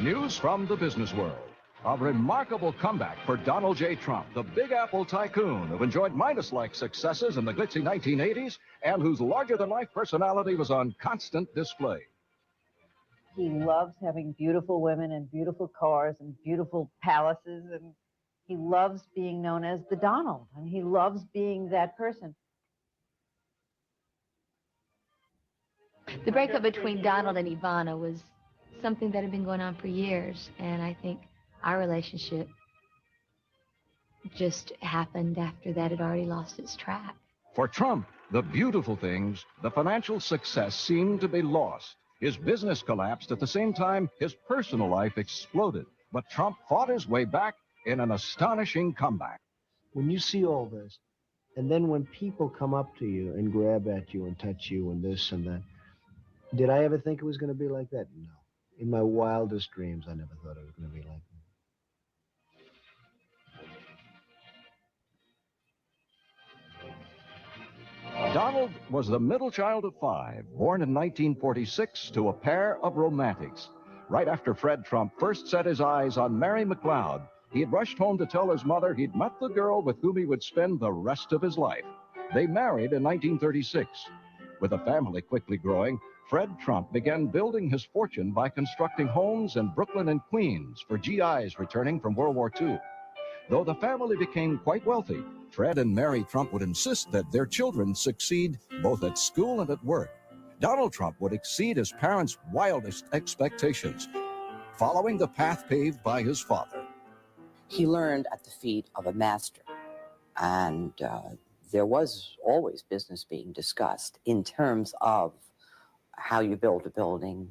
News from the business world. A remarkable comeback for Donald J. Trump, the Big Apple tycoon who enjoyed Midas-like successes in the glitzy 1980s and whose larger-than-life personality was on constant display. He loves having beautiful women and beautiful cars and beautiful palaces, and he loves being known as the Donald, and he loves being that person. The breakup between Donald and Ivana was something that had been going on for years, and I think our relationship just happened after that had already lost its track. For Trump, the beautiful things, the financial success seemed to be lost. His business collapsed. At the same time, his personal life exploded. But Trump fought his way back in an astonishing comeback. When you see all this, and then when people come up to you and grab at you and touch you and this and that, did I ever think it was going to be like that? No. In my wildest dreams, I never thought it was going to be like that. Donald was the middle child of 5, born in 1946 to a pair of romantics. Right after Fred Trump first set his eyes on Mary McLeod, he had rushed home to tell his mother he'd met the girl with whom he would spend the rest of his life. They married in 1936. With a family quickly growing, Fred Trump began building his fortune by constructing homes in Brooklyn and Queens for GIs returning from World War II. Though the family became quite wealthy, Fred and Mary Trump would insist that their children succeed both at school and at work. Donald Trump would exceed his parents' wildest expectations, following the path paved by his father. He learned at the feet of a master, and there was always business being discussed in terms of how you build a building,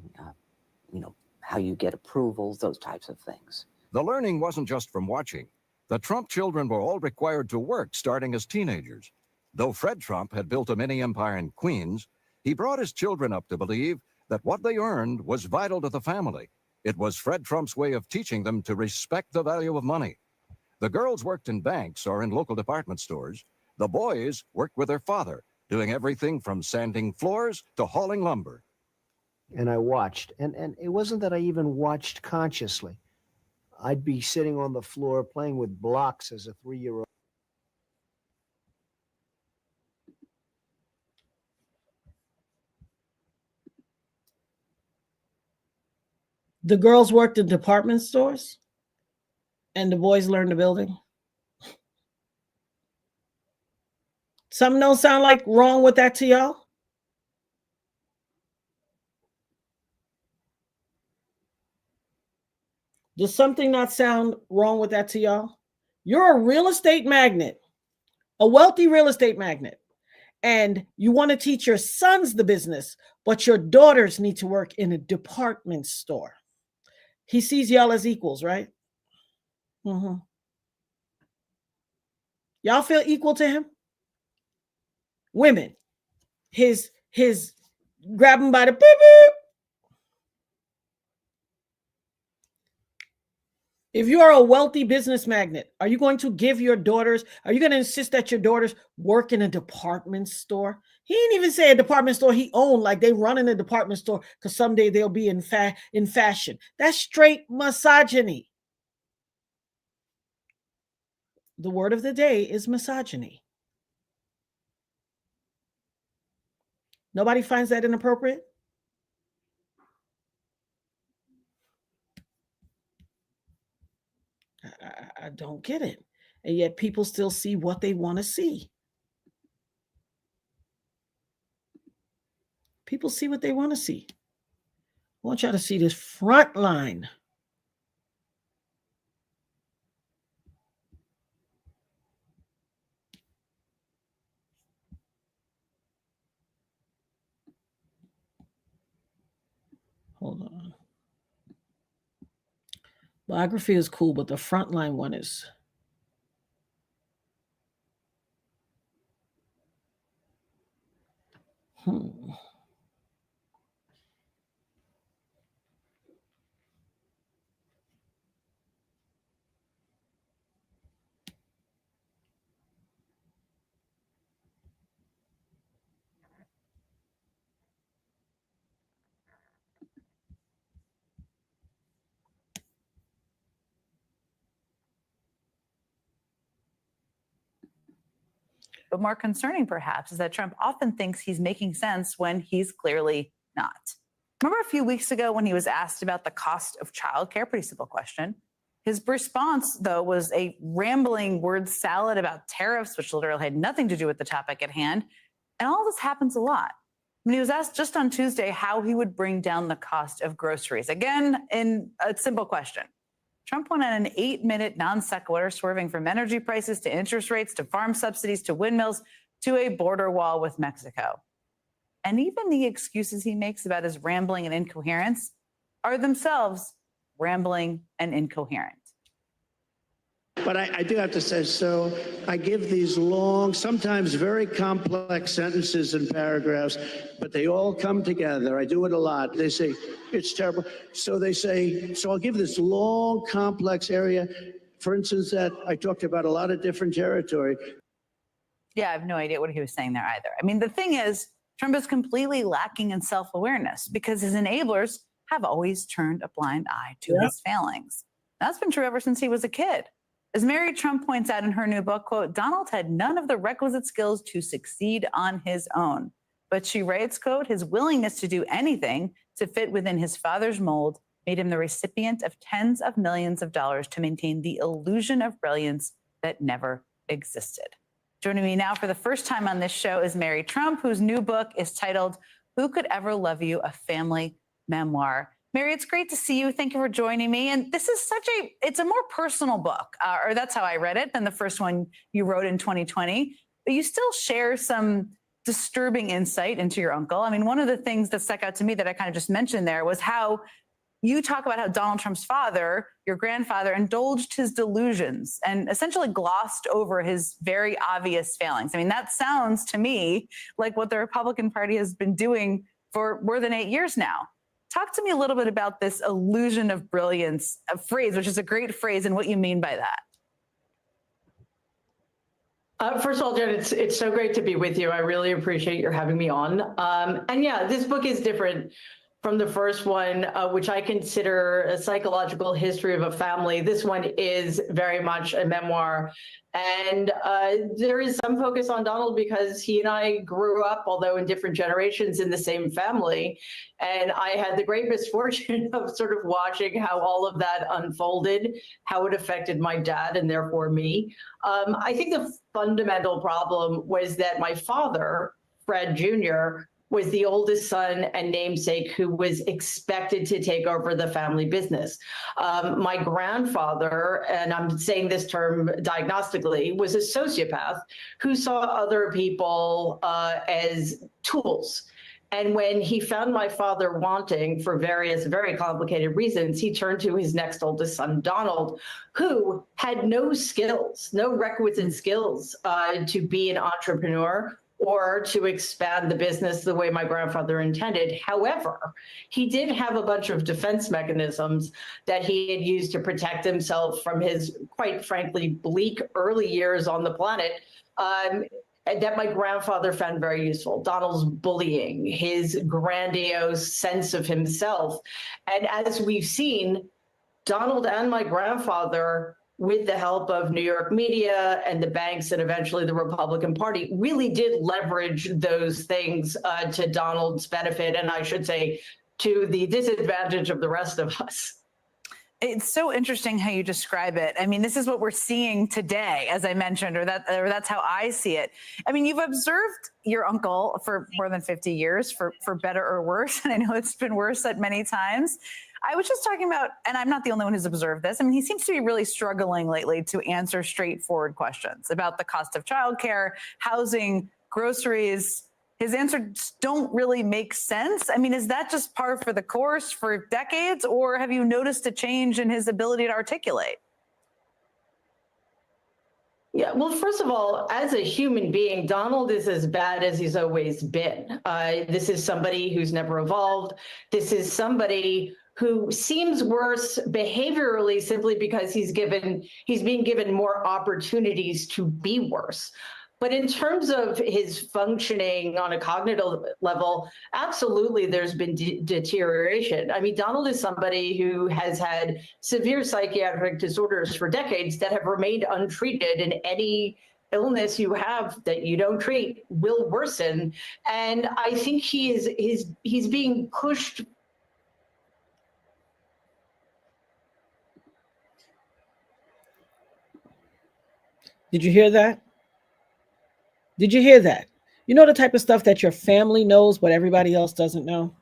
how you get approvals, those types of things. The learning wasn't just from watching. The Trump children were all required to work starting as teenagers. Though Fred Trump had built a mini empire in Queens, he brought his children up to believe that what they earned was vital to the family. It was Fred Trump's way of teaching them to respect the value of money. The girls worked in banks or in local department stores. The boys worked with their father, doing everything from sanding floors to hauling lumber. And I watched, and it wasn't that I even watched consciously. I'd be sitting on the floor playing with blocks as a 3-year-old. The girls worked in department stores and the boys learned the building. Something don't sound like wrong with that to y'all? Does something not sound wrong with that to y'all? You're a real estate magnate, a wealthy real estate magnate, and you want to teach your sons the business, but your daughters need to work in a department store. He sees y'all as equals, right? Mm-hmm. Y'all feel equal to him? Women, his grab him by the boop boop. If you are a wealthy business magnate, are you going to give your daughters, are you going to insist that your daughters work in a department store? He didn't even say a department store he owned, like they run in a department store because someday they'll be in fashion. That's straight misogyny. The word of the day is misogyny. Nobody finds that inappropriate? I don't get it. And yet people still see what they want to see. People see what they want to see. I want y'all to see this front line. Hold on. Biography is cool, but the frontline one is. But more concerning, perhaps, is that Trump often thinks he's making sense when he's clearly not. Remember a few weeks ago when he was asked about the cost of childcare? Pretty simple question. His response, though, was a rambling word salad about tariffs, which literally had nothing to do with the topic at hand. And all this happens a lot. When he was asked just on Tuesday how he would bring down the cost of groceries, again, in a simple question, Trump went on an 8-minute non sequitur, swerving from energy prices to interest rates to farm subsidies to windmills to a border wall with Mexico. And even the excuses he makes about his rambling and incoherence are themselves rambling and incoherent. But I do have to say, so I give these long, sometimes very complex sentences and paragraphs, but they all come together. I do it a lot. They say, it's terrible. So they say, so I'll give this long, complex area, for instance, that I talked about a lot of different territory. Yeah, I have no idea what he was saying there either. I mean, the thing is, Trump is completely lacking in self-awareness because his enablers have always turned a blind eye to his failings. That's been true ever since he was a kid. As Mary Trump points out in her new book, quote, Donald had none of the requisite skills to succeed on his own. But she writes, quote, his willingness to do anything to fit within his father's mold made him the recipient of tens of millions of dollars to maintain the illusion of brilliance that never existed. Joining me now for the first time on this show is Mary Trump, whose new book is titled, Who Could Ever Love You? A Family Memoir. Mary, it's great to see you. Thank you for joining me. And this is it's a more personal book, or that's how I read it, than the first one you wrote in 2020. But you still share some disturbing insight into your uncle. I mean, one of the things that stuck out to me that I kind of just mentioned there was how you talk about how Donald Trump's father, your grandfather, indulged his delusions and essentially glossed over his very obvious failings. I mean, that sounds to me like what the Republican Party has been doing for more than 8 years now. Talk to me a little bit about this illusion of brilliance, a phrase, which is a great phrase, and what you mean by that. First of all, Jen, it's so great to be with you. I really appreciate your having me on. And yeah, this book is different from the first one, which I consider a psychological history of a family. This one is very much a memoir. And there is some focus on Donald because he and I grew up, although in different generations, in the same family. And I had the great misfortune of sort of watching how all of that unfolded, how it affected my dad and therefore me. I think the fundamental problem was that my father, Fred Jr., was the oldest son and namesake who was expected to take over the family business. My grandfather, and I'm saying this term diagnostically, was a sociopath who saw other people as tools. And when he found my father wanting for various very complicated reasons, he turned to his next oldest son, Donald, who had no skills, no requisite skills to be an entrepreneur or to expand the business the way my grandfather intended. However, he did have a bunch of defense mechanisms that he had used to protect himself from his, quite frankly, bleak early years on the planet, that my grandfather found very useful. Donald's bullying, his grandiose sense of himself. And as we've seen, Donald and my grandfather, with the help of New York media and the banks and eventually the Republican Party, really did leverage those things to Donald's benefit, and I should say to the disadvantage of the rest of us. It's so interesting how you describe it. I mean, this is what we're seeing today, as I mentioned, or that's how I see it. I mean, you've observed your uncle for more than 50 years, for better or worse, and I know it's been worse at many times. I was just talking about, and I'm not the only one who's observed this, I mean, he seems to be really struggling lately to answer straightforward questions about the cost of childcare, housing, groceries. His answers don't really make sense. I mean, is that just par for the course for decades, or have you noticed a change in his ability to articulate? Yeah, well, first of all, as a human being, Donald is as bad as he's always been. This is somebody who's never evolved. This is somebody who seems worse behaviorally simply because he's being given more opportunities to be worse. But in terms of his functioning on a cognitive level, absolutely there's been deterioration. I mean, Donald is somebody who has had severe psychiatric disorders for decades that have remained untreated in any illness you have that you don't treat will worsen. And I think he's being pushed. Did you hear that? Did you hear that? You know the type of stuff that your family knows, but everybody else doesn't know?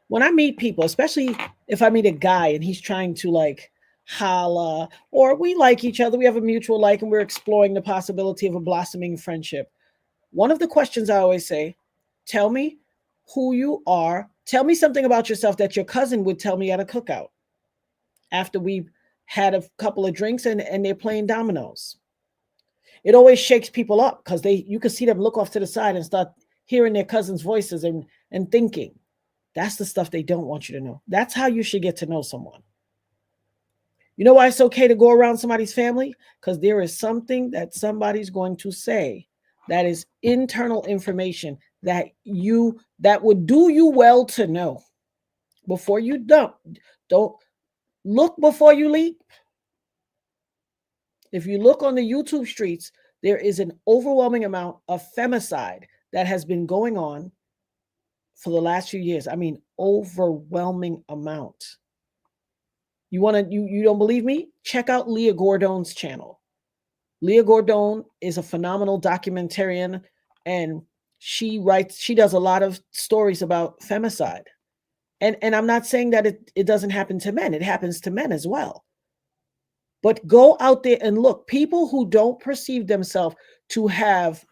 When I meet people, especially if I meet a guy and he's trying to like holla, or we like each other, we have a mutual like, and we're exploring the possibility of a blossoming friendship. One of the questions I always say, tell me who you are. Tell me something about yourself that your cousin would tell me at a cookout after we've had a couple of drinks and they're playing dominoes. It always shakes people up because you can see them look off to the side and start hearing their cousins' voices and thinking. That's the stuff they don't want you to know. That's how you should get to know someone. You know why it's okay to go around somebody's family? Because there is something that somebody's going to say that is internal information that would do you well to know. Before you don't look before you leap. If you look on the YouTube streets, there is an overwhelming amount of femicide that has been going on for the last few years. I mean, overwhelming amount. You don't believe me? Check out Leah Gordon's channel. Leah Gordon is a phenomenal documentarian, and she does a lot of stories about femicide. And I'm not saying that it doesn't happen to men. It happens to men as well. But go out there and look. People who don't perceive themselves to have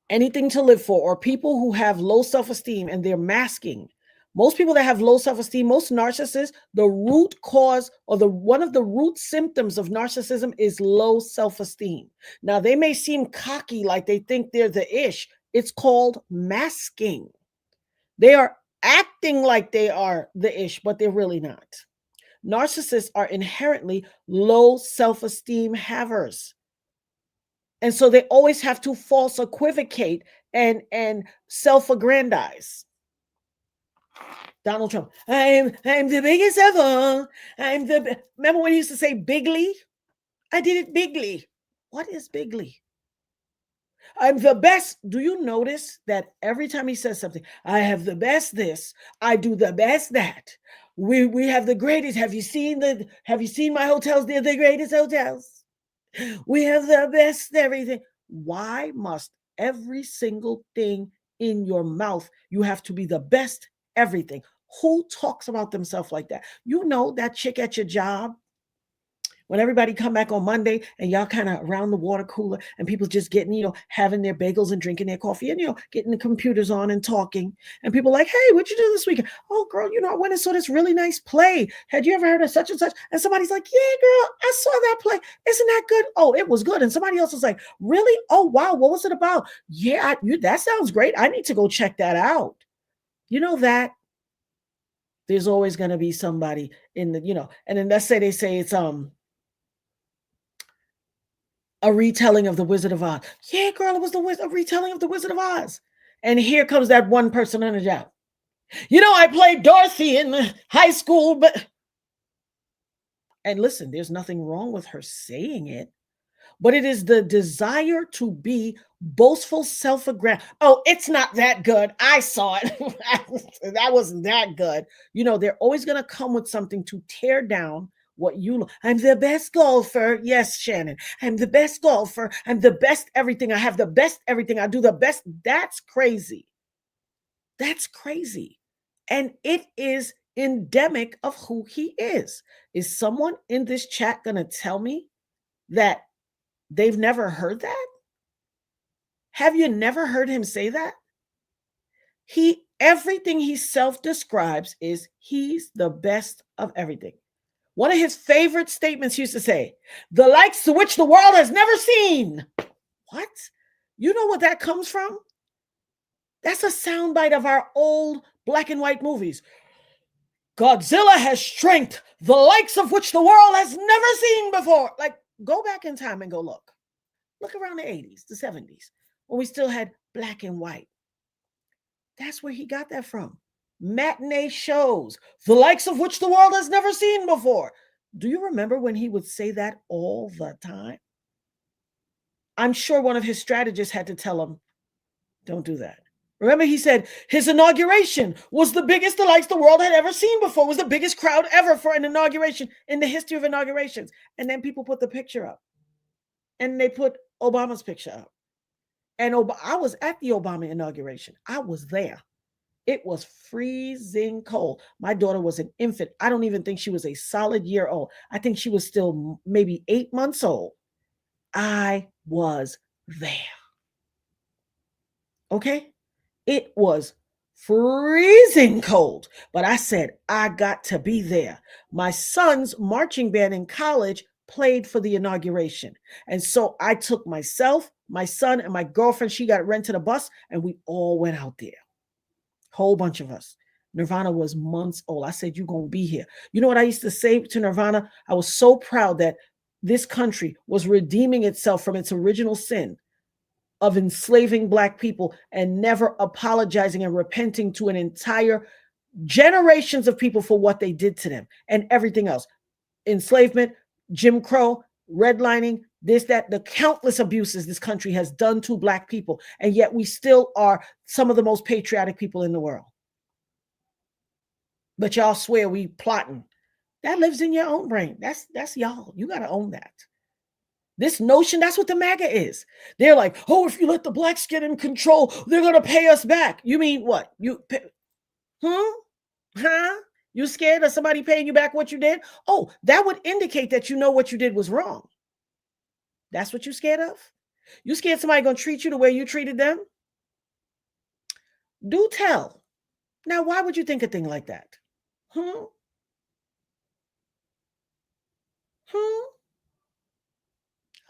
anything to live for, or people who have low self-esteem and they're masking. Most people that have low self-esteem, most narcissists, the root cause or one of the root symptoms of narcissism is low self-esteem. Now, they may seem cocky, like they think they're the ish. It's called masking. They are acting like they are the ish, but they're really not. Narcissists are inherently low self-esteem havers. And so they always have to false equivocate and self-aggrandize. Donald Trump, I'm the biggest ever. Remember when he used to say bigly? I did it bigly. What is bigly? I'm the best. Do you notice that every time he says something, I have the best this, I do the best that. We have the greatest. Have you seen my hotels? They're the greatest hotels. We have the best everything. Why must every single thing in your mouth, you have to be the best everything? Who talks about themselves like that? You know that chick at your job, when everybody come back on Monday and y'all kind of around the water cooler and people just getting, having their bagels and drinking their coffee and, getting the computers on and talking. And people like, hey, what'd you do this weekend? Oh, girl, I went and saw this really nice play. Had you ever heard of such and such? And somebody's like, yeah, girl, I saw that play. Isn't that good? Oh, it was good. And somebody else is like, really? Oh, wow. What was it about? Yeah, that sounds great. I need to go check that out. You know that there's always going to be somebody in the, and then let's say they say it's, a retelling of the Wizard of Oz. Yeah, girl, it was a retelling of the Wizard of Oz. And here comes that one person on the job. I played Dorothy in high school, but... And listen, there's nothing wrong with her saying it, but it is the desire to be boastful, self-aggrandizing. Oh, it's not that good. I saw it. That wasn't that good. They're always going to come with something to tear down what I'm the best golfer. Yes, Shannon. I'm the best golfer. I'm the best everything. I have the best everything. I do the best. That's crazy. That's crazy. And it is endemic of who he is. Is someone in this chat going to tell me that they've never heard that? Have you never heard him say that? Everything he self-describes is he's the best of everything. One of his favorite statements used to say, the likes to which the world has never seen. What? You know what that comes from? That's a soundbite of our old black and white movies. Godzilla has strength, the likes of which the world has never seen before. Like, go back in time and go look. Look around the 80s, the 70s, when we still had black and white. That's where he got that from. Matinee shows, the likes of which the world has never seen before. Do you remember when he would say that all the time? I'm sure one of his strategists had to tell him, don't do that. Remember, he said his inauguration was the biggest delights the world had ever seen before. It was the biggest crowd ever for an inauguration in the history of inaugurations. And then people put the picture up. And they put Obama's picture up. And I was at the Obama inauguration. I was there. It was freezing cold. My daughter was an infant. I don't even think she was a solid year old. I think she was still maybe 8 months old. I was there. Okay? It was freezing cold, but I said, I got to be there. My son's marching band in college played for the inauguration. And so I took myself, my son, and my girlfriend. She got rented a bus, and we all went out there. Whole bunch of us. Nirvana was months old. I said, you're going to be here. You know what I used to say to Nirvana? I was so proud that this country was redeeming itself from its original sin of enslaving Black people and never apologizing and repenting to an entire generations of people for what they did to them and everything else. Enslavement, Jim Crow, redlining, this, that, the countless abuses this country has done to Black people. And yet we still are some of the most patriotic people in the world. But y'all swear we plotting. That lives in your own brain. That's y'all. You got to own that. This notion, that's what the MAGA is. They're like, oh, if you let the Blacks get in control, they're going to pay us back. You mean what? Huh? You scared of somebody paying you back what you did? Oh, that would indicate that you know what you did was wrong. That's what you're scared of? You scared somebody going to treat you the way you treated them? Do tell. Now, why would you think a thing like that?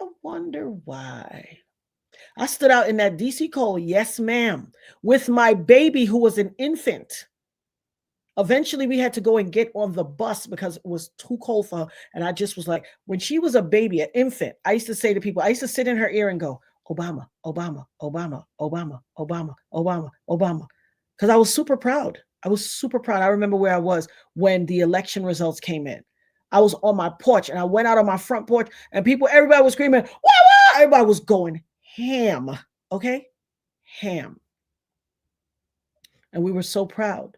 I wonder why. I stood out in that DC cold, yes, ma'am, with my baby who was an infant. Eventually, we had to go and get on the bus because it was too cold for her. And I just was like, when she was a baby, an infant, I used to say to people, I used to sit in her ear and go, Obama, Obama, Obama, Obama, Obama, Obama, Obama. Because I was super proud. I was super proud. I remember where I was when the election results came in. I was on my porch and I went out on my front porch and everybody was screaming, wah, wah! Everybody was going ham. Okay? Ham. And we were so proud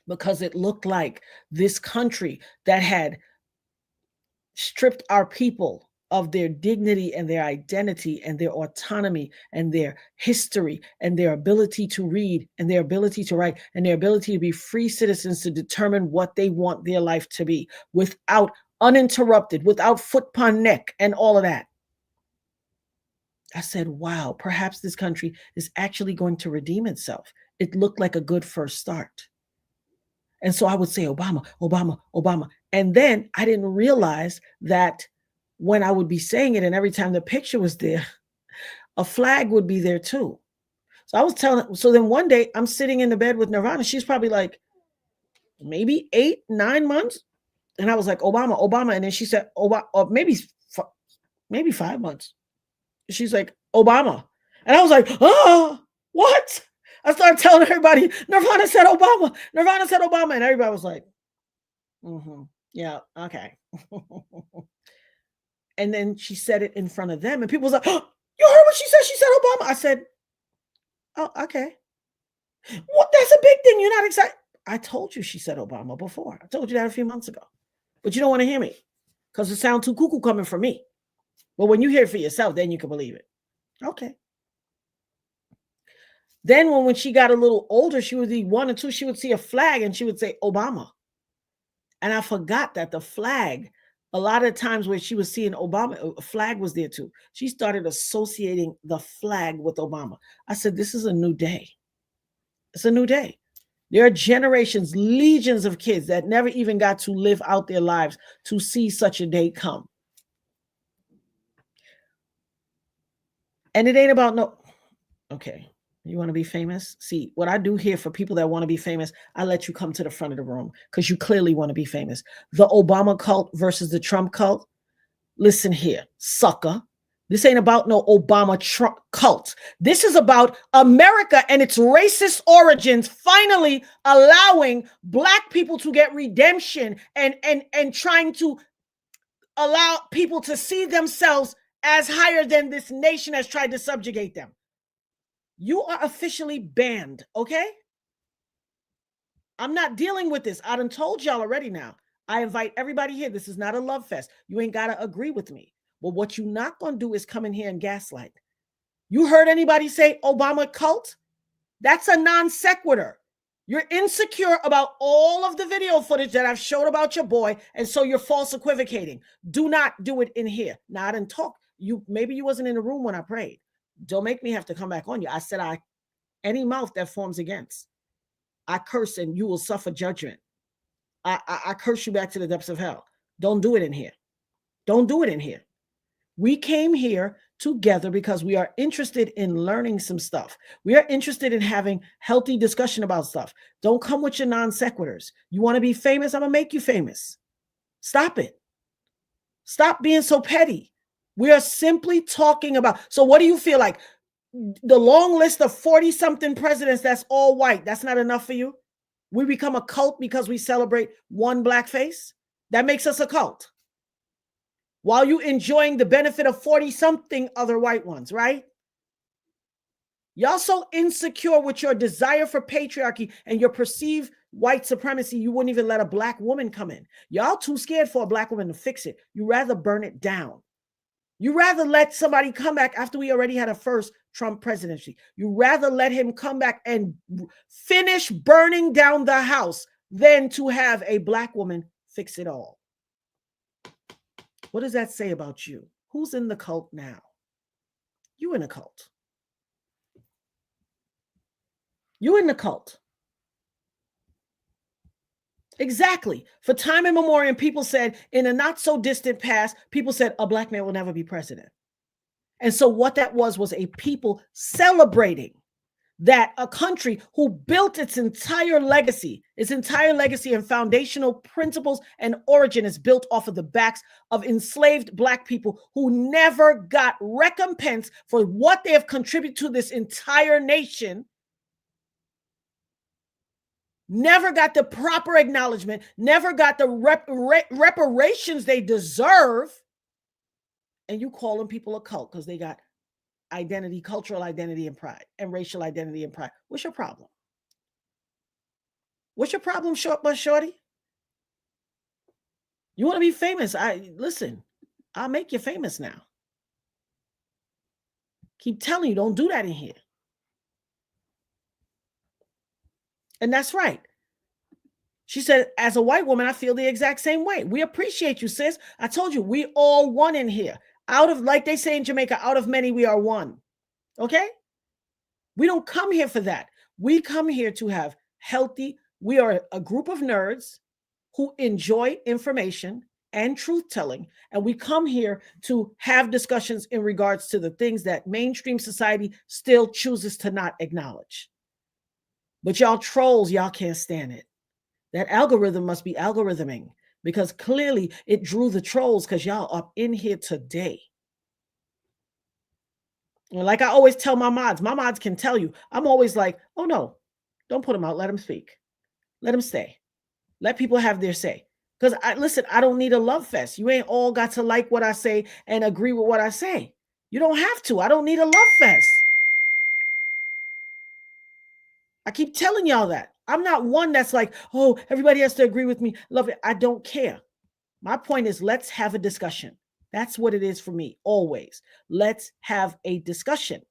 because it looked like this country that had stripped our people of their dignity and their identity and their autonomy and their history and their ability to read and their ability to write and their ability to be free citizens to determine what they want their life to be without uninterrupted, without foot upon neck and all of that. I said, wow, perhaps this country is actually going to redeem itself. It looked like a good first start. And so I would say, Obama, Obama, Obama. And then I didn't realize that when I would be saying it and every time the picture was there, a flag would be there too. So I was telling, so then one day I'm sitting in the bed with Nirvana. She's probably like maybe 8, 9 months. And I was like, Obama, Obama. And then she said, Obama, or maybe 5 months. She's like, Obama. And I was like, oh, what? I started telling everybody, Nirvana said Obama. Nirvana said Obama. And everybody was like, yeah, okay. And then she said it in front of them. And people was like, oh, you heard what she said? She said Obama. I said, oh, okay. What? That's a big thing. You're not excited. I told you she said Obama before. I told you that a few months ago. But you don't want to hear me because it sounds too cuckoo coming from me. Well, when you hear it for yourself, then you can believe it. Okay. Then when she got a little older, she would be 1 or 2, she would see a flag and she would say Obama. And I forgot that the flag, a lot of times when she was seeing Obama, a flag was there too. She started associating the flag with Obama. I said, this is a new day. It's a new day. There are generations, legions of kids that never even got to live out their lives to see such a day come. And it ain't about no, okay. You want to be famous? See, what I do here for people that want to be famous, I let you come to the front of the room because you clearly want to be famous. The Obama cult versus the Trump cult. Listen here, sucker. This ain't about no Obama Trump cult. This is about America and its racist origins finally allowing Black people to get redemption and trying to allow people to see themselves as higher than this nation has tried to subjugate them. You are officially banned, okay? I'm not dealing with this. I done told y'all already now. I invite everybody here. This is not a love fest. You ain't got to agree with me. But what you not going to do is come in here and gaslight. You heard anybody say Obama cult? That's a non sequitur. You're insecure about all of the video footage that I've showed about your boy, and so you're false equivocating. Do not do it in here. Now, I didn't talk. Maybe you wasn't in the room when I prayed. Don't make me have to come back on you. I said, any mouth that forms against, I curse and you will suffer judgment. I curse you back to the depths of hell. Don't do it in here. Don't do it in here. We came here together because we are interested in learning some stuff. We are interested in having healthy discussion about stuff. Don't come with your non sequiturs. You want to be famous? I'm going to make you famous. Stop it. Stop being so petty. We are simply talking about, so what do you feel like? The long list of 40-something presidents that's all white, that's not enough for you? We become a cult because we celebrate one black face? That makes us a cult. While you enjoying the benefit of 40-something other white ones, right? Y'all so insecure with your desire for patriarchy and your perceived white supremacy, you wouldn't even let a black woman come in. Y'all too scared for a black woman to fix it. You rather burn it down. You rather let somebody come back after we already had a first Trump presidency. You rather let him come back and finish burning down the house than to have a black woman fix it all. What does that say about you? Who's in the cult now? You in a cult. You in the cult. Exactly. For time immemorial, people said, in a not so distant past, people said a black man will never be president. And so what that was a people celebrating that a country who built its entire legacy and foundational principles and origin is built off of the backs of enslaved black people who never got recompense for what they have contributed to this entire nation, never got the proper acknowledgement, never got the reparations they deserve, and you calling people a cult because they got identity, cultural identity and pride, and racial identity and pride. What's your problem? What's your problem, shorty? You want to be famous? Listen, I'll make you famous now. Keep telling you, don't do that in here. And that's right. She said, as a white woman, I feel the exact same way. We appreciate you, sis. I told you, we all one in here. Out of, like they say in Jamaica, out of many, we are one. Okay? We don't come here for that. We come here to have healthy, we are a group of nerds who enjoy information and truth-telling, and we come here to have discussions in regards to the things that mainstream society still chooses to not acknowledge. But y'all trolls, y'all can't stand it. That algorithm must be algorithming, because clearly it drew the trolls because y'all up in here today. And like I always tell my mods can tell you, I'm always like, oh no, don't put them out. Let them speak. Let them stay. Let people have their say. Because listen, I don't need a love fest. You ain't all got to like what I say and agree with what I say. You don't have to. I don't need a love fest. I keep telling y'all that. I'm not one that's like, oh, everybody has to agree with me. Love it. I don't care. My point is, let's have a discussion. That's what it is for me, always. Let's have a discussion.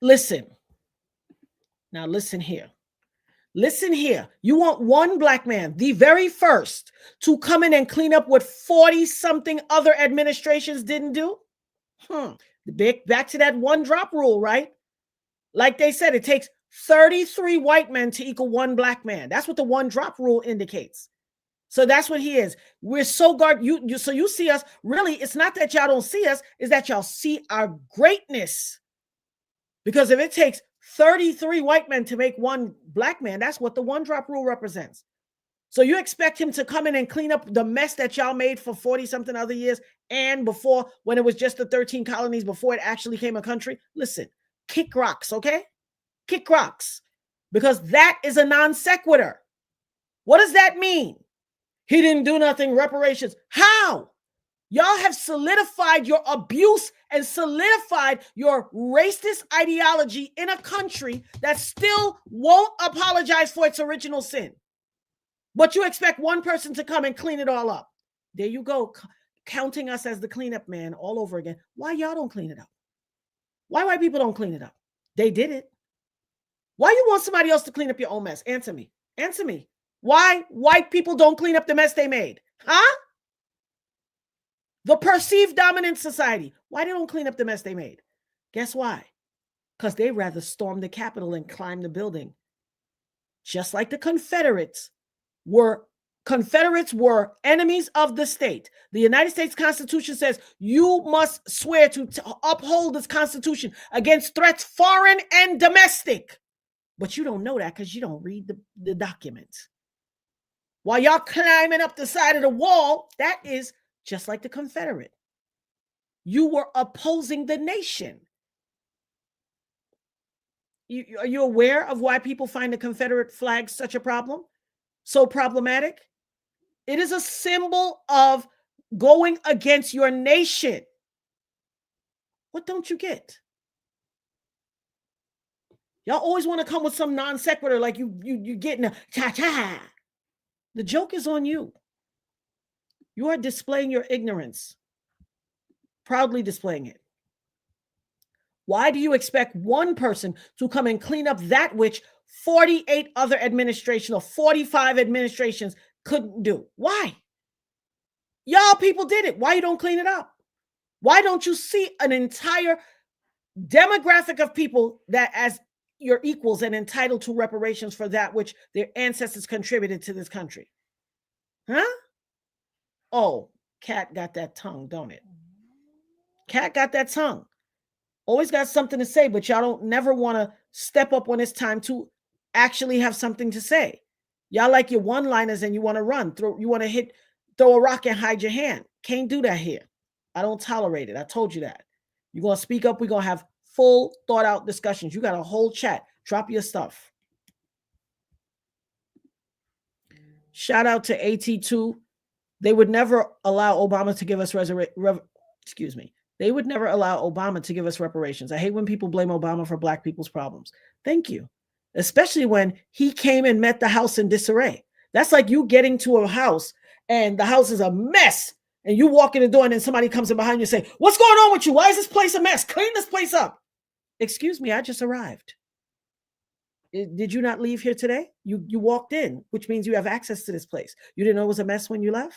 Listen. Now listen here. Listen here. You want one black man, the very first, to come in and clean up what 40-something other administrations didn't do? Back to that one drop rule, right? Like they said, it takes 33 white men to equal one black man. That's what the one drop rule indicates. So that's what he is. We're so so you see us. Really, it's not that y'all don't see us, it's that y'all see our greatness. Because if it takes 33 white men to make one black man, that's what the one drop rule represents. So you expect him to come in and clean up the mess that y'all made for 40-something other years and before, when it was just the 13 colonies before it actually became a country? Listen, kick rocks, okay? Kick rocks. Because that is a non sequitur. What does that mean? He didn't do nothing, reparations. How? Y'all have solidified your abuse and solidified your racist ideology in a country that still won't apologize for its original sin. But you expect one person to come and clean it all up. There you go, counting us as the cleanup man all over again. Why y'all don't clean it up? Why white people don't clean it up? They did it. Why you want somebody else to clean up your own mess? Answer me. Answer me. Why white people don't clean up the mess they made? Huh? The perceived dominant society. Why they don't clean up the mess they made? Guess why? Because they rather storm the Capitol and climb the building. Just like the Confederates were enemies of the state. The United States Constitution says you must swear to uphold this Constitution against threats foreign and domestic. But you don't know that because you don't read the documents. While y'all climbing up the side of the wall, that is just like the Confederate. You were opposing the nation. Are you aware of why people find the Confederate flag such a problem? So problematic? It is a symbol of going against your nation. What don't you get? Y'all always want to come with some non sequitur like you getting a cha-cha. The joke is on you. You are displaying your ignorance, proudly displaying it. Why do you expect one person to come and clean up that which 48 other administrations or 45 administrations couldn't do? Why? Y'all people did it. Why you don't clean it up? Why don't you see an entire demographic of people that as your equals and entitled to reparations for that which their ancestors contributed to this country? Huh? Oh, Cat got that tongue, don't it? Cat got that tongue. Always got something to say, but y'all don't never want to step up when it's time to actually have something to say. Y'all like your one-liners and you want to run. You want to throw a rock and hide your hand. Can't do that here. I don't tolerate it. I told you that. You're going to speak up. We're going to have full thought-out discussions. You got a whole chat. Drop your stuff. Shout out to AT2. They would never allow Obama to give us They would never allow Obama to give us reparations. I hate when people blame Obama for Black people's problems. Thank you. Especially when he came and met the house in disarray. That's like you getting to a house and the house is a mess. And you walk in the door and then somebody comes in behind you and say, "What's going on with you? Why is this place a mess? Clean this place up." Excuse me, I just arrived. Did you not leave here today? You walked in, which means you have access to this place. You didn't know it was a mess when you left?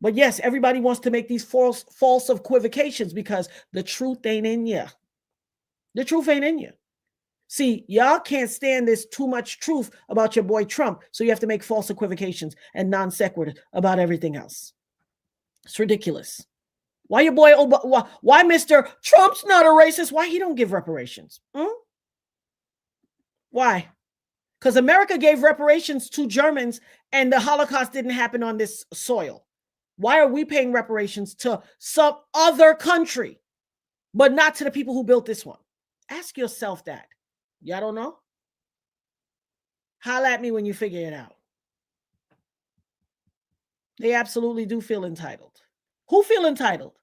But yes, everybody wants to make these false equivocations because the truth ain't in you. The truth ain't in you. See, y'all can't stand this too much truth about your boy Trump, so you have to make false equivocations and non sequitur about everything else. It's ridiculous. Why your boy, why Mr. Trump's not a racist? Why he don't give reparations? Why? Because America gave reparations to Germans and the Holocaust didn't happen on this soil. Why are we paying reparations to some other country, but not to the people who built this one? Ask yourself that. Y'all don't know? Holla at me when you figure it out. They absolutely do feel entitled. Who feel entitled?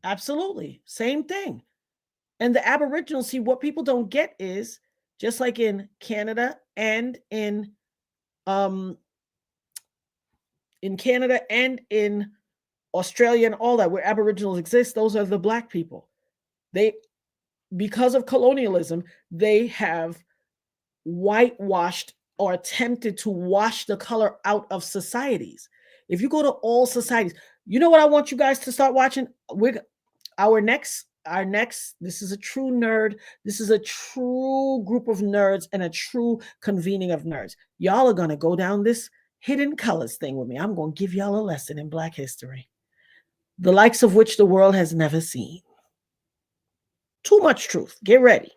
Absolutely. Same thing. And the Aboriginals, see, what people don't get is, just like in Canada and in Canada and in Australia and all that, where Aboriginals exist, those are the Black people. Because of colonialism, they have whitewashed or attempted to wash the color out of societies. If you go to all societies, you know what I want you guys to start watching? Our next, this is a true nerd. This is a true group of nerds and a true convening of nerds. Y'all are going to go down this hidden colors thing with me. I'm going to give y'all a lesson in Black history, the likes of which the world has never seen. Too much truth. Get ready.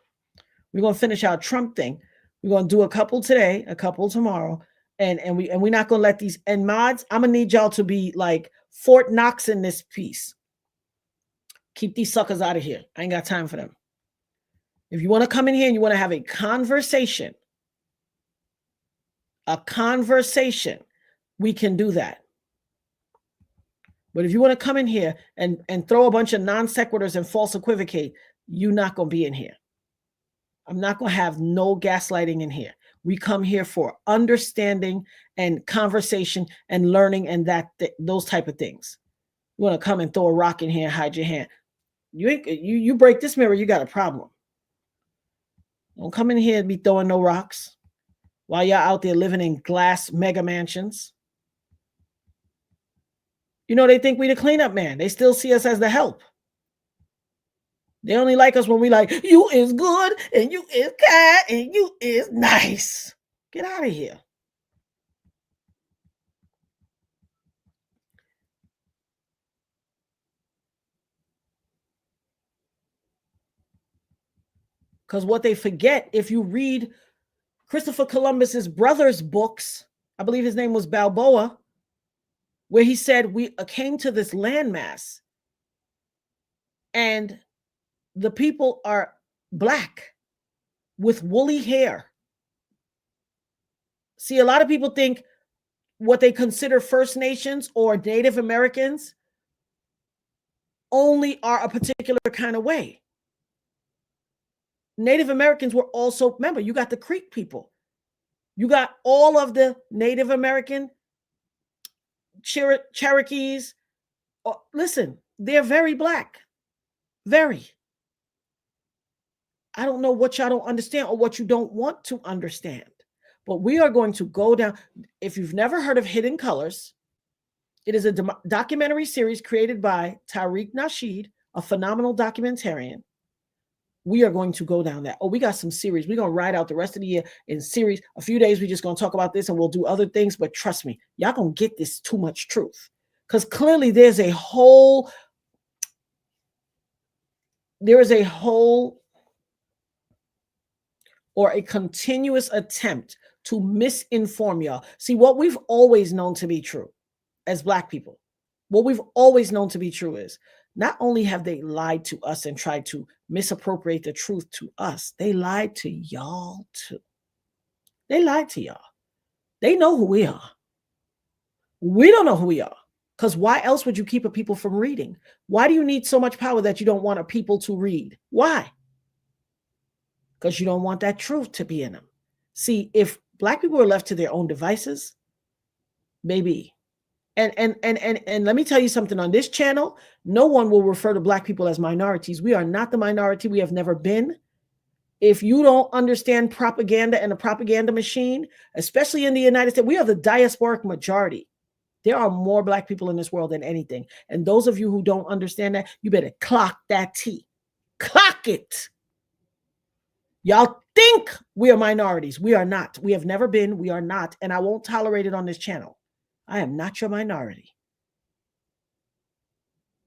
We're going to finish our Trump thing. We're going to do a couple today, a couple tomorrow. And we're not going to let these, and mods, I'm going to need y'all to be like Fort Knox in this piece. Keep these suckers out of here. I ain't got time for them. If you want to come in here and you want to have a conversation, we can do that. But if you want to come in here and throw a bunch of non sequiturs and false equivocate, you're not going to be in here. I'm not going to have no gaslighting in here. We come here for understanding and conversation and learning and those type of things. You want to come and throw a rock in here and hide your hand. You break this mirror, you got a problem. Don't come in here and be throwing no rocks while y'all out there living in glass mega mansions. You know, they think we the cleanup man. They still see us as the help. They only like us when we like, you is good and you is kind and you is nice. Get out of here. Because what they forget, if you read Christopher Columbus's brother's books, I believe his name was Balboa, where he said we came to this landmass and the people are black with woolly hair. See, a lot of people think what they consider First Nations or Native Americans only are a particular kind of way. Native Americans were also, remember, you got the Creek people. You got all of the Native American Cherokees. Oh, listen, they're very black. Very. I don't know what y'all don't understand or what you don't want to understand. But we are going to go down. If you've never heard of Hidden Colors, it is a documentary series created by Tariq Nasheed, a phenomenal documentarian. We are going to go down that. Oh, we got some series. We're going to ride out the rest of the year in series. A few days, we're just going to talk about this and we'll do other things. But trust me, y'all going to get this too much truth. Because clearly there is a whole or a continuous attempt to misinform y'all. See, what we've always known to be true as Black people, what we've always known to be true is not only have they lied to us and tried to misappropriate the truth to us, they lied to y'all too. They lied to y'all. They know who we are. We don't know who we are. Because why else would you keep a people from reading? Why do you need so much power that you don't want a people to read? Why? Because you don't want that truth to be in them. See, if Black people were left to their own devices, maybe. And let me tell you something, on this channel, no one will refer to Black people as minorities. We are not the minority. We have never been. If you don't understand propaganda and the propaganda machine, especially in the United States, we are the diasporic majority. There are more Black people in this world than anything. And those of you who don't understand that, you better clock that T. Clock it. Y'all think we are minorities. We are not. We have never been. We are not. And I won't tolerate it on this channel. I am not your minority.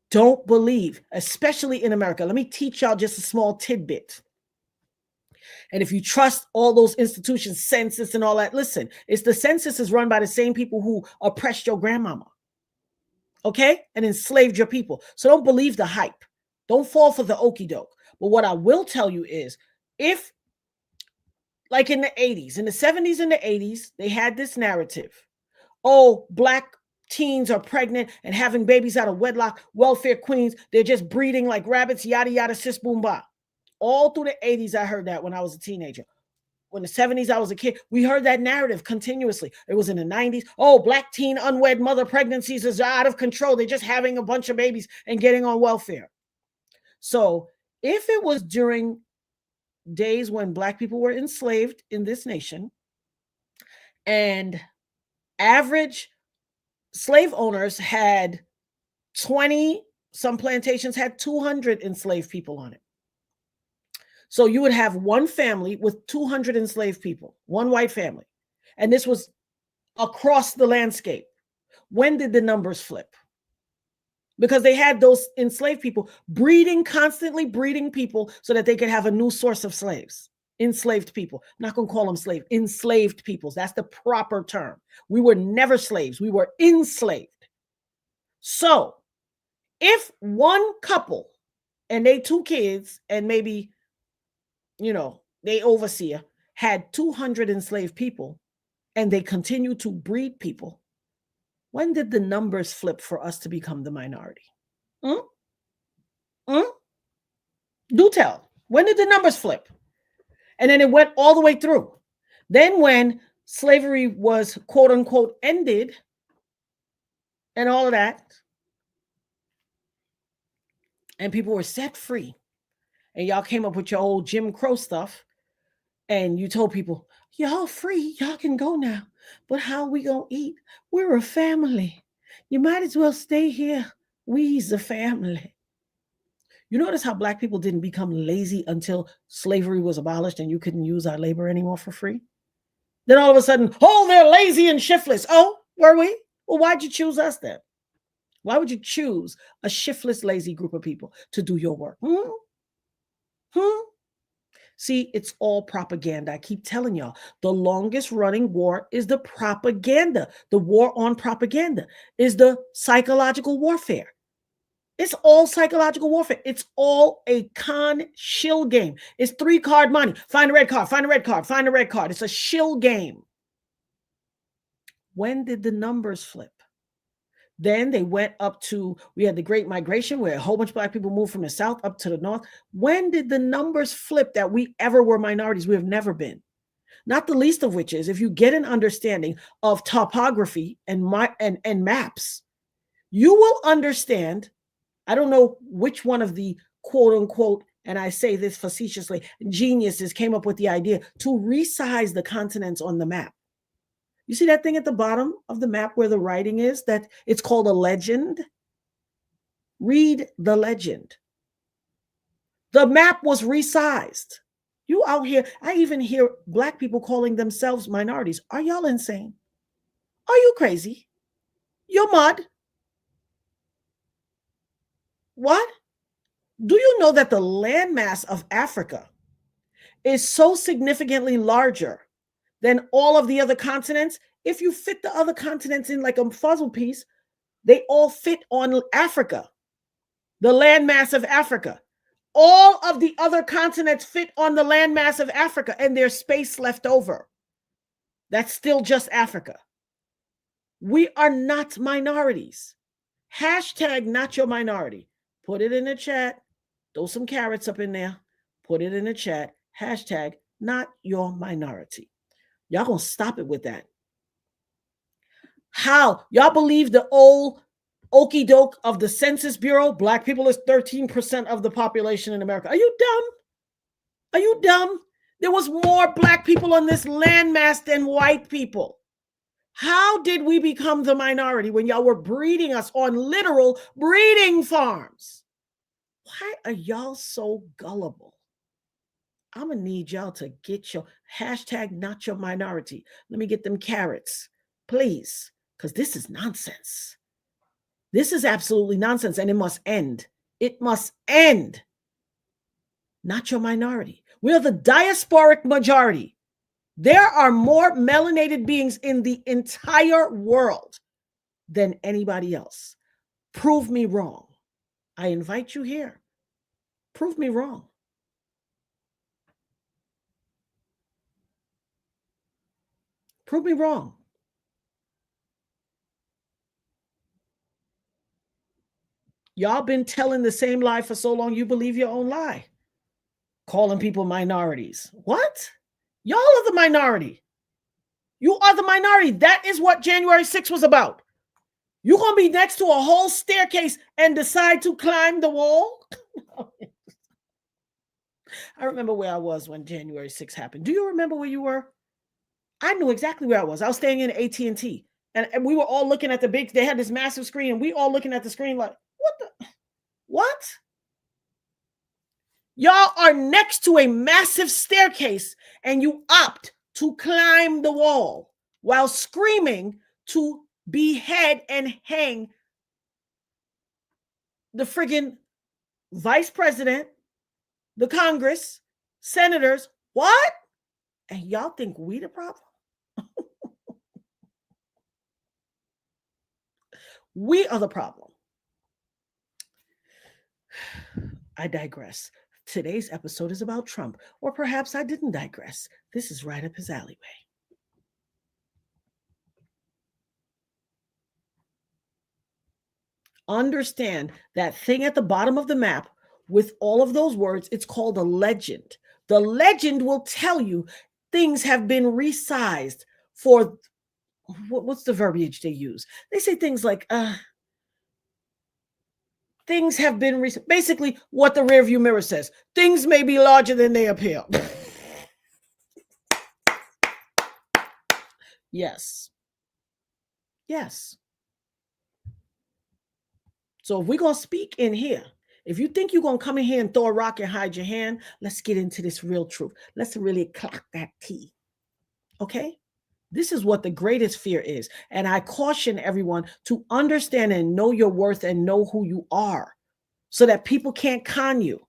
Don't believe, especially in America. Let me teach y'all just a small tidbit. And if you trust all those institutions, census and all that, listen, it's the census is run by the same people who oppressed your grandmama. Okay? And enslaved your people. So don't believe the hype. Don't fall for the okie doke. But what I will tell you is, if, like in the 80s, in the 70s and the 80s, they had this narrative. Oh, Black teens are pregnant and having babies out of wedlock, welfare queens, they're just breeding like rabbits, yada, yada, sis, boom, ba. All through the 80s, I heard that when I was a teenager. When the 70s, I was a kid, we heard that narrative continuously. It was in the 90s. Oh, Black teen unwed mother pregnancies is out of control. They're just having a bunch of babies and getting on welfare. So if it was during days when Black people were enslaved in this nation, and average slave owners had 20, some plantations had 200 enslaved people on it. So you would have one family with 200 enslaved people, one white family. And this was across the landscape. When did the numbers flip? Because they had those enslaved people breeding, constantly breeding people so that they could have a new source of slaves. Enslaved people. I'm not going to call them slaves. Enslaved peoples. That's the proper term. We were never slaves. We were enslaved. So if one couple and they 2 kids and maybe, they overseer had 200 enslaved people and they continue to breed people, when did the numbers flip for us to become the minority? Do tell. When did the numbers flip? And then it went all the way through. Then when slavery was quote unquote ended and all of that, and people were set free, and y'all came up with your old Jim Crow stuff, and you told people, y'all free, y'all can go now. But how we gonna eat? We're a family. You might as well stay here. We's a family. You notice how Black people didn't become lazy until slavery was abolished and you couldn't use our labor anymore for free? Then all of a sudden, oh, they're lazy and shiftless. Oh, were we? Well, why'd you choose us then? Why would you choose a shiftless, lazy group of people to do your work? See, it's all propaganda. I keep telling y'all, the longest running war is the propaganda. The war on propaganda is the psychological warfare. It's all psychological warfare. It's all a con shill game. It's 3-card money. Find a red card, find a red card, find a red card. It's a shill game. When did the numbers flip? Then they went up to, we had the Great Migration where a whole bunch of Black people moved from the South up to the North. When did the numbers flip that we ever were minorities? We have never been. Not the least of which is, if you get an understanding of topography and maps, you will understand. I don't know which one of the quote unquote, and I say this facetiously, geniuses came up with the idea to resize the continents on the map. You see that thing at the bottom of the map where the writing is, that it's called a legend? Read the legend. The map was resized. You out here, I even hear Black people calling themselves minorities. Are y'all insane? Are you crazy? You're mud. What? Do you know that the landmass of Africa is so significantly larger than all of the other continents? If you fit the other continents in like a puzzle piece, they all fit on Africa, the landmass of Africa. All of the other continents fit on the landmass of Africa, and there's space left over. That's still just Africa. We are not minorities. Hashtag not your minority. Put it in the chat. Throw some carrots up in there. Put it in the chat. Hashtag not your minority. Y'all gonna stop it with that. How? Y'all believe the old okey doke of the Census Bureau? Black people is 13% of the population in America. Are you dumb? Are you dumb? There was more Black people on this landmass than white people. How did we become the minority when y'all were breeding us on literal breeding farms? Why are y'all so gullible? I'm going to need y'all to get your hashtag not your minority. Let me get them carrots, please, because this is nonsense. This is absolutely nonsense, and it must end. It must end. Not your minority. We are the diasporic majority. There are more melanated beings in the entire world than anybody else. Prove me wrong. I invite you here. Prove me wrong. Prove me wrong. Y'all been telling the same lie for so long, you believe your own lie. Calling people minorities. What? Y'all are the minority. You are the minority. That is what January 6th was about. You're going to be next to a whole staircase and decide to climb the wall? I remember where I was when January 6th happened. Do you remember where you were? I knew exactly where I was. I was staying in AT&T. And we were all looking at the big, they had this massive screen, and we all looking at the screen like, what? Y'all are next to a massive staircase, and you opt to climb the wall while screaming to behead and hang the friggin' vice president, the Congress, senators. What? And y'all think we the problem? We are the problem. I digress. Today's episode is about Trump, or perhaps I didn't digress. This is right up his alleyway. Understand that thing at the bottom of the map with all of those words, it's called a legend. The legend will tell you things have been resized for what's the verbiage they use? They say things like, things have been basically what the rearview mirror says. Things may be larger than they appear. Yes. Yes. So if we're going to speak in here, if you think you're going to come in here and throw a rock and hide your hand, let's get into this real truth. Let's really clock that T. Okay? This is what the greatest fear is. And I caution everyone to understand and know your worth and know who you are so that people can't con you.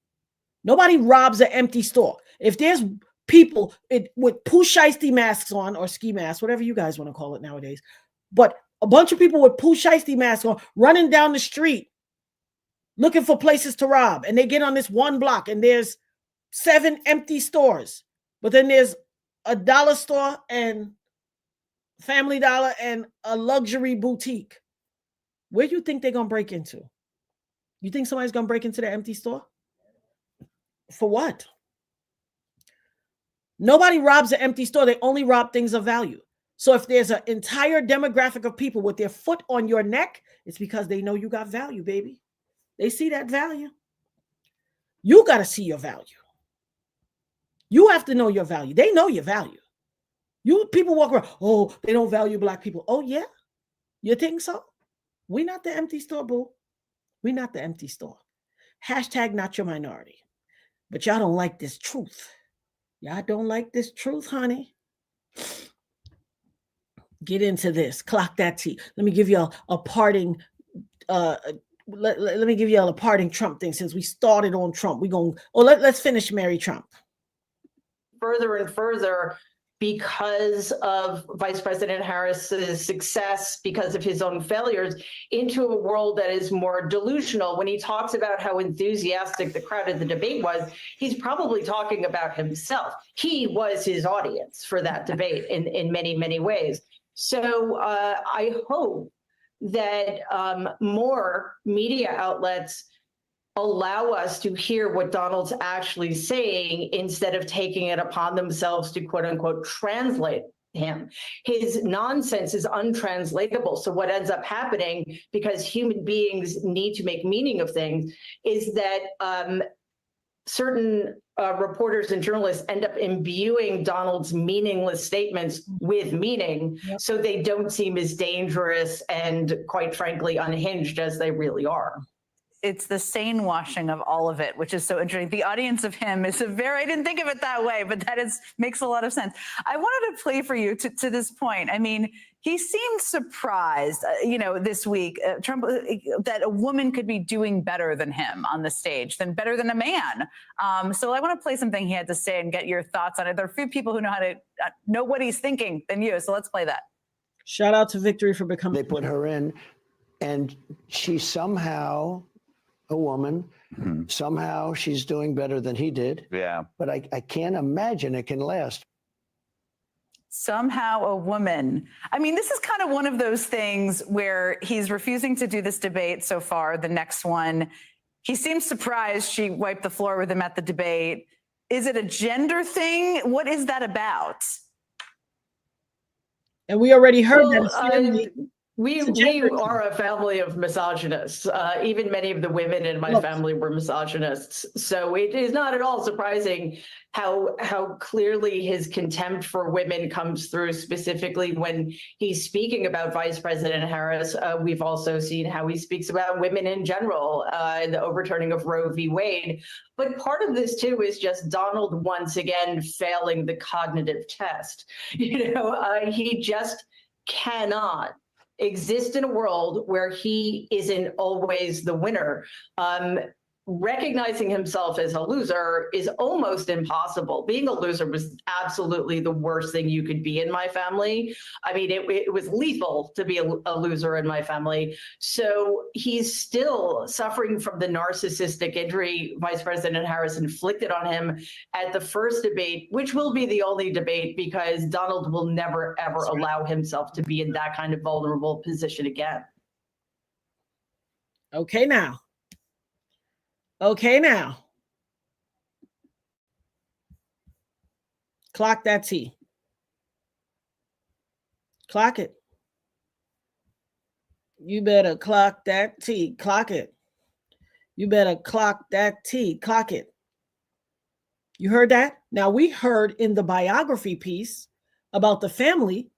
Nobody robs an empty store. If there's people with poo shiesty masks on, or ski masks, whatever you guys want to call it nowadays, but a bunch of people with poo shiesty masks on running down the street looking for places to rob, and they get on this one block and there's 7 empty stores, but then there's a dollar store and Family Dollar and a luxury boutique. Where do you think they're going to break into? You think somebody's going to break into the empty store? For what? Nobody robs an empty store. They only rob things of value. So if there's an entire demographic of people with their foot on your neck, it's because they know you got value, baby. They see that value. You got to see your value. You have to know your value. They know your value. You people walk around, oh, they don't value Black people. Oh, yeah? You think so? We're not the empty store, boo. We're not the empty store. Hashtag not your minority. But y'all don't like this truth. Y'all don't like this truth, honey. Get into this. Clock that T. Let me give y'all a parting let me give y'all a parting Trump thing since we started on Trump. Let's finish Mary Trump. Further and further, because of Vice President Harris's success, because of his own failures, into a world that is more delusional. When he talks about how enthusiastic the crowd at the debate was, he's probably talking about himself. He was his audience for that debate in many, many ways. So I hope that more media outlets allow us to hear what Donald's actually saying instead of taking it upon themselves to quote unquote translate him. His nonsense is untranslatable. So what ends up happening, because human beings need to make meaning of things, is that certain reporters and journalists end up imbuing Donald's meaningless statements with meaning, so they don't seem as dangerous and, quite frankly, unhinged as they really are. It's the sane washing of all of it, which is so interesting. The audience of him is I didn't think of it that way, but makes a lot of sense. I wanted to play for you to this point. I mean, he seemed surprised, this week, Trump, that a woman could be doing better than him on the stage, better than a man. So I want to play something he had to say and get your thoughts on it. There are a few people who know how to know what he's thinking than you. So let's play that. Shout out to Victory for becoming. They put her in, and she somehow, a woman, somehow she's doing better than he did. Yeah. But I can't imagine it can last. Somehow a woman. I mean, this is kind of one of those things where he's refusing to do this debate so far. The next one, he seems surprised she wiped the floor with him at the debate. Is it a gender thing? What is that about? And we already heard that. We are a family of misogynists. Even many of the women in my family were misogynists. So it is not at all surprising how clearly his contempt for women comes through, specifically when he's speaking about Vice President Harris. We've also seen how he speaks about women in general, the overturning of Roe v. Wade. But part of this, too, is just Donald once again failing the cognitive test. He just cannot exist in a world where he isn't always the winner. recognizing himself as a loser is almost impossible. Being a loser was absolutely the worst thing you could be in my family. I mean, it was lethal to be a loser in my family. So he's still suffering from the narcissistic injury Vice President Harris inflicted on him at the first debate, which will be the only debate because Donald will never, ever allow himself to be in that kind of vulnerable position again. Okay, now. Okay, now. Clock that T. Clock it. You better clock that T. Clock it. You better clock that T. Clock it. You heard that? Now, we heard in the biography piece about the family,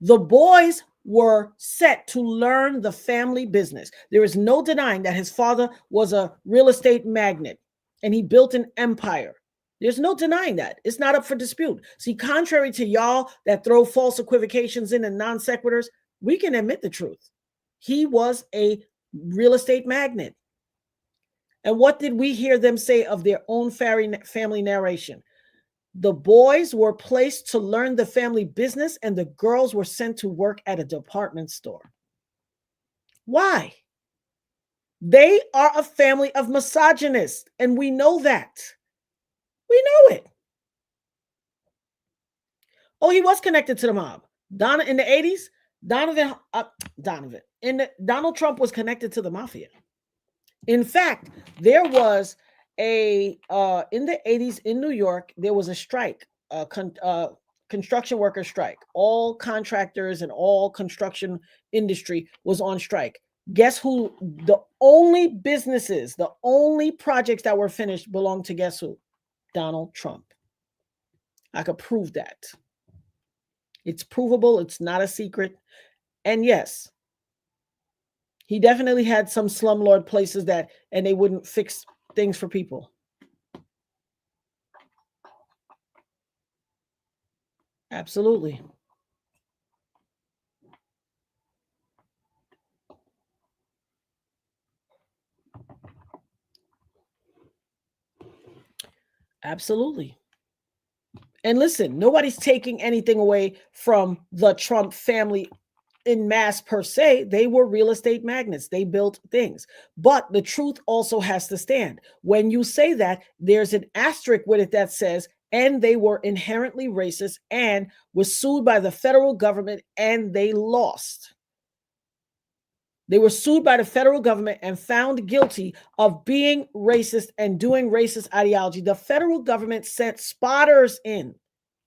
the boys were set to learn the family business. There is no denying that his father was a real estate magnate and he built an empire. There's no denying that. It's not up for dispute. See, contrary to y'all that throw false equivocations in and non sequiturs, we can admit the truth. He was a real estate magnate. And what did we hear them say of their own family narration? The boys were placed to learn the family business and the girls were sent to work at a department store. Why? They are a family of misogynists, and we know that. We know it. Oh, he was connected to the mob. In the 80s, Donald Trump was connected to the mafia. In fact, there was in the 80s in New York, there was a strike, construction worker strike. All contractors and all construction industry was on strike. Guess who? The only businesses, the only projects that were finished belonged to guess who? Donald Trump. I could prove that. It's provable. It's not a secret. And yes, he definitely had some slumlord places and they wouldn't fix things for people. Absolutely. Absolutely. And listen, nobody's taking anything away from the Trump family in mass per se. They were real estate magnates. They built things. But the truth also has to stand. When you say that, there's an asterisk with it that says, and they were inherently racist and was sued by the federal government and they lost. They were sued by the federal government and found guilty of being racist and doing racist ideology. The federal government sent spotters in.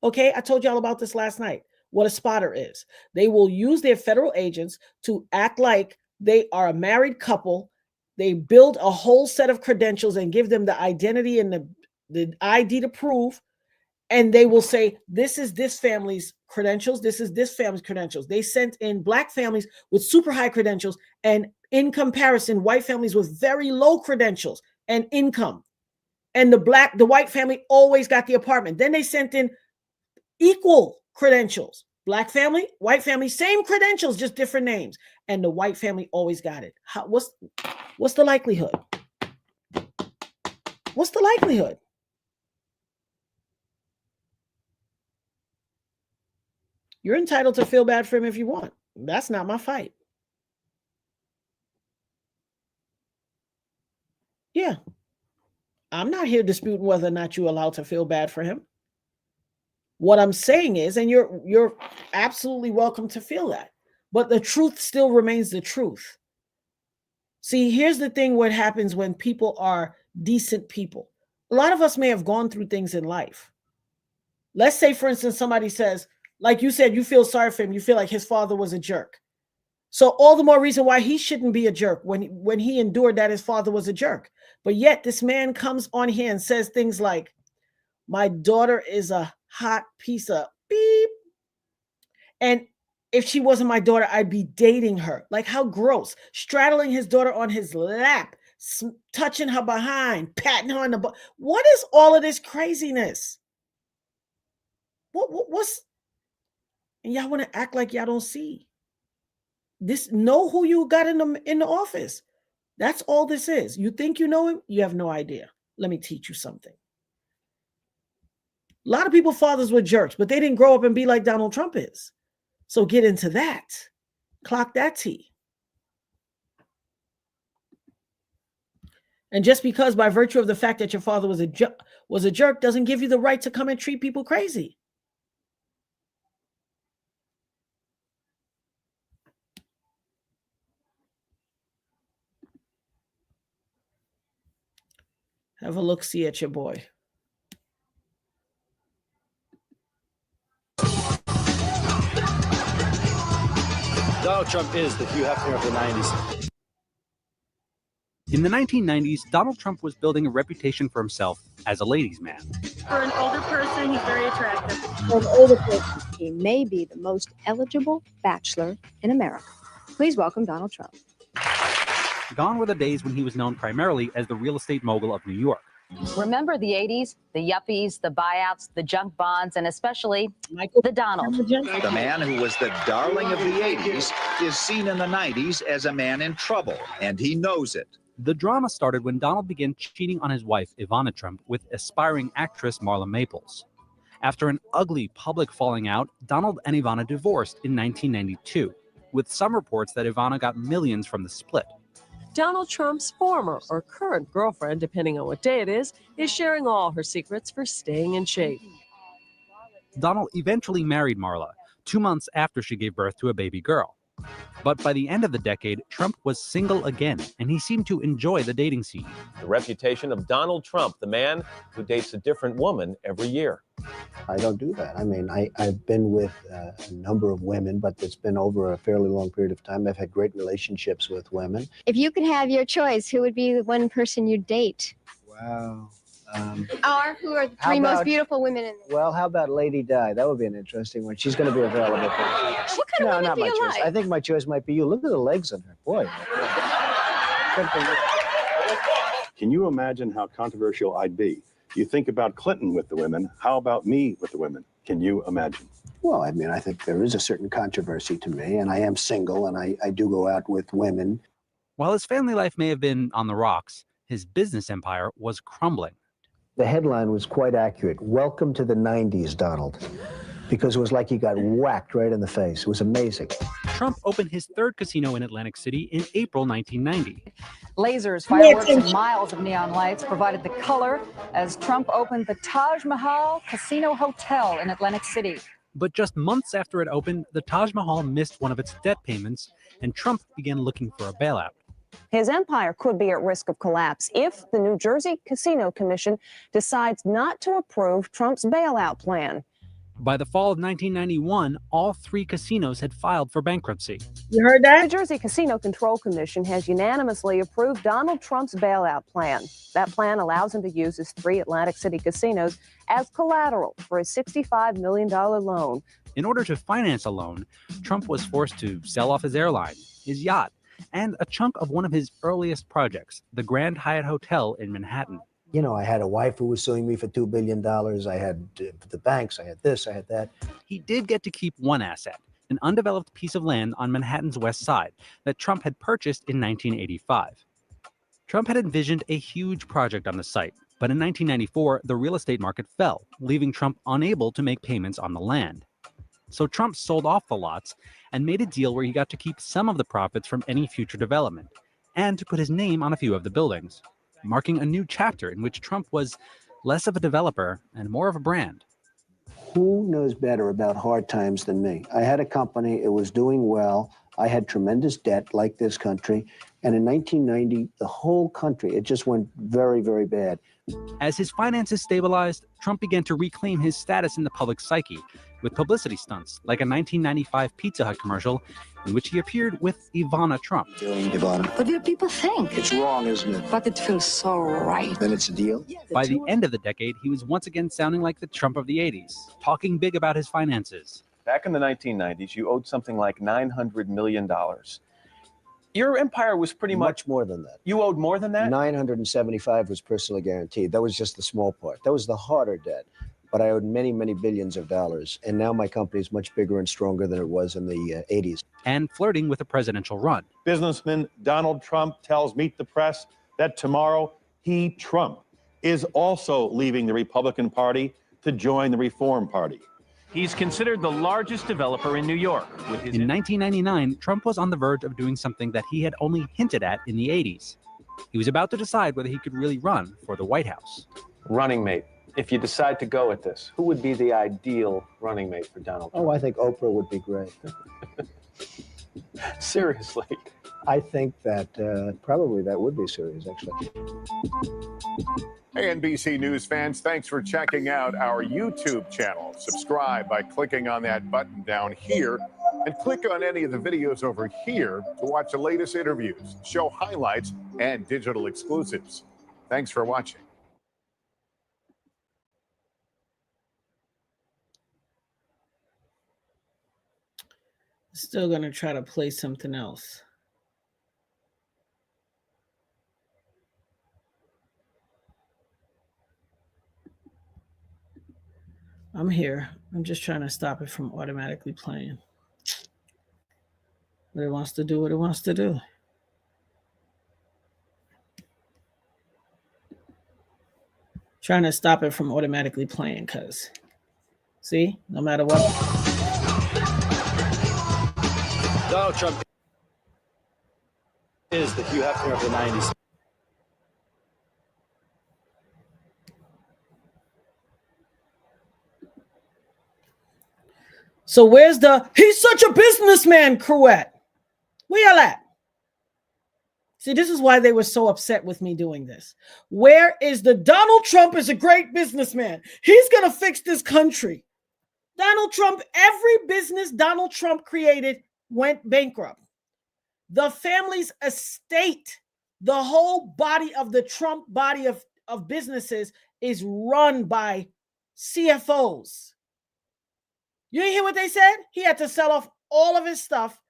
Okay, I told you all about this last night. What a spotter is. They will use their federal agents to act like they are a married couple. They build a whole set of credentials and give them the identity and the ID to prove. And they will say, this is this family's credentials. This is this family's credentials. They sent in black families with super high credentials. And in comparison, white families with very low credentials and income. And the white family always got the apartment. Then they sent in equal credentials. Black family, white family, same credentials, just different names. And the white family always got it. What's the likelihood? What's the likelihood? You're entitled to feel bad for him if you want. That's not my fight. Yeah. I'm not here disputing whether or not you're allowed to feel bad for him. What I'm saying is, and you're absolutely welcome to feel that, but the truth still remains the truth. See, here's the thing: what happens when people are decent people. A lot of us may have gone through things in life. Let's say, for instance, somebody says, like you said, you feel sorry for him. You feel like his father was a jerk. So all the more reason why he shouldn't be a jerk when he endured that his father was a jerk. But yet this man comes on here and says things like, my daughter is a hot piece of beep. And if she wasn't my daughter, I'd be dating her. Like, how gross. Straddling his daughter on his lap, touching her behind, patting her on the butt. What is all of this craziness? What's... And y'all want to act like y'all don't see. This, know who you got in the office. That's all this is. You think you know him? You have no idea. Let me teach you something. A lot of people's fathers were jerks, but they didn't grow up and be like Donald Trump is. So get into that. Clock that T. And just because by virtue of the fact that your father was a jerk doesn't give you the right to come and treat people crazy. Have a look-see at your boy. Donald Trump is the Hugh Hefner of the 90s. In the 1990s, Donald Trump was building a reputation for himself as a ladies' man. For an older person, he's very attractive. For an older person, he may be the most eligible bachelor in America. Please welcome Donald Trump. Gone were the days when he was known primarily as the real estate mogul of New York. Remember the 80s? The yuppies, the buyouts, the junk bonds, and especially the Donald. The man who was the darling of the 80s is seen in the 90s as a man in trouble, and he knows it. The drama started when Donald began cheating on his wife, Ivana Trump, with aspiring actress Marla Maples. After an ugly public falling out, Donald and Ivana divorced in 1992, with some reports that Ivana got millions from the split. Donald Trump's former or current girlfriend, depending on what day it is sharing all her secrets for staying in shape. Donald eventually married Marla 2 months after she gave birth to a baby girl. But by the end of the decade, Trump was single again, and he seemed to enjoy the dating scene. The reputation of Donald Trump, the man who dates a different woman every year. I don't do that. I mean, I've been with a number of women, but it's been over a fairly long period of time. I've had great relationships with women. If you could have your choice, who would be the one person you'd date? Wow. Or who are the three most beautiful women in the Well, how about Lady Di? That would be an interesting one. She's going to be available. What kind of women not do my you choice. like? I think my choice might be you. Look at the legs on her. Boy. Can you imagine how controversial I'd be? You think about Clinton with the women. How about me with the women? Can you imagine? Well, I mean, I think there is a certain controversy to me, and I am single, and I do go out with women. While his family life may have been on the rocks, his business empire was crumbling. The headline was quite accurate. Welcome to the 90s, Donald. Because it was like he got whacked right in the face. It was amazing. Trump opened his third casino in Atlantic City in April 1990. Lasers, fireworks, and miles of neon lights provided the color as Trump opened the Taj Mahal Casino Hotel in Atlantic City. But just months after it opened, the Taj Mahal missed one of its debt payments, and Trump began looking for a bailout. His empire could be at risk of collapse if the New Jersey Casino Commission decides not to approve Trump's bailout plan. By the fall of 1991, all 3 casinos had filed for bankruptcy. You heard that? The Jersey Casino Control Commission has unanimously approved Donald Trump's bailout plan. That plan allows him to use his 3 Atlantic City casinos as collateral for a $65 million loan. In order to finance a loan, Trump was forced to sell off his airline, his yacht, and a chunk of one of his earliest projects, the Grand Hyatt Hotel in Manhattan. You know, I had a wife who was suing me for $2 billion. I had the banks, I had this, I had that. He did get to keep one asset, an undeveloped piece of land on Manhattan's west side that Trump had purchased in 1985. Trump had envisioned a huge project on the site, but in 1994, the real estate market fell, leaving Trump unable to make payments on the land. So Trump sold off the lots and made a deal where he got to keep some of the profits from any future development, and to put his name on a few of the buildings, marking a new chapter in which Trump was less of a developer and more of a brand. Who knows better about hard times than me? I had a company, it was doing well. I had tremendous debt like this country. And in 1990, the whole country, it just went very, very bad. As his finances stabilized, Trump began to reclaim his status in the public psyche with publicity stunts like a 1995 Pizza Hut commercial in which he appeared with Ivana Trump. Ivana. What do people think? It's wrong, isn't it? But it feels so right. Then it's a deal? By the end of the decade, he was once again sounding like the Trump of the 80s, talking big about his finances. Back in the 1990s, you owed something like $900 million. Your empire was pretty much more than that. You owed more than that? 975 was personally guaranteed. That was just the small part. That was the harder debt. but I owed many, many billions of dollars. And now my company is much bigger and stronger than it was in the 80s. And flirting with a presidential run. Businessman Donald Trump tells Meet the Press that tomorrow he, Trump, is also leaving the Republican Party to join the Reform Party. He's considered the largest developer in New York. In 1999, Trump was on the verge of doing something that he had only hinted at in the 80s. He was about to decide whether he could really run for the White House. Running mate. If you decide to go with this, who would be the ideal running mate for Donald Trump? Oh, I think Oprah would be great. Seriously. I think that probably that would be serious, actually. Hey, NBC News fans, thanks for checking out our YouTube channel. Subscribe by clicking on that button down here and click on any of the videos over here to watch the latest interviews, show highlights, and digital exclusives. Thanks for watching. Still going to try to play something else. I'm here. I'm just trying to stop it from automatically playing. But it wants to do what it wants to do. Trying to stop it from automatically playing because, see, no matter what. Donald Trump is the Hugh Hefner of the 90s. So where's the he's such a businessman cruette? Where y'all at? See, this is why they were so upset with me doing this. Where is the Donald Trump is a great businessman. He's going to fix this country. Donald Trump, every business Donald Trump created went bankrupt. The family's estate, the whole body of the Trump body of businesses is run by CFOs. You didn't hear what they said? He had to sell off all of his stuff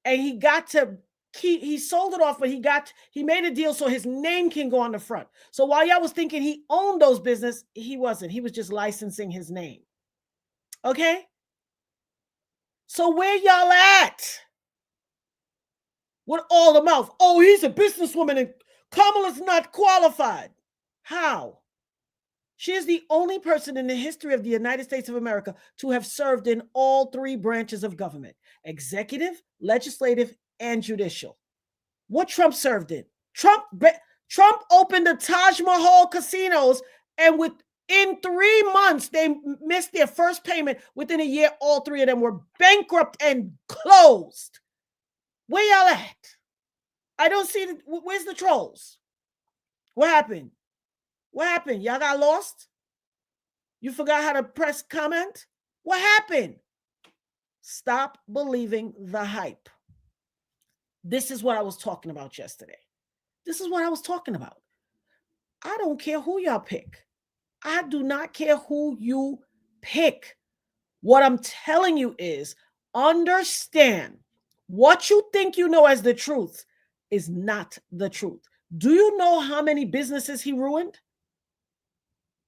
and he got to he sold it off, but he made a deal so his name can go on the front. So while y'all was thinking he owned those business, he wasn't. He was just licensing his name. Okay? So where y'all at? With all the mouth. Oh, he's a businesswoman and Kamala's not qualified. How? She is the only person in the history of the United States of America to have served in all three branches of government: executive, legislative, and judicial. What Trump served in? Trump opened the Taj Mahal casinos, and within 3 months, they missed their first payment. Within a year, all three of them were bankrupt and closed. Where y'all at? I don't see where's the trolls? What happened? What happened? Y'all got lost? You forgot how to press comment? What happened? Stop believing the hype. This is what I was talking about yesterday. This is what I was talking about. I don't care who y'all pick. I do not care who you pick. What I'm telling you is understand what you think you know as the truth is not the truth. Do you know how many businesses he ruined?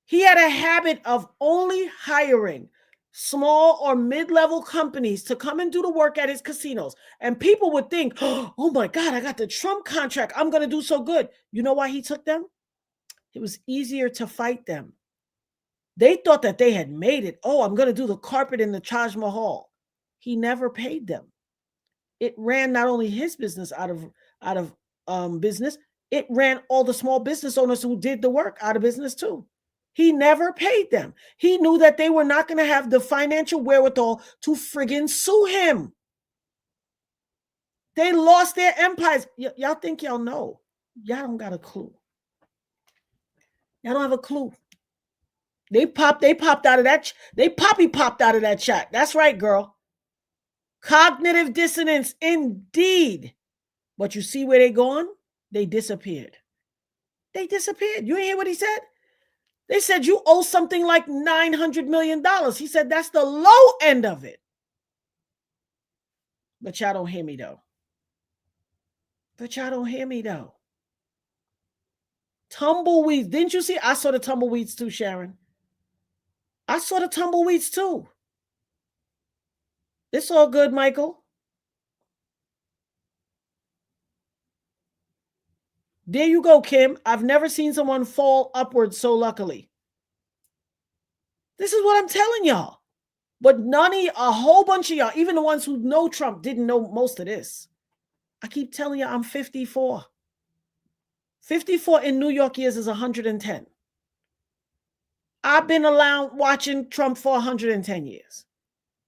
He had a habit of only hiring small or mid-level companies to come and do the work at his casinos. And people would think, oh my God, I got the Trump contract. I'm going to do so good. You know why he took them? It was easier to fight them. They thought that they had made it. Oh, I'm going to do the carpet in the Taj Mahal. He never paid them. It ran not only his business out of business, it ran all the small business owners who did the work out of business too. He never paid them. He knew that they were not going to have the financial wherewithal to friggin' sue him. They lost their empires. Y'all think y'all know. Y'all don't got a clue. Y'all don't have a clue. They popped out of that. They popped out of that chat. That's right, girl. Cognitive dissonance, indeed. But you see where they gone? They disappeared. They disappeared. You ain't hear what he said? They said you owe something like $900 million. He said that's the low end of it. But y'all don't hear me though. Tumbleweeds. Didn't you see? I saw the tumbleweeds too, Sharon. I saw the tumbleweeds too. It's all good, Michael. There you go, Kim. I've never seen someone fall upward so luckily. This is what I'm telling y'all. But a whole bunch of y'all, even the ones who know Trump, didn't know most of this. I keep telling you, I'm 54. 54 in New York years is 110. I've been around watching Trump for 110 years.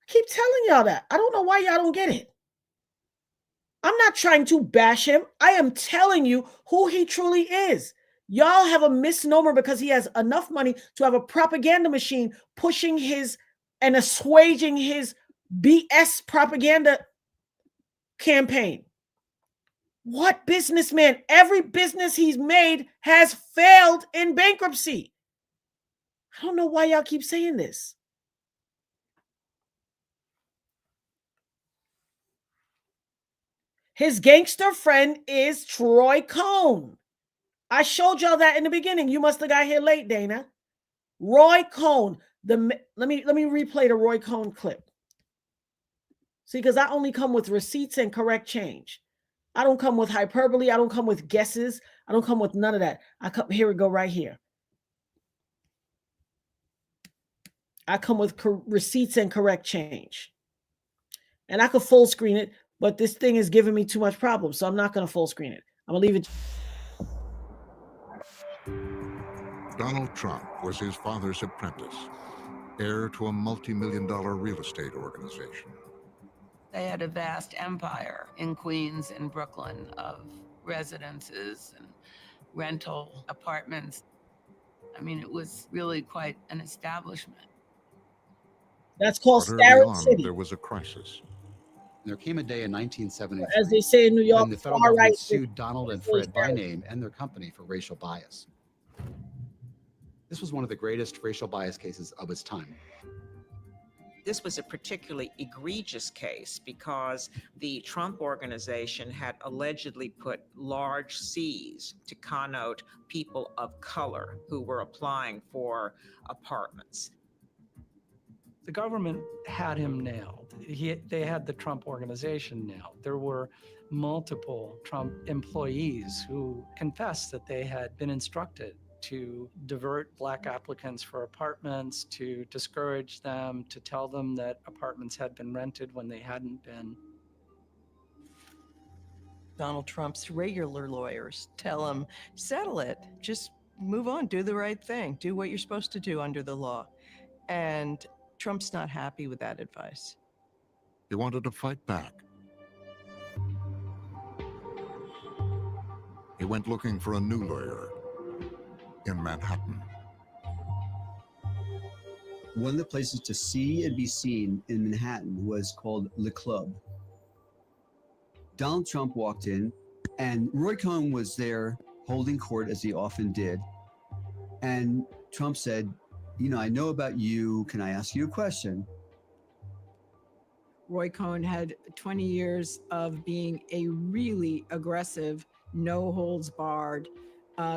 I keep telling y'all that. I don't know why y'all don't get it. I'm not trying to bash him. I am telling you who he truly is. Y'all have a misnomer because he has enough money to have a propaganda machine pushing his and assuaging his BS propaganda campaign. What businessman? Every business he's made has failed in bankruptcy. I don't know why y'all keep saying this. His gangster friend is Troy Cohn. I showed y'all that in the beginning. You must have got here late, Dana. Roy Cohn. Let me replay the Roy Cohn clip. See, because I only come with receipts and correct change. I don't come with hyperbole. I don't come with guesses. I don't come with none of that. Here we go right here. I come with receipts and correct change. And I could full screen it, but this thing is giving me too much problems, so I'm not going to full screen it. I'm going to leave it. Donald Trump was his father's apprentice, heir to a multi-million-dollar real estate organization. They had a vast empire in Queens and Brooklyn of residences and rental apartments. I mean, it was really quite an establishment. That's called But early Starrett on, City. there was a crisis. There came a day in 1973, as they say in New York, when the federal government sued Donald and Fred by name and their company for racial bias. This was one of the greatest racial bias cases of its time. This was a particularly egregious case because the Trump organization had allegedly put large C's to connote people of color who were applying for apartments. The government had him nailed. They had the Trump organization nailed. There were multiple Trump employees who confessed that they had been instructed to divert Black applicants for apartments, to discourage them, to tell them that apartments had been rented when they hadn't been. Donald Trump's regular lawyers tell him, settle it, just move on, do the right thing, do what you're supposed to do under the law. And Trump's not happy with that advice. He wanted to fight back. He went looking for a new lawyer in Manhattan. One of the places to see and be seen in Manhattan was called Le Club. Donald Trump walked in, and Roy Cohn was there holding court, as he often did. And Trump said, you know, I know about you. Can I ask you a question? Roy Cohn had 20 years of being a really aggressive, no holds barred,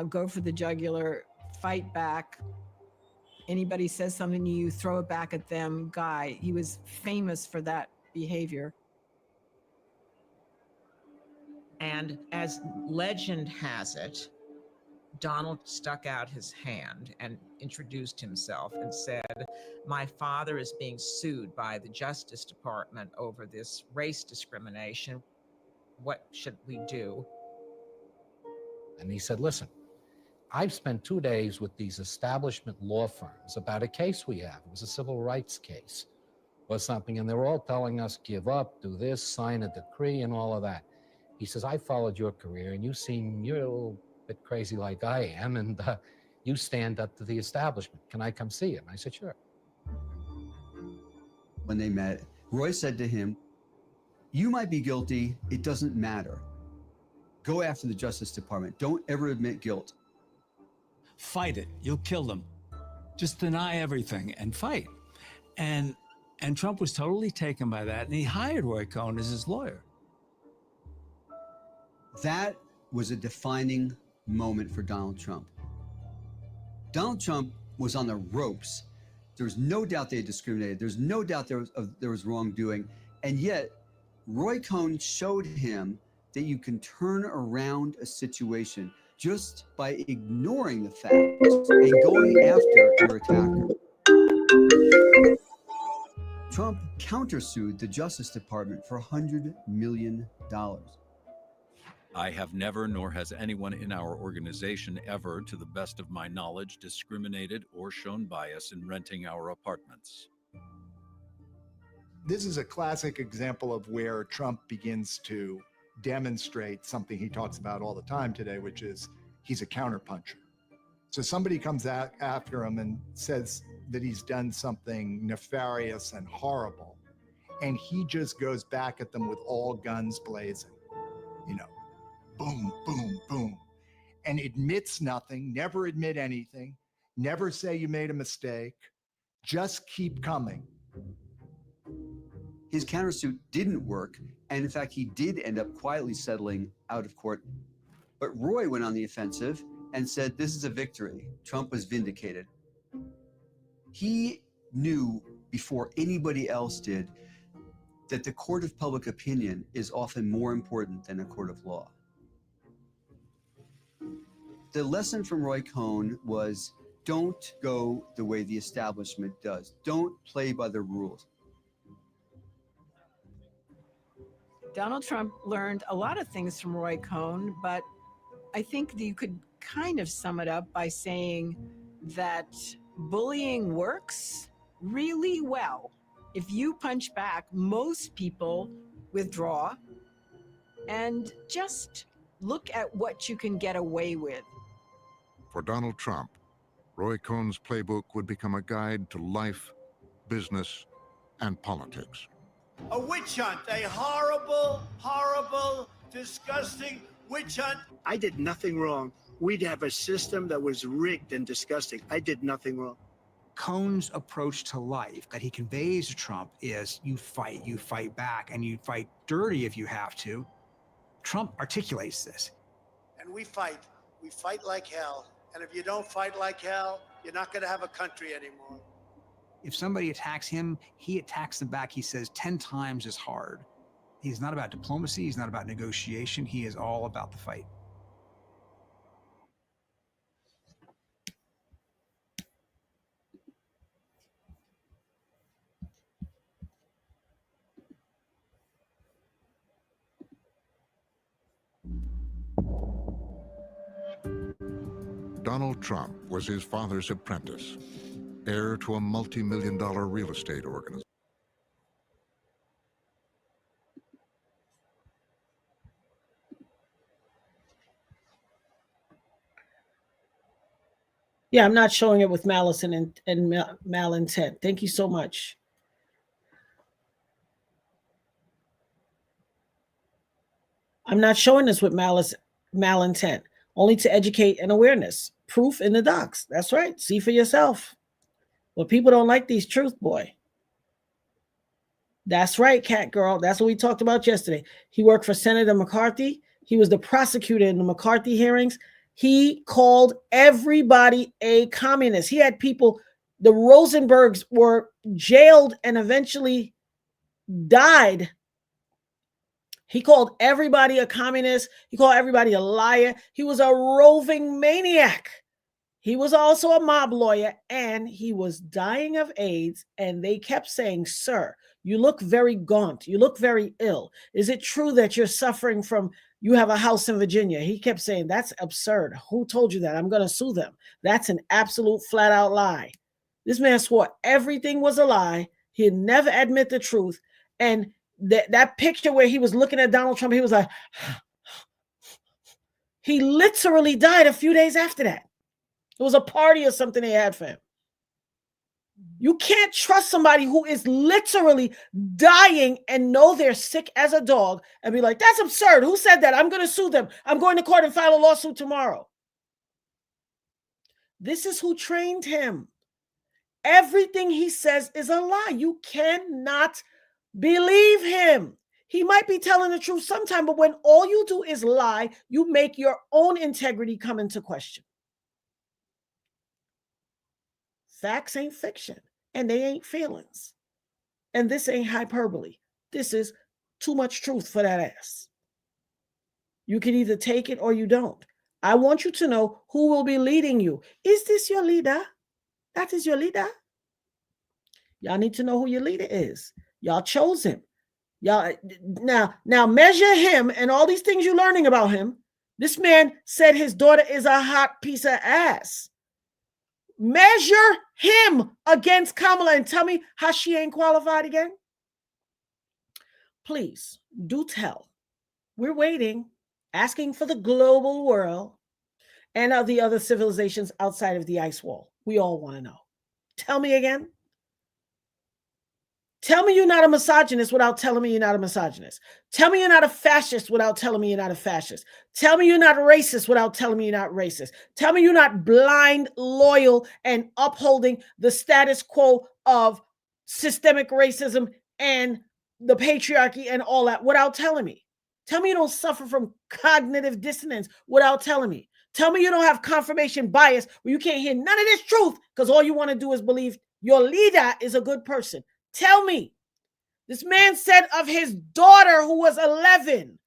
go for the jugular, fight back. Anybody says something to you, throw it back at them guy. He was famous for that behavior. And as legend has it, Donald stuck out his hand and introduced himself and said, my father is being sued by the Justice Department over this race discrimination. What should we do? And he said, listen, I've spent 2 days with these establishment law firms about a case we have. It was a civil rights case or something, and they're all telling us, give up, do this, sign a decree, and all of that. He says, I followed your career, and you're a little bit crazy like I am, and you stand up to the establishment. Can I come see you? And I said, sure. When they met, Roy said to him, you might be guilty, it doesn't matter. Go after the Justice Department. Don't ever admit guilt. Fight it. You'll kill them. Just deny everything and fight. And Trump was totally taken by that, and he hired Roy Cohn as his lawyer. That was a defining moment for Donald Trump. Donald Trump was on the ropes There's no doubt they discriminated. There's no doubt there was wrongdoing. And yet, Roy Cohn showed him that you can turn around a situation just by ignoring the facts and going after your attacker. Trump countersued the Justice Department for $100 million. I have never, nor has anyone in our organization ever, to the best of my knowledge, discriminated or shown bias in renting our apartments. This is a classic example of where Trump begins to demonstrate something he talks about all the time today, which is he's a counterpuncher. So somebody comes out after him and says that he's done something nefarious and horrible, and he just goes back at them with all guns blazing, you know, boom, boom, boom, and admits nothing, never admit anything, never say you made a mistake, just keep coming. His countersuit didn't work, and in fact, he did end up quietly settling out of court. But Roy went on the offensive and said, this is a victory. Trump was vindicated. He knew before anybody else did that the court of public opinion is often more important than a court of law. The lesson from Roy Cohn was, don't go the way the establishment does. Don't play by the rules. Donald Trump learned a lot of things from Roy Cohn, but I think that you could kind of sum it up by saying that bullying works really well. If you punch back, most people withdraw and just look at what you can get away with. For Donald Trump, Roy Cohn's playbook would become a guide to life, business, and politics. A witch hunt, a horrible, horrible, disgusting witch hunt. I did nothing wrong. We'd have a system that was rigged and disgusting. I did nothing wrong. Cohn's approach to life that he conveys to Trump is you fight back, and you fight dirty if you have to. Trump articulates this. And we fight like hell. And if you don't fight like hell, you're not going to have a country anymore. If somebody attacks him, he attacks them back, he says, 10 times as hard. He's not about diplomacy. He's not about negotiation. He is all about the fight. Donald Trump was his father's apprentice, heir to a multi-million-dollar real estate organization. Yeah, I'm not showing it with malice and malintent. Thank you so much. I'm not showing this with malintent, only to educate and awareness. Proof in the docs. That's right. See for yourself. Well, people don't like these truth, boy. That's right, cat girl. That's what we talked about yesterday. He worked for Senator McCarthy. He was the prosecutor in the McCarthy hearings. He called everybody a communist. He had people, the Rosenbergs were jailed and eventually died. He called everybody a communist. He called everybody a liar. He was a roving maniac. He was also a mob lawyer, and he was dying of AIDS. And they kept saying, sir, you look very gaunt. You look very ill. Is it true that you're suffering from, you have a house in Virginia? He kept saying, that's absurd. Who told you that? I'm going to sue them. That's an absolute flat out lie. This man swore everything was a lie. He'd never admit the truth. And that picture where he was looking at Donald Trump, he was like, he literally died a few days after that. It was a party or something they had for him. You can't trust somebody who is literally dying and know they're sick as a dog and be like, that's absurd. Who said that? I'm going to sue them. I'm going to court and file a lawsuit tomorrow. This is who trained him. Everything he says is a lie. You cannot believe him. He might be telling the truth sometime, but when all you do is lie, you make your own integrity come into question. Facts ain't fiction. And they ain't feelings. And this ain't hyperbole. This is too much truth for that ass. You can either take it or you don't. I want you to know who will be leading you. Is this your leader? That is your leader. Y'all need to know who your leader is. Y'all chose him. Y'all now measure him and all these things you're learning about him. This man said his daughter is a hot piece of ass. Measure him against Kamala and tell me how she ain't qualified again. Please do tell. We're waiting, asking for the global world and of the other civilizations outside of the ice wall. We all want to know. Tell me again. Tell me you're not a misogynist without telling me you're not a misogynist. Tell me you're not a fascist without telling me you're not a fascist. Tell me you're not racist without telling me you're not racist. Tell me you're not blind, loyal, and upholding the status quo of systemic racism and the patriarchy and all that without telling me. Tell me you don't suffer from cognitive dissonance without telling me. Tell me you don't have confirmation bias where you can't hear none of this truth because all you want to do is believe your leader is a good person. Tell me. This man said of his daughter who was 11,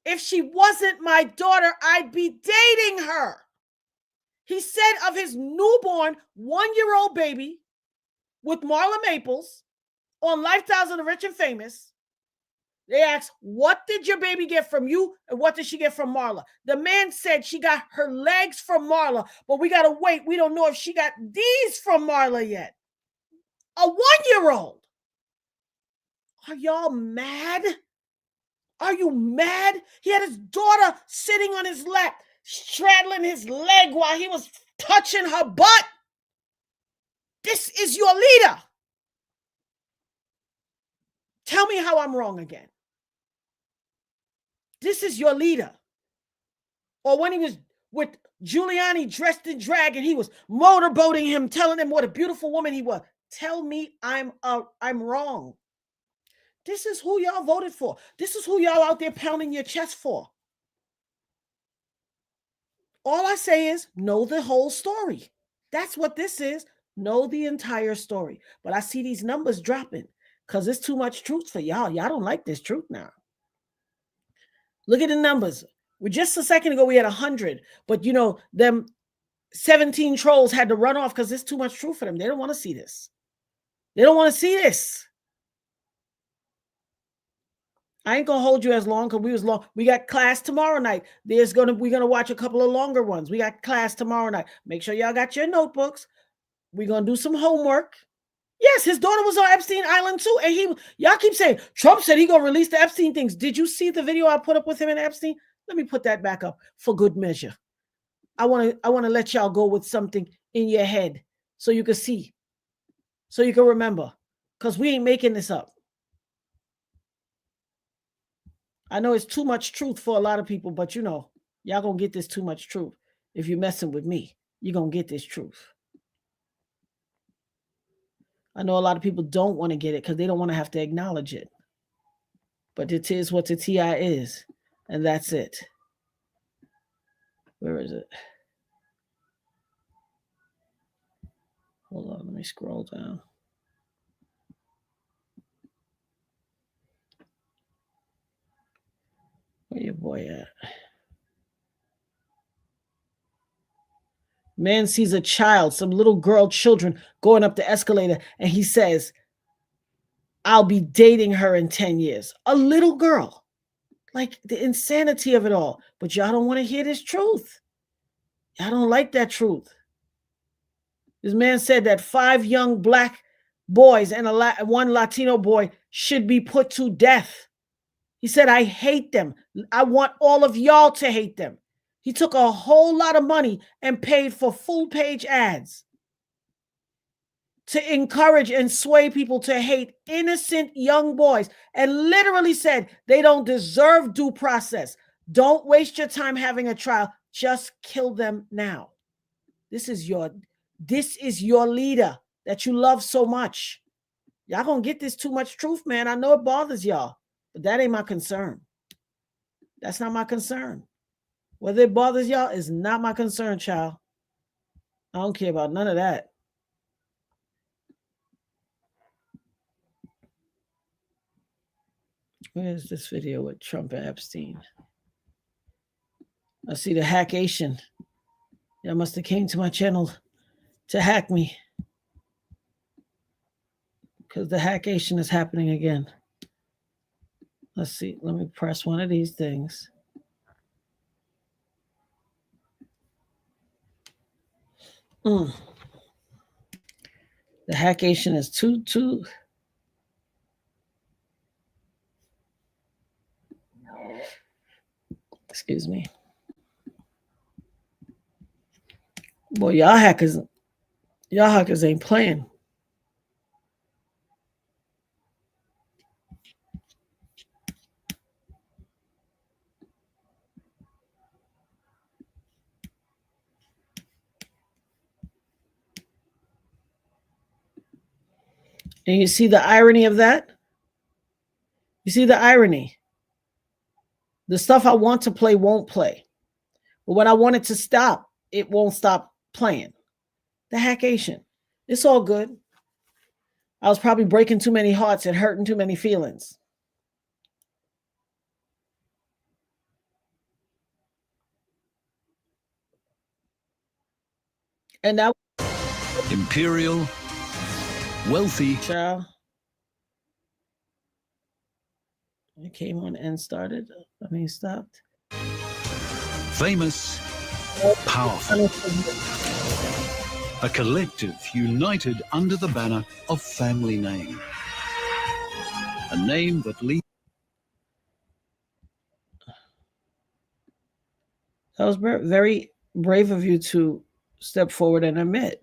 if she wasn't my daughter, I'd be dating her. He said of his newborn 1-year-old baby with Marla Maples on Lifestyles of the Rich and Famous. They asked, what did your baby get from you and what did she get from Marla? The man said she got her legs from Marla, but we got to wait. We don't know if she got these from Marla yet. A 1-year-old. Are y'all mad? Are you mad? He had his daughter sitting on his lap, straddling his leg while he was touching her butt. This is your leader. Tell me how I'm wrong again. This is your leader. Or when he was with Giuliani dressed in drag and he was motorboating him, telling him what a beautiful woman he was. Tell me I'm wrong. This is who y'all voted for. This is who y'all out there pounding your chest for. All I say is know the whole story. That's what this is. Know the entire story. But I see these numbers dropping because it's too much truth for y'all. Y'all don't like this truth now. Look at the numbers. Just a second ago, we had 100. But, you know, them 17 trolls had to run off because it's too much truth for them. They don't want to see this. They don't want to see this. I ain't gonna hold you as long because we was long. We got class tomorrow night. We're gonna watch a couple of longer ones. We got class tomorrow night. Make sure y'all got your notebooks. We're gonna do some homework. Yes, his daughter was on Epstein Island too, and y'all keep saying Trump said he gonna release the Epstein things. Did you see the video I put up with him and Epstein? Let me put that back up for good measure. I want to let y'all go with something in your head so you can see, so you can remember, because we ain't making this up. I know it's too much truth for a lot of people, but you know, y'all gonna get this too much truth. If you're messing with me, you're gonna get this truth. I know a lot of people don't want to get it because they don't want to have to acknowledge it. But it is what the TI is, and that's it. Where is it? Hold on, let me scroll down. Where your boy at? Man sees a child, some little girl children going up the escalator, and he says, I'll be dating her in 10 years. A little girl. Like the insanity of it all. But y'all don't want to hear this truth. Y'all don't like that truth. This man said that 5 young black boys and one Latino boy should be put to death. He said, I hate them. I want all of y'all to hate them. He took a whole lot of money and paid for full-page ads to encourage and sway people to hate innocent young boys and literally said they don't deserve due process. Don't waste your time having a trial. Just kill them now. This is your leader that you love so much. Y'all gonna get this too much truth, man. I know it bothers y'all, but that ain't my concern. That's not my concern. Whether it bothers y'all is not my concern, child. I don't care about none of that. Where's this video with Trump and Epstein? I see the hackation. Y'all must have came to my channel to hack me. Because the hackation is happening again. Let's see. Let me press one of these things. The hackation is too. Excuse me. Boy, y'all hackers ain't playing. And you see the irony of that? You see the irony? The stuff I want to play won't play. But when I want it to stop, it won't stop playing. The hackation. It's all good. I was probably breaking too many hearts and hurting too many feelings. And that Imperial, wealthy. Child. It came on and started. Stopped. Famous, powerful. A collective united under the banner of family name. A name that leads. That was very brave of you to step forward and admit.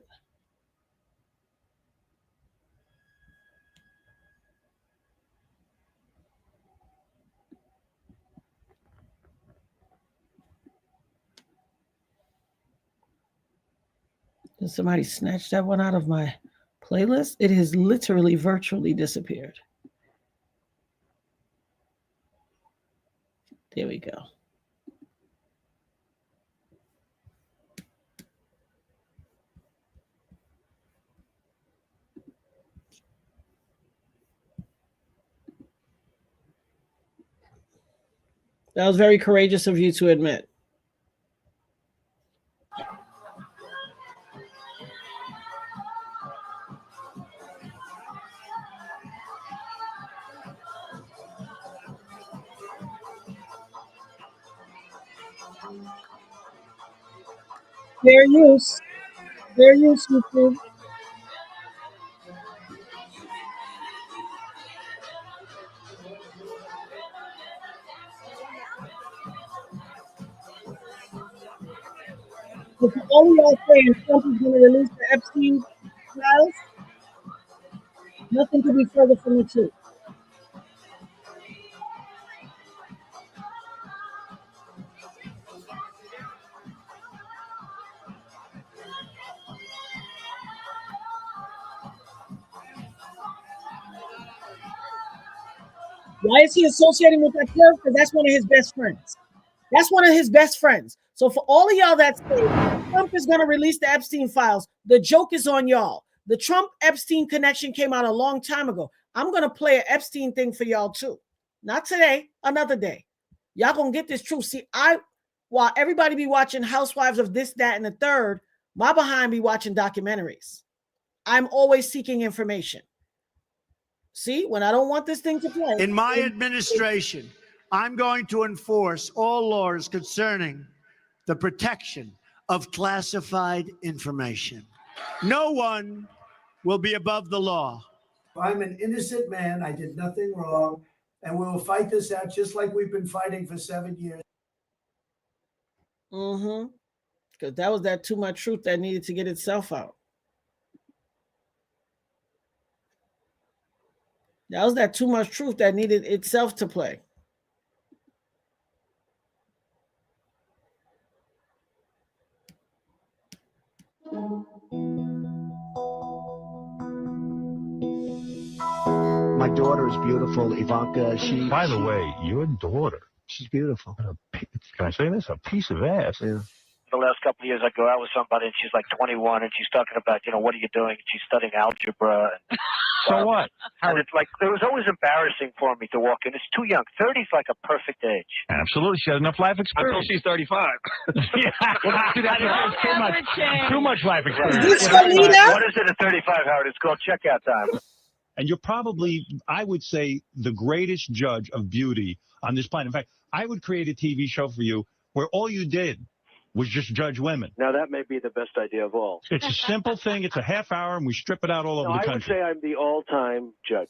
Did somebody snatch that one out of my playlist? It has literally virtually disappeared. There we go. That was very courageous of you to admit. Fair use. Fair use, YouTube. So for all of y'all saying Trump is going to release the Epstein files, nothing could be further from the truth. Why is he associating with that club? Because that's one of his best friends. That's one of his best friends. So for all of y'all that say Trump is going to release the Epstein files, the joke is on y'all. The Trump-Epstein connection came out a long time ago. I'm going to play an Epstein thing for y'all too. Not today, another day. Y'all going to get this truth. See, while everybody be watching Housewives of this, that, and the third, my behind be watching documentaries. I'm always seeking information. See, when I don't want this thing to play. In my administration, I'm going to enforce all laws concerning the protection of classified information. No one will be above the law. I'm an innocent man. I did nothing wrong. And we will fight this out just like we've been fighting for 7 years. Because that was that too much truth that needed to get itself out. That was that too much truth that needed itself to play. My daughter is beautiful, Ivanka. By the way, your daughter. She's beautiful. Can I say this? A piece of ass. Yeah. The last couple of years, I go out with somebody, and she's like 21, and she's talking about, what are you doing? And she's studying algebra. So what? And it's like, it was always embarrassing for me to walk in. It's too young. 30 is like a perfect age. Absolutely. She has enough life experience. Until she's 35. Yeah. Too much life experience. Is this your leader? What is it at 35, Howard? It's called checkout time. And you're probably, I would say, the greatest judge of beauty on this planet. In fact, I would create a TV show for you where all you did was just judge women. Now, that may be the best idea of all. It's a simple thing. It's a half hour, and we strip it out all over the I would country. say I'm the all-time judge.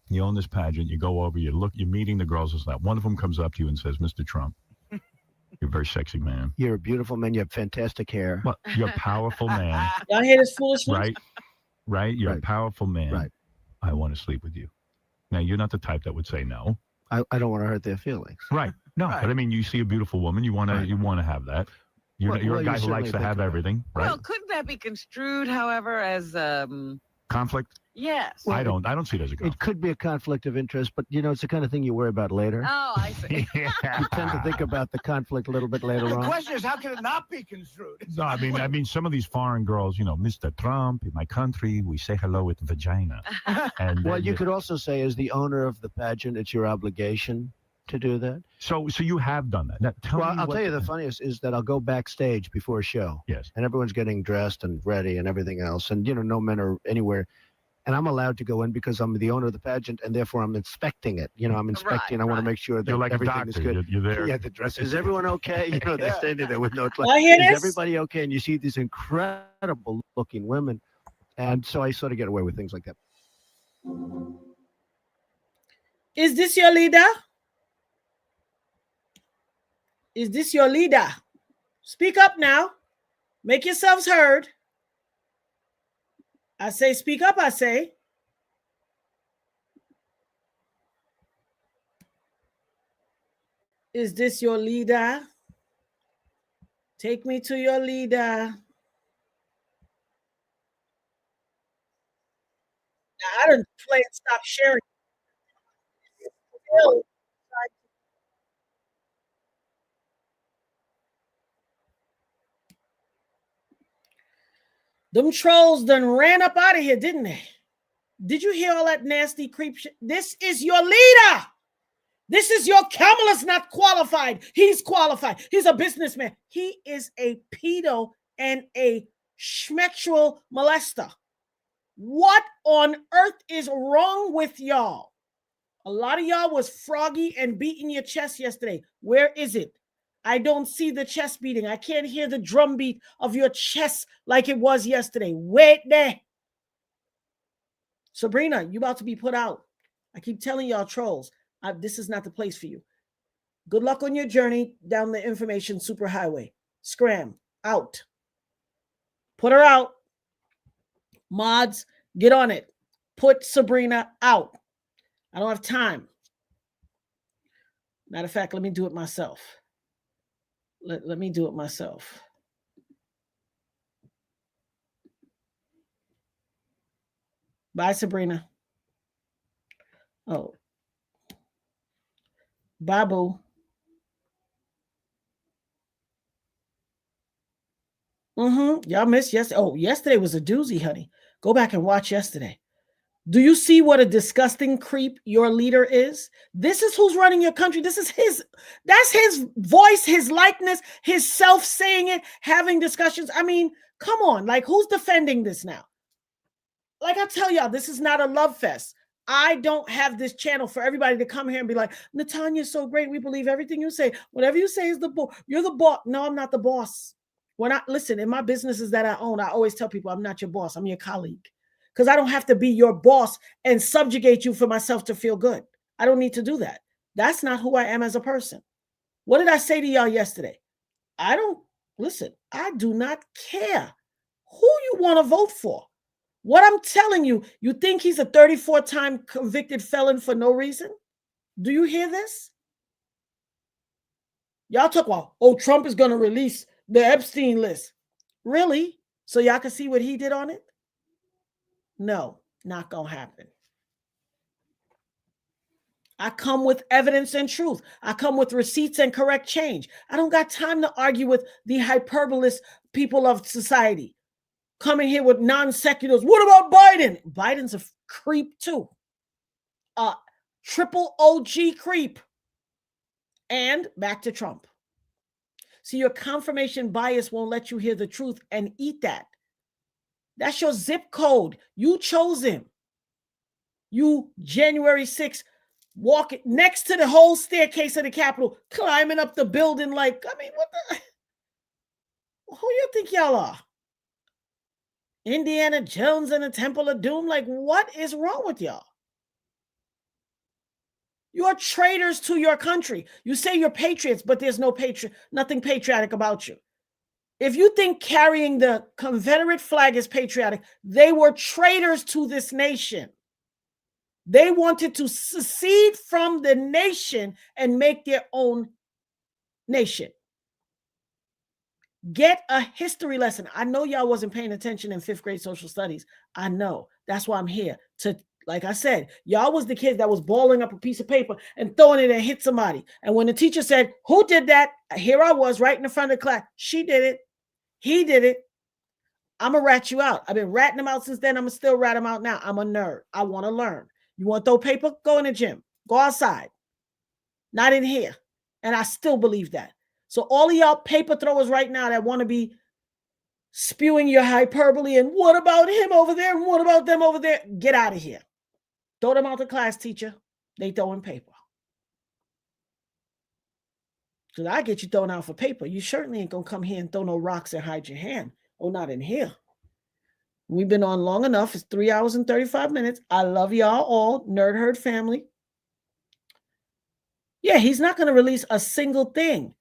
You own this pageant. You go over, you're meeting the girls and stuff. One of them comes up to you and says, Mr. Trump, you're a very sexy man. You're a beautiful man. You have fantastic hair. Well, you're a powerful man. Y'all hear this foolishness? Right? Right? You're a powerful man. Right. I want to sleep with you. Now, you're not the type that would say no. I don't want to hurt their feelings. Right. No, but I mean, you see a beautiful woman, you want to have that. You're a guy who likes to have everything, right? Well, couldn't that be construed, however, as Conflict? yes? Well, I don't see it as a conflict. It could be a conflict of interest, but it's the kind of thing you worry about later. Oh, I see. You tend to think about the conflict a little bit later The on. question is, how can it not be construed? No, I mean, some of these foreign girls, Mr. Trump, in my country, we say hello with vagina. And Well, you could also say, as the owner of the pageant, it's your obligation to do that. So you have done that. Now, I'll tell you the funniest is that I'll go backstage before a show. Yes. And everyone's getting dressed and ready and everything else. And, no men are anywhere. And I'm allowed to go in because I'm the owner of the pageant, and therefore I'm inspecting it. I'm inspecting. I want to make sure that You're like a everything is doctor. good. You're there. Yeah, the dress. Is everyone okay? They're standing there with no clothes. I hear Is this? everybody okay? And you see these incredible looking women. And so I sort of get away with things like that. Is this your leader? Is this your leader? Speak up now. Make yourselves heard. I say, speak up, I say. Is this your leader? Take me to your leader. I didn't play and stop sharing. Them trolls done ran up out of here, didn't they? Did you hear all that nasty creep shit? This is your leader. This is your Kamala's not qualified. He's qualified. He's a businessman. He is a pedo and a schmexual molester. What on earth is wrong with y'all? A lot of y'all was froggy and beating your chest yesterday. Where is it? I don't see the chest beating. I can't hear the drum beat of your chest like it was yesterday. Wait there. Sabrina, you about to be put out. I keep telling y'all trolls, this is not the place for you. Good luck on your journey down the information superhighway. Scram, out. Put her out. Mods, get on it. Put Sabrina out. I don't have time. Matter of fact, let me do it myself. Let me do it myself. Bye, Sabrina. Oh. Bye, boo. Y'all missed yesterday. Oh, yesterday was a doozy, honey. Go back and watch yesterday. Do you see what a disgusting creep your leader is? This is who's running your country. That's his voice, his likeness, his self saying it, having discussions. I mean, come on. Like, who's defending this now? Like I tell y'all, this is not a love fest. I don't have this channel for everybody to come here and be like, Natanya's so great. We believe everything you say. Whatever you say is the boss. You're the boss. No, I'm not the boss. Listen, in my businesses that I own, I always tell people I'm not your boss. I'm your colleague. Because I don't have to be your boss and subjugate you for myself to feel good. I don't need to do that. That's not who I am as a person. What did I say to y'all yesterday? I do not care who you want to vote for. What I'm telling you, you think he's a 34-time convicted felon for no reason? Do you hear this? Y'all talk about, Trump is going to release the Epstein list. Really? So y'all can see what he did on it? No, not going to happen. I come with evidence and truth. I come with receipts and correct change. I don't got time to argue with the hyperbolous people of society. coming here with non-seculars. What about Biden? Biden's a creep too. Triple OG creep. And back to Trump. See, your confirmation bias won't let you hear the truth and eat that. That's your zip code. You chose him. You January 6th walking next to the whole staircase of the Capitol, climbing up the building like, I mean, what the? Who you think y'all are? Indiana Jones and the Temple of Doom? Like, what is wrong with y'all? You're traitors to your country. You say you're patriots, but there's nothing patriotic about you. If you think carrying the Confederate flag is patriotic, they were traitors to this nation. They wanted to secede from the nation and make their own nation. Get a history lesson. I know y'all wasn't paying attention in 5th grade social studies. I know. That's why I'm here to, like I said, y'all was the kids that was balling up a piece of paper and throwing it and hit somebody. And when the teacher said, who did that? Here I was right in the front of the class. She did it. He did it. I'm going to rat you out. I've been ratting them out since then. I'm going to still rat them out now. I'm a nerd. I want to learn. You want to throw paper? Go in the gym. Go outside. Not in here. And I still believe that. So all of y'all paper throwers right now that want to be spewing your hyperbole and what about him over there and what about them over there? Get out of here. Throw them out the class, teacher. They throwing paper. Because I get you thrown out for paper. You certainly ain't going to come here and throw no rocks and hide your hand. Oh, not in here. We've been on long enough. It's 3 hours and 35 minutes. I love y'all all. Nerd Herd family. Yeah, he's not going to release a single thing.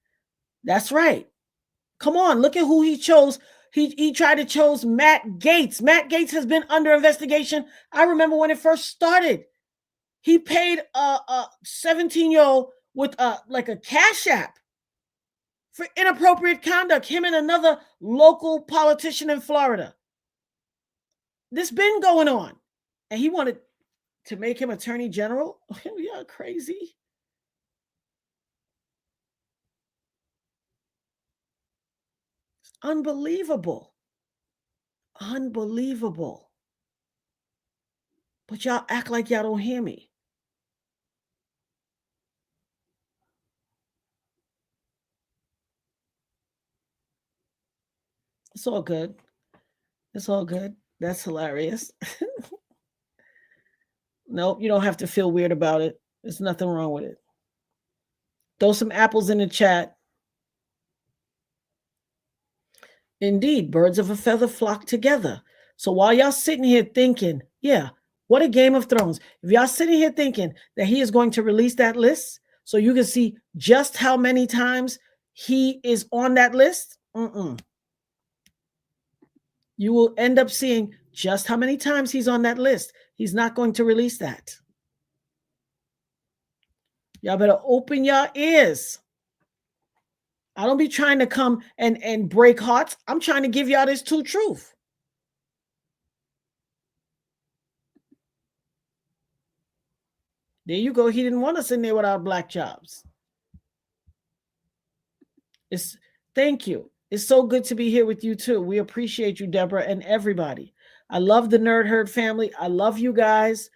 That's right. Come on, look at who he chose. He tried to choose Matt Gaetz. Matt Gaetz has been under investigation. I remember when it first started. He paid a 17-year-old with like a cash app for inappropriate conduct. Him and another local politician in Florida. This been going on. And he wanted to make him attorney general. Yeah, crazy. Unbelievable. Unbelievable. But y'all act like y'all don't hear me. It's all good. It's all good. That's hilarious. Nope, you don't have to feel weird about it. There's nothing wrong with it. Throw some apples in the chat. Indeed, birds of a feather flock together. So while y'all sitting here thinking, yeah, what a Game of Thrones. If y'all sitting here thinking that he is going to release that list so you can see just how many times he is on that list, you will end up seeing just how many times he's on that list. He's not going to release that. Y'all better open your ears. I don't be trying to come and break hearts. I'm trying to give y'all this truth. There you go. He didn't want us in there without black jobs. Thank you. It's so good to be here with you too. We appreciate you, Deborah, and everybody. I love the Nerd Herd family. I love you guys.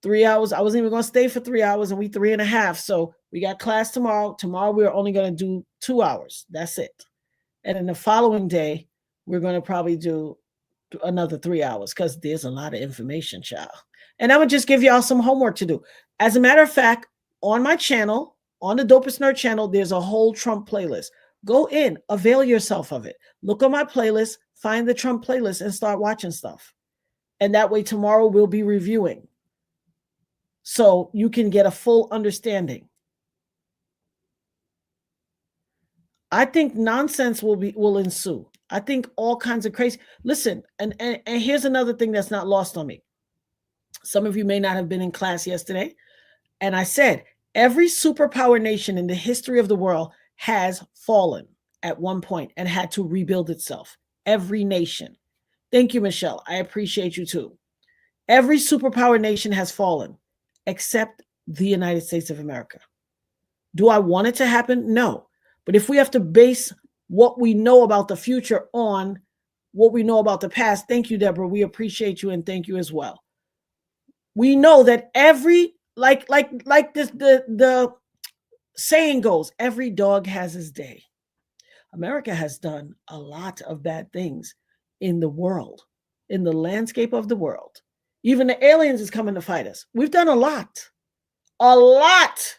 3 hours. I wasn't even going to stay for 3 hours, and we 3.5. So we got class tomorrow. Tomorrow we're only going to do 2 hours. That's it. And then the following day, we're going to probably do another 3 hours because there's a lot of information, child. And I'm going to just give y'all some homework to do. As a matter of fact, on my channel, on the Dopest Nerd channel, there's a whole Trump playlist. Go in, avail yourself of it. Look on my playlist, find the Trump playlist, and start watching stuff. And that way tomorrow we'll be reviewing. So you can get a full understanding. I think nonsense will ensue. I think all kinds of crazy. Listen, and here's another thing that's not lost on me. Some of you may not have been in class yesterday. And I said, every superpower nation in the history of the world has fallen at one point and had to rebuild itself. Every nation. Thank you, Michelle. I appreciate you too. Every superpower nation has fallen except the United States of America. Do I want it to happen? No. But if we have to base what we know about the future on what we know about the past. Thank you, Deborah. We appreciate you and thank you as well. We know that every like this the saying goes, every dog has his day. America has done a lot of bad things in the world, in the landscape of the world. Even the aliens is coming to fight us. We've done a lot. A lot.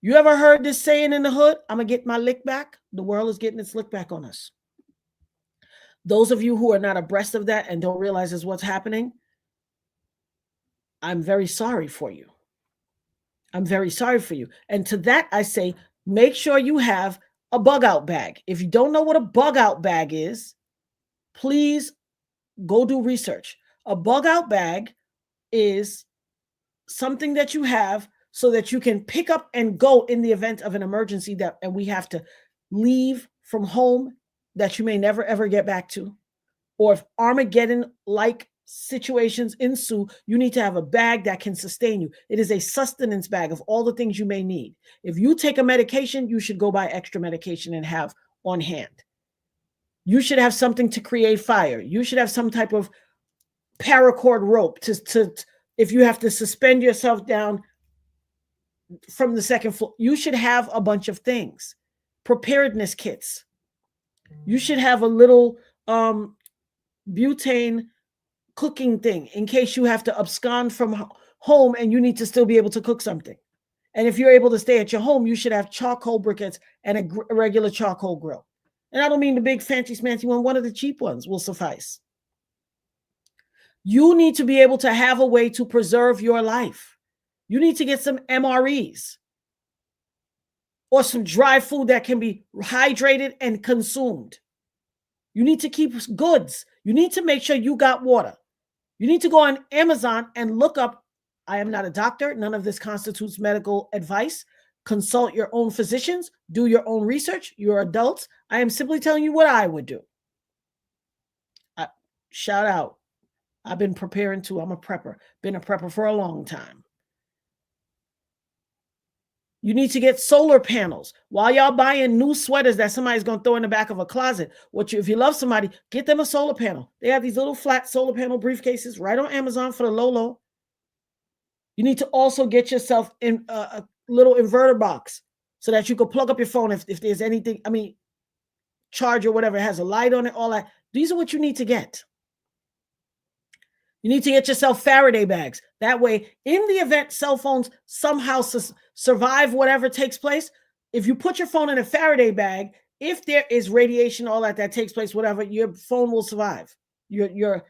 You ever heard this saying in the hood? I'm going to get my lick back. The world is getting its lick back on us. Those of you who are not abreast of that and don't realize is what's happening, I'm very sorry for you. I'm very sorry for you. And to that, I say, make sure you have a bug out bag. If you don't know what a bug out bag is, please go do research. A bug out bag is something that you have so that you can pick up and go in the event of an emergency and we have to leave from home that you may never ever get back to. Or if Armageddon-like situations ensue, you need to have a bag that can sustain you. It is a sustenance bag of all the things you may need. If you take a medication, you should go buy extra medication and have on hand. You should have something to create fire. You should have some type of paracord rope to if you have to suspend yourself down from the second floor. You should have a bunch of things. Preparedness kits. You should have a little butane cooking thing in case you have to abscond from home and you need to still be able to cook something. And if you're able to stay at your home, you should have charcoal briquettes and a regular charcoal grill. And I don't mean the big fancy smancy one of the cheap ones will suffice. You need to be able to have a way to preserve your life. You need to get some MREs or some dry food that can be hydrated and consumed. You need to keep goods. You need to make sure you got water. You need to go on Amazon and look up, I am not a doctor. None of this constitutes medical advice. Consult your own physicians. Do your own research. You're adults. I am simply telling you what I would do. Shout out. I've been preparing too. I'm a prepper. Been a prepper for a long time. You need to get solar panels. While y'all buying new sweaters that somebody's going to throw in the back of a closet, if you love somebody, get them a solar panel. They have these little flat solar panel briefcases right on Amazon for the low. You need to also get yourself in a little inverter box so that you can plug up your phone if there's anything, charge or whatever, it has a light on it, all that. These are what you need to get. You need to get yourself Faraday bags. That way, in the event cell phones somehow survive whatever takes place, if you put your phone in a Faraday bag, if there is radiation, all that takes place, whatever, your phone will survive. Your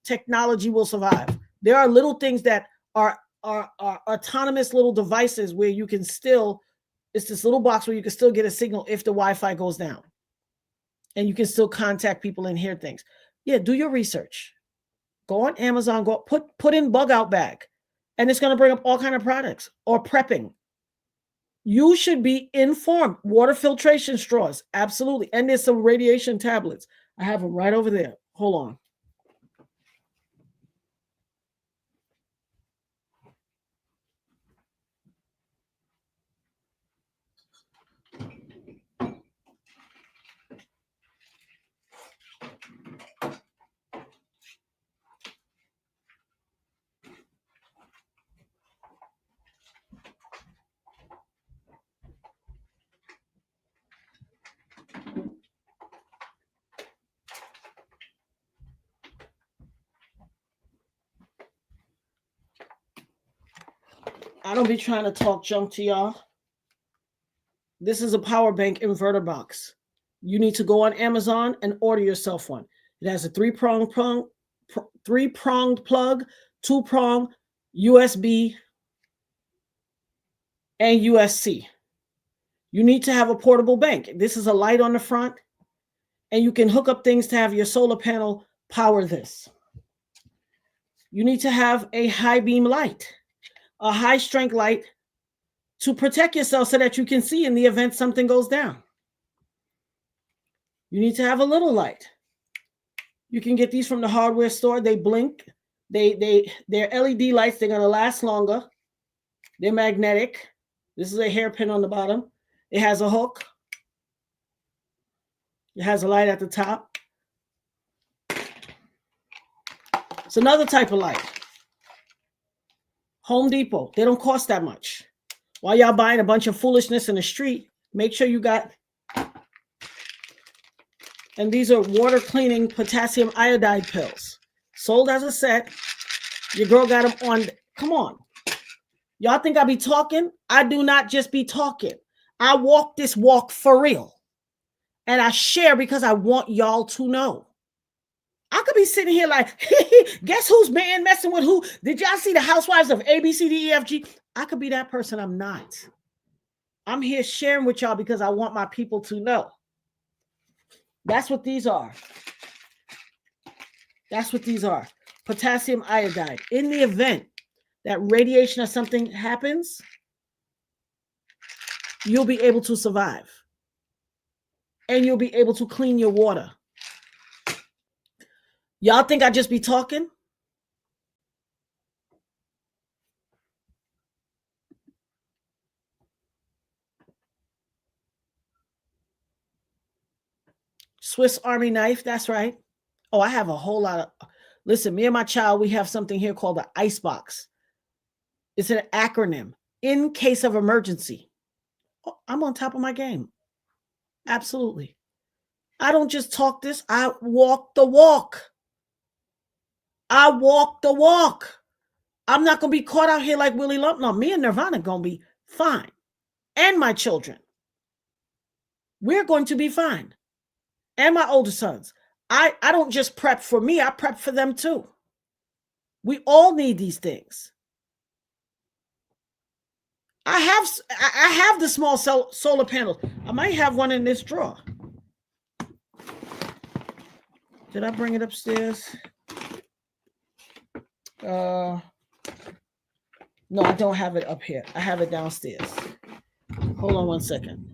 technology will survive. There are little things that are autonomous little devices where you can still, it's this little box where you can still get a signal if the Wi-Fi goes down. And you can still contact people and hear things. Yeah, do your research. Go on Amazon, go put in bug out bag, and it's going to bring up all kind of products or prepping. You should be informed. Water filtration straws, absolutely. And there's some radiation tablets. I have them right over there. Hold on. I don't be trying to talk junk to y'all. This is a power bank inverter box. You need to go on Amazon and order yourself one. It has a three-pronged plug, 2-prong USB, and USB-C. You need to have a portable bank. This is a light on the front, and you can hook up things to have your solar panel power this. You need to have a high beam light, a high strength light to protect yourself so that you can see in the event something goes down. You need to have a little light. You can get these from the hardware store. They blink. They're LED lights. They're going to last longer. They're magnetic. This is a hairpin on the bottom. It has a hook. It has a light at the top. It's another type of light. Home Depot. They don't cost that much. While y'all buying a bunch of foolishness in the street, make sure you got. And these are water cleaning potassium iodide pills. Sold as a set. Your girl got them on. Come on. Y'all think I be talking? I do not just be talking. I walk this walk for real. And I share because I want y'all to know. I could be sitting here like, guess who's man messing with who? Did y'all see the housewives of A, B, C, D, E, F, G? I could be that person. I'm not. I'm here sharing with y'all because I want my people to know. That's what these are. That's what these are. Potassium iodide. In the event that radiation or something happens, you'll be able to survive. And you'll be able to clean your water. Y'all think I just be talking? Swiss Army knife, that's right. Oh, I have a whole lot of... Listen, me and my child, we have something here called the ice box. It's an acronym. In case of emergency. Oh, I'm on top of my game. Absolutely. I don't just talk this. I walk the walk. I walk the walk. I'm not going to be caught out here like Willie Lump. No, me and Nirvana going to be fine. And my children. We're going to be fine. And my older sons. I don't just prep for me. I prep for them too. We all need these things. I have the small solar panels. I might have one in this drawer. Did I bring it upstairs? No, I don't have it up here. I have it downstairs. Hold on one second.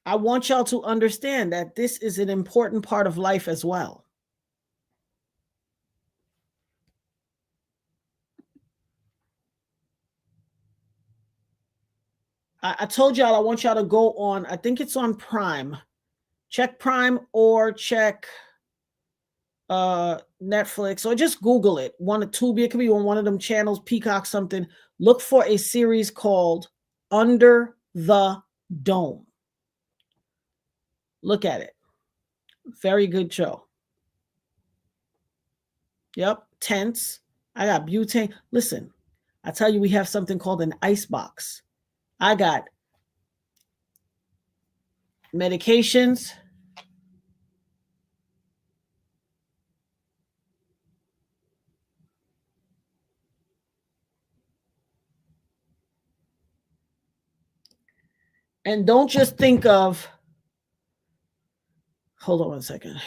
I want y'all to understand that this is an important part of life as well. I told y'all I want y'all to go on, I think it's on Prime. Check Prime or check Netflix or just Google it. One or Tubi, it could be on one of them channels, Peacock something. Look for a series called Under the Dome. Look at it. Very good show. Yep, tense. I got butane. Listen, I tell you, we have something called an ice box. I got medications. And don't just think of, hold on one second.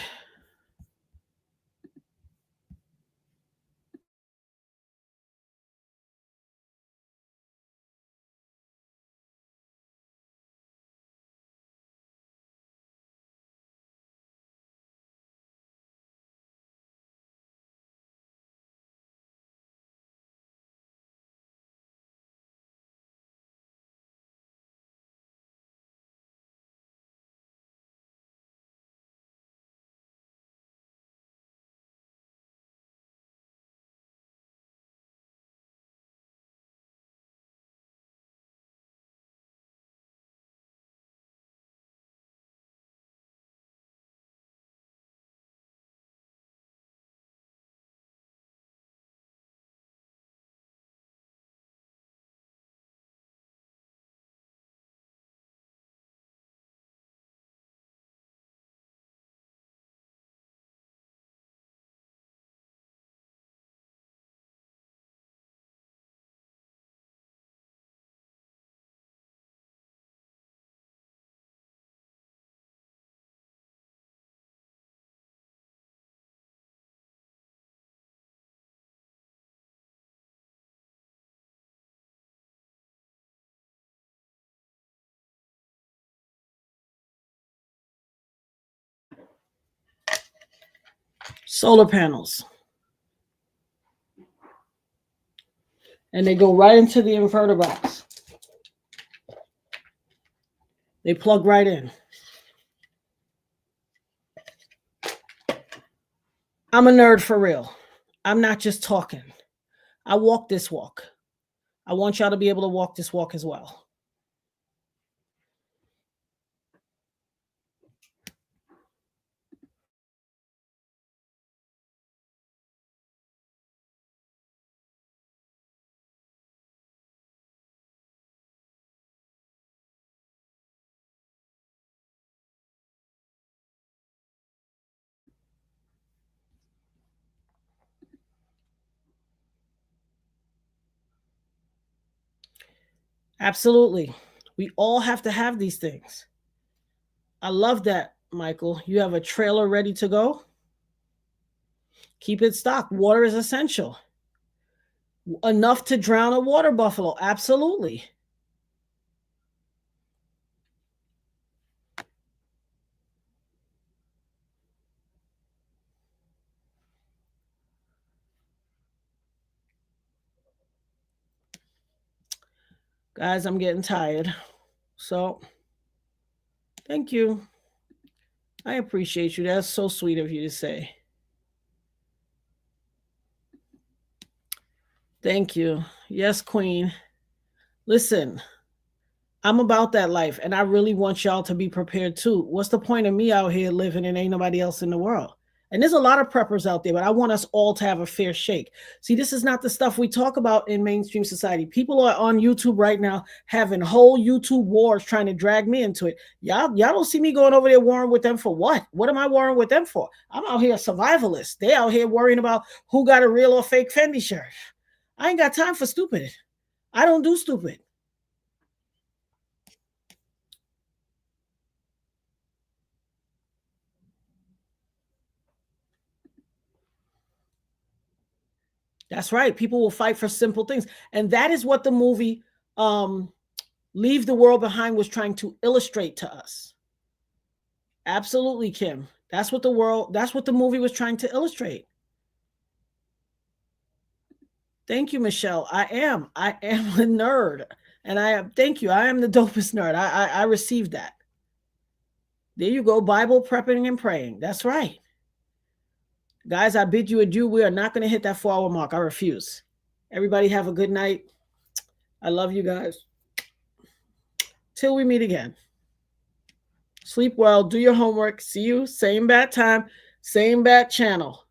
Solar panels. And they go right into the inverter box. They plug right in. I'm a nerd for real. I'm not just talking. I walk this walk. I want y'all to be able to walk this walk as well. Absolutely. We all have to have these things. I love that, Michael. You have a trailer ready to go. Keep it stocked. Water is essential. Enough to drown a water buffalo. Absolutely. Guys, I'm getting tired. So, thank you. I appreciate you. That's so sweet of you to say. Thank you. Yes, Queen. Listen, I'm about that life, and I really want y'all to be prepared too. What's the point of me out here living and ain't nobody else in the world? And there's a lot of preppers out there, but I want us all to have a fair shake. See, this is not the stuff we talk about in mainstream society. People are on YouTube right now having whole YouTube wars trying to drag me into it. Y'all don't see me going over there warring with them for what? What am I warring with them for? I'm out here a survivalist. They out here worrying about who got a real or fake Fendi shirt. I ain't got time for stupid. I don't do stupid. That's right. People will fight for simple things. And that is what the movie Leave the World Behind was trying to illustrate to us. Absolutely, Kim. That's what the movie was trying to illustrate. Thank you, Michelle. I am a nerd. And thank you. I am the dopest nerd. I received that. There you go. Bible prepping and praying. That's right. Guys, I bid you adieu. We are not going to hit that 4-hour mark. I refuse. Everybody have a good night. I love you guys. Till we meet again. Sleep well. Do your homework. See you. Same bat time. Same bat channel.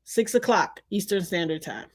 6 o'clock Eastern Standard Time.